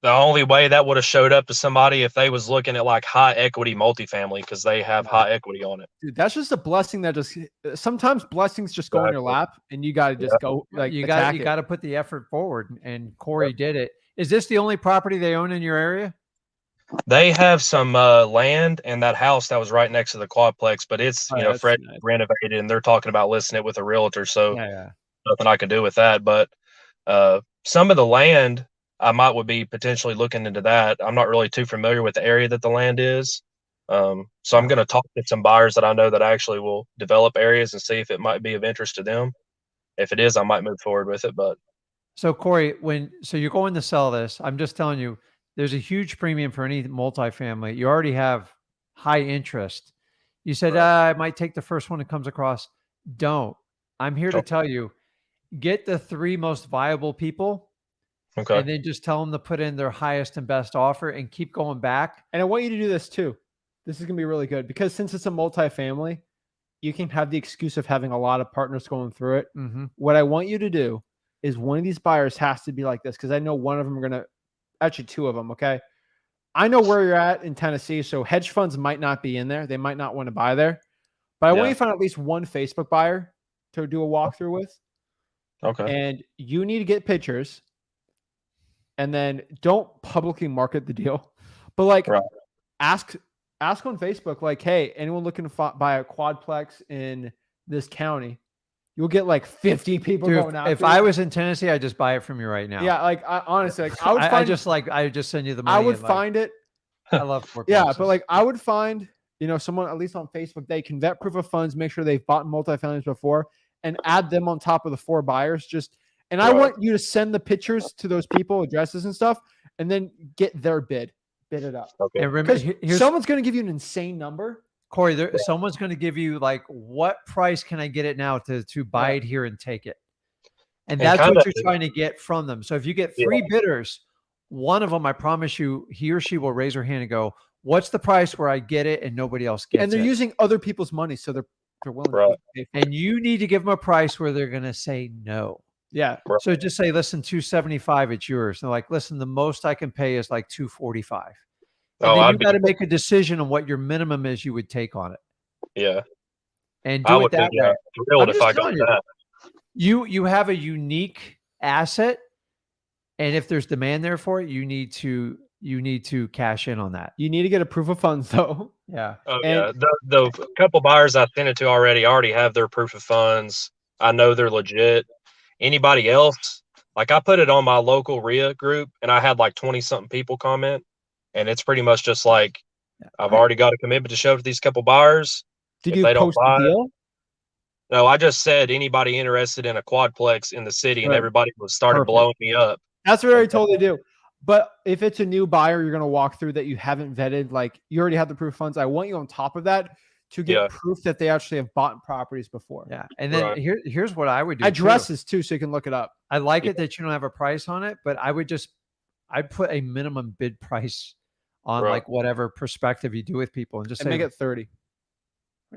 The only way that would have showed up to somebody if they was looking at high equity multifamily because they have high equity on it. Dude, that's just a blessing that just sometimes blessings just go in your lap and you got to just go you got to put the effort forward, and Corey did it. Is this the only property they own in your area? They have some land and that house that was right next to the quadplex, but it's fresh renovated, and they're talking about listing it with a realtor. So nothing I can do with that. But some of the land I would be potentially looking into that. I'm not really too familiar with the area that the land is. So I'm going to talk to some buyers that I know that actually will develop areas and see if it might be of interest to them. If it is, I might move forward with it. But so Corey, so you're going to sell this, I'm just telling you, there's a huge premium for any multifamily. You already have high interest. You said, I might take the first one that comes across. Don't. I'm here to tell you, get the 3 most viable people. Okay. And then just tell them to put in their highest and best offer and keep going back. And I want you to do this too. This is going to be really good because since it's a multifamily, you can have the excuse of having a lot of partners going through it. Mm-hmm. What I want you to do is one of these buyers has to be like this because I know one of them are going to, actually 2 of them, okay? I know where you're at in Tennessee, so hedge funds might not be in there. They might not want to buy there. But I want you to find at least one Facebook buyer to do a walkthrough with. Okay. And you need to get pictures. And then don't publicly market the deal. But like ask on Facebook, like, hey, anyone looking to buy a quadplex in this county? You'll get like 50 people going out. If I was in Tennessee, I'd just buy it from you right now. Yeah, like honestly, like I would find I would just send you the money. I would find it. I love fourplexes. Yeah, but like I would find, someone at least on Facebook, they can vet proof of funds, make sure they've bought multifamilies before, and add them on top of the 4 buyers. I want you to send the pictures to those people, addresses and stuff, and then get their bid it up. Okay. And remember, someone's going to give you an insane number. Corey, someone's going to give you like, what price can I get it now to buy it here and take it? And that's what you're trying to get from them. So if you get 3 bidders, one of them, I promise you, he or she will raise her hand and go, what's the price where I get it and nobody else gets it? And they're using other people's money, so they're willing to pay for it. And you need to give them a price where they're going to say no. Yeah. So just say, listen, 275, it's yours. And they're like, listen, the most I can pay is like 245. And then you got to make a decision on what your minimum is you would take on it. Yeah. And do it that way. Thrilled if I got that. You have a unique asset, and if there's demand there for it, you need to cash in on that. You need to get a proof of funds though. Yeah. Oh yeah. The couple buyers I sent it to already have their proof of funds. I know they're legit. Anybody else, like I put it on my local RIA group and I had like 20 something people comment, and it's pretty much just like, I've already got a commitment to show to these couple buyers. Did you post the deal? No, I just said anybody interested in a quadplex in the city, and everybody started blowing me up. That's what I totally do. But if it's a new buyer you're going to walk through that you haven't vetted, like you already have the proof of funds, I want you on top of that to get proof that they actually have bought properties before. Yeah. And then here's what I would do. Addresses too, so you can look it up. I like it that you don't have a price on it, but I'd put a minimum bid price on like whatever perspective you do with people and just say, make it 30.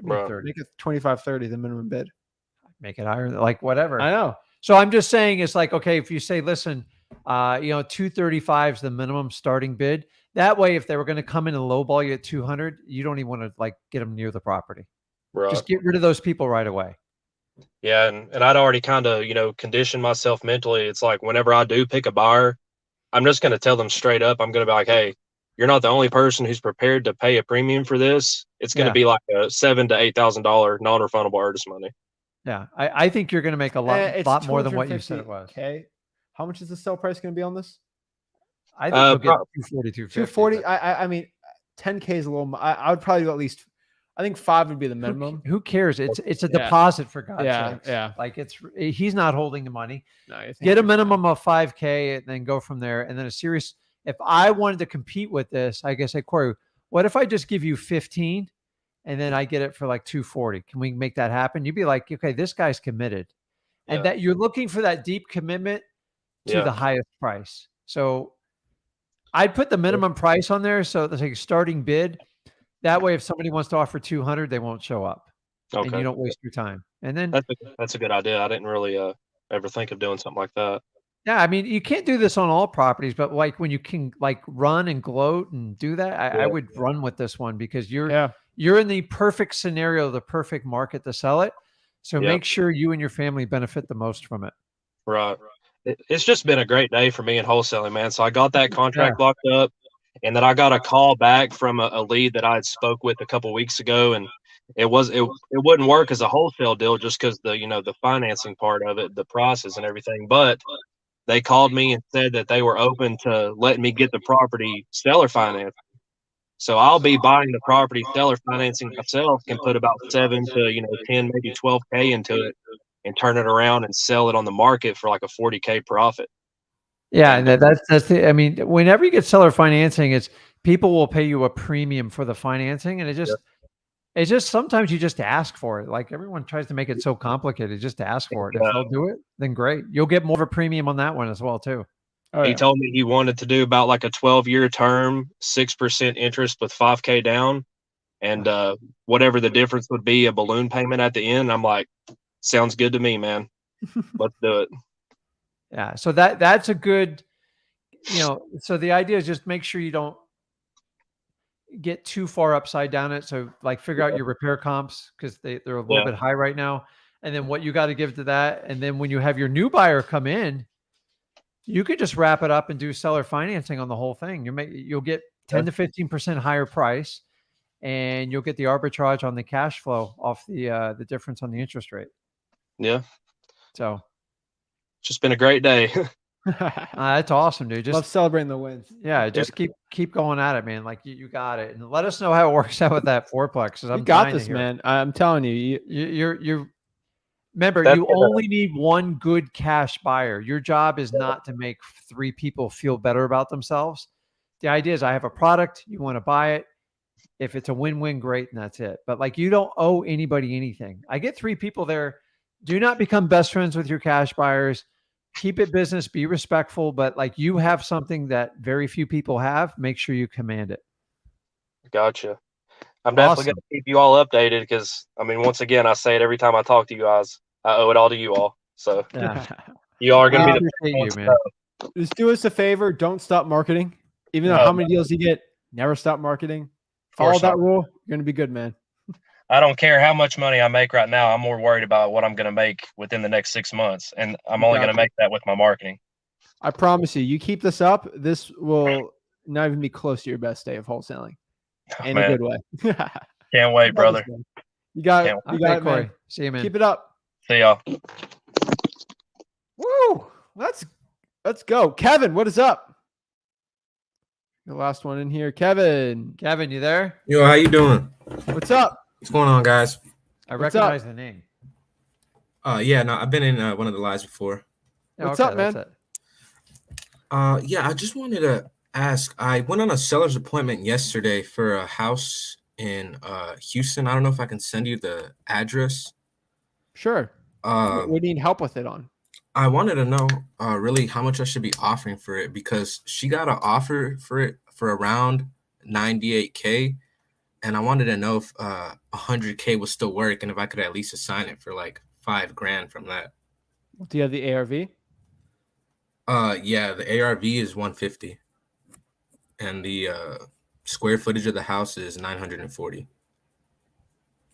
Make it 25, 30, the minimum bid. Make it higher, like whatever. I know. So I'm just saying, it's like, okay, if you say, listen, 235 is the minimum starting bid. That way, if they were going to come in and lowball you at 200, you don't even want to like get them near the property. Right. Just get rid of those people right away. Yeah. And I'd already kind of, conditioned myself mentally. It's like, whenever I do pick a buyer, I'm just going to tell them straight up. I'm going to be like, hey, you're not the only person who's prepared to pay a premium for this. It's going to be like a $7,000 to $8,000 non-refundable earnest money. Yeah, I think you're going to make a lot more than what you said it was. Okay, how much is the sell price going to be on this? I think you'll get 240, 240. I mean, 10K is a little. I would probably do at least. I think 5 would be the minimum. Who cares? It's a deposit for God's sake. Yeah. Like he's not holding the money. No, get a minimum of 5K and then go from there. And then if I wanted to compete with this, I guess, Corey, what if I just give you 15 and then I get it for like 240? Can we make that happen? You'd be like, okay, this guy's committed. And that you're looking for that deep commitment to the highest price. So I'd put the minimum price on there. So it's like a starting bid. That way, if somebody wants to offer 200, they won't show up. Okay. And you don't waste your time. And then that's a good idea. I didn't really ever think of doing something like that. Yeah, I mean, you can't do this on all properties, but like when you can like run and gloat and do that, I would run with this one because you're in the perfect scenario, the perfect market to sell it. So make sure you and your family benefit the most from it. Right. It's just been a great day for me in wholesaling, man. So I got that contract locked up, and then I got a call back from a lead that I had spoke with a couple weeks ago, and it wouldn't work as a wholesale deal just because the financing part of it, the process and everything, but they called me and said that they were open to letting me get the property seller financing. So I'll be buying the property seller financing myself, can put about 7 to 10, maybe 12K into it and turn it around and sell it on the market for like a 40K profit. Yeah, and that's the. I mean, whenever you get seller financing, it's people will pay you a premium for the financing, and it's just sometimes you just ask for it. Like everyone tries to make it so complicated, just to ask for it. If they'll do it, then great. You'll get more of a premium on that one as well too. He told me he wanted to do about like a 12-year term, 6% interest with 5K down, and whatever the difference would be, a balloon payment at the end. I'm like, sounds good to me, man. Let's do it. Yeah. So that's a good, so the idea is just make sure you don't get too far upside down it. So like figure out your repair comps because they're a little bit high right now. And then what you got to give to that. And then when you have your new buyer come in, you could just wrap it up and do seller financing on the whole thing. You'll get 10 to 15% higher price, and you'll get the arbitrage on the cash flow off the difference on the interest rate. Yeah. So it's just been a great day. That's awesome, dude. Just love celebrating the wins. Yeah, just keep going at it, man. Like you got it, and let us know how it works out with that fourplex. You got this, man. I'm telling you, you're. Remember, you only need one good cash buyer. Your job is not to make 3 people feel better about themselves. The idea is I have a product, you want to buy it. If it's a win-win, great, and that's it. But like you don't owe anybody anything. I get 3 people there. Do not become best friends with your cash buyers. Keep it business, be respectful, but like you have something that very few people have, make sure you command it. Gotcha. I'm definitely going to keep you all updated because, I mean, once again, I say it every time I talk to you guys. I owe it all to you all. So you all are going to be the man. Just do us a favor. Don't stop marketing. Even though how many deals you get, never stop marketing. Follow that rule. You're going to be good, man. I don't care how much money I make right now. I'm more worried about what I'm going to make within the next 6 months. And I'm only going to make that with my marketing. I promise you, you keep this up, this will not even be close to your best day of wholesaling in a good way. Can't wait, brother. You got it, Corey. man. See you, man. Keep it up. See y'all. Woo! Let's go. Kevin, what is up? The last one in here. Kevin, you there? Yo, how you doing? What's up? What's going on, guys? I recognize the name. Yeah, no, I've been in one of the lives before. What's up, man? Yeah, I just wanted to ask. I went on a seller's appointment yesterday for a house in Houston. I don't know if I can send you the address. Sure. What do you need help with it on? I wanted to know really how much I should be offering for it because she got an offer for it for around $98K. And I wanted to know if $100K would still work and if I could at least assign it for like $5,000 from that. Do you have the ARV? Yeah, the ARV is 150. And the square footage of the house is 940.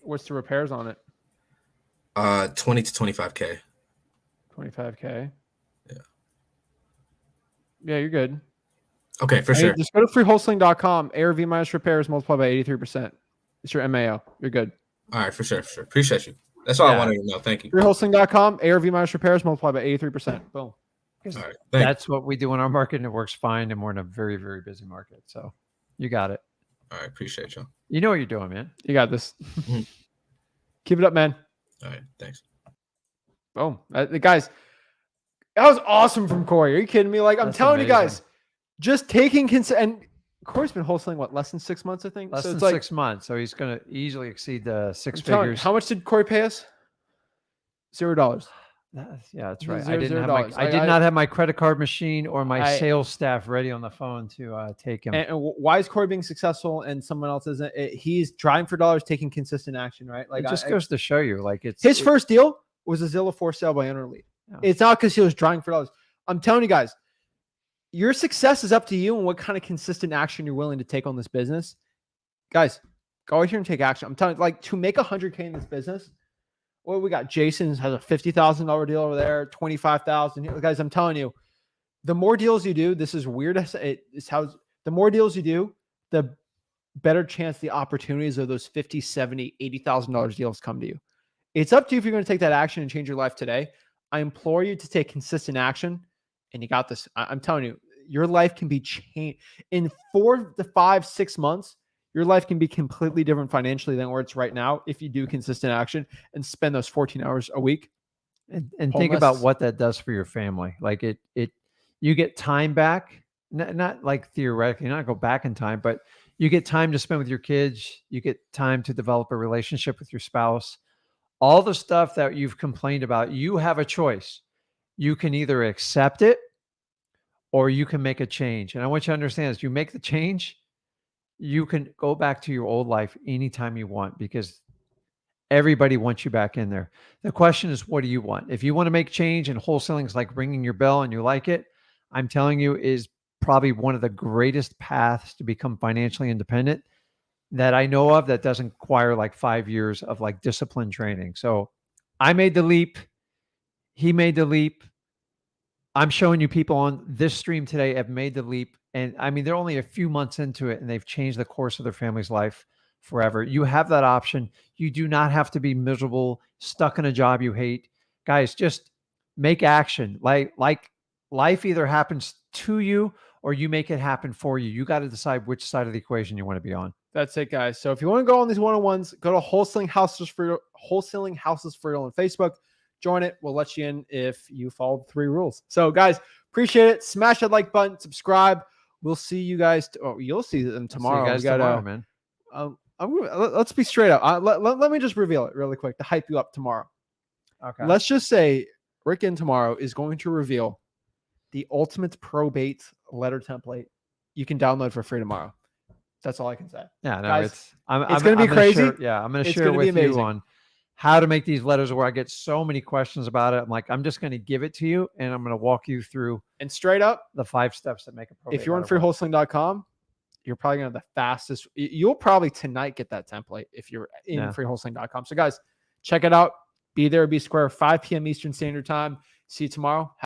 What's the repairs on it? 20 to 25K. 25K. Yeah. Yeah, you're good. Okay, for sure. Just go to freewholesaling.com. ARV minus repairs multiplied by 83%. It's your MAO. You're good. All right, for sure. Appreciate you. That's all I wanted to know. Thank you. Freewholesaling.com. ARV minus repairs multiplied by 83%. Boom. All right. That's what we do in our market, and it works fine. And we're in a very, very busy market. So you got it. All right. Appreciate y'all. You know what you're doing, man. You got this. Keep it up, man. All right. Thanks. Boom. Guys, that was awesome from Corey. Are you kidding me? Like, I'm telling you guys, just taking and Corey's been wholesaling what, less than 6 months, I think. Less than 6 months. So he's going to easily exceed the 6 figures. How much did Corey pay us? $0. Yeah, that's right. I did not have my credit card machine or my sales staff ready on the phone to take him. And why is Corey being successful and someone else isn't? He's driving for dollars, taking consistent action, right? Like, it just goes to show you, like, it's his first deal was a Zillow for sale by owner lead. Yeah. It's not because he was driving for dollars. I'm telling you guys, your success is up to you and what kind of consistent action you're willing to take on this business. Guys, go out here and take action. I'm telling you, like, to make $100K in this business. Well, we got Jason has a $50,000 deal over there, $25,000. Guys, I'm telling you, the more deals you do, this is weird. It's how the more deals you do, the better chance the opportunities of those $50,000, $70,000, $80,000 deals come to you. It's up to you if you're going to take that action and change your life today. I implore you to take consistent action, and you got this. I'm telling you, your life can be changed in 4 to 5, 6 months. Your life can be completely different financially than where it's right now if you do consistent action and spend those 14 hours a week. And think about what that does for your family. Like you get time back, not like theoretically, not go back in time, but you get time to spend with your kids. You get time to develop a relationship with your spouse. All the stuff that you've complained about, you have a choice. You can either accept it or you can make a change. And I want you to understand as you make the change, you can go back to your old life anytime you want because everybody wants you back in there. The question is, what do you want? If you want to make change and wholesaling is like ringing your bell and you like it, I'm telling you is probably one of the greatest paths to become financially independent that I know of that doesn't require like 5 years of like discipline training. So I made the leap. He made the leap. I'm showing you people on this stream today have made the leap. And I mean, they're only a few months into it and they've changed the course of their family's life forever. You have that option. You do not have to be miserable, stuck in a job you hate. Guys, just make action. Like life either happens to you or you make it happen for you. You got to decide which side of the equation you want to be on. That's it, guys. So if you want to go on these one-on-ones, go to Wholesaling Houses for Real on Facebook. Join it. We'll let you in if you follow the 3 rules. So, guys, appreciate it. Smash that like button. Subscribe. We'll see you guys. You'll see them tomorrow. See you guys tomorrow, man. Let's be straight up. Let me just reveal it really quick to hype you up tomorrow. Okay. Let's just say Rick Ginn tomorrow is going to reveal the ultimate probate letter template you can download for free tomorrow. That's all I can say. Yeah, no, guys, it's going to be crazy. I'm going to share with you on how to make these letters where I get so many questions about it. I'm like, I'm just going to give it to you and I'm going to walk you through and straight up the 5 steps that make a probate. If you're on freewholesaling.com, you're probably going to have the fastest. You'll probably tonight get that template if you're in freewholesaling.com. So guys, check it out. Be there, be square, 5 p.m. Eastern Standard Time. See you tomorrow.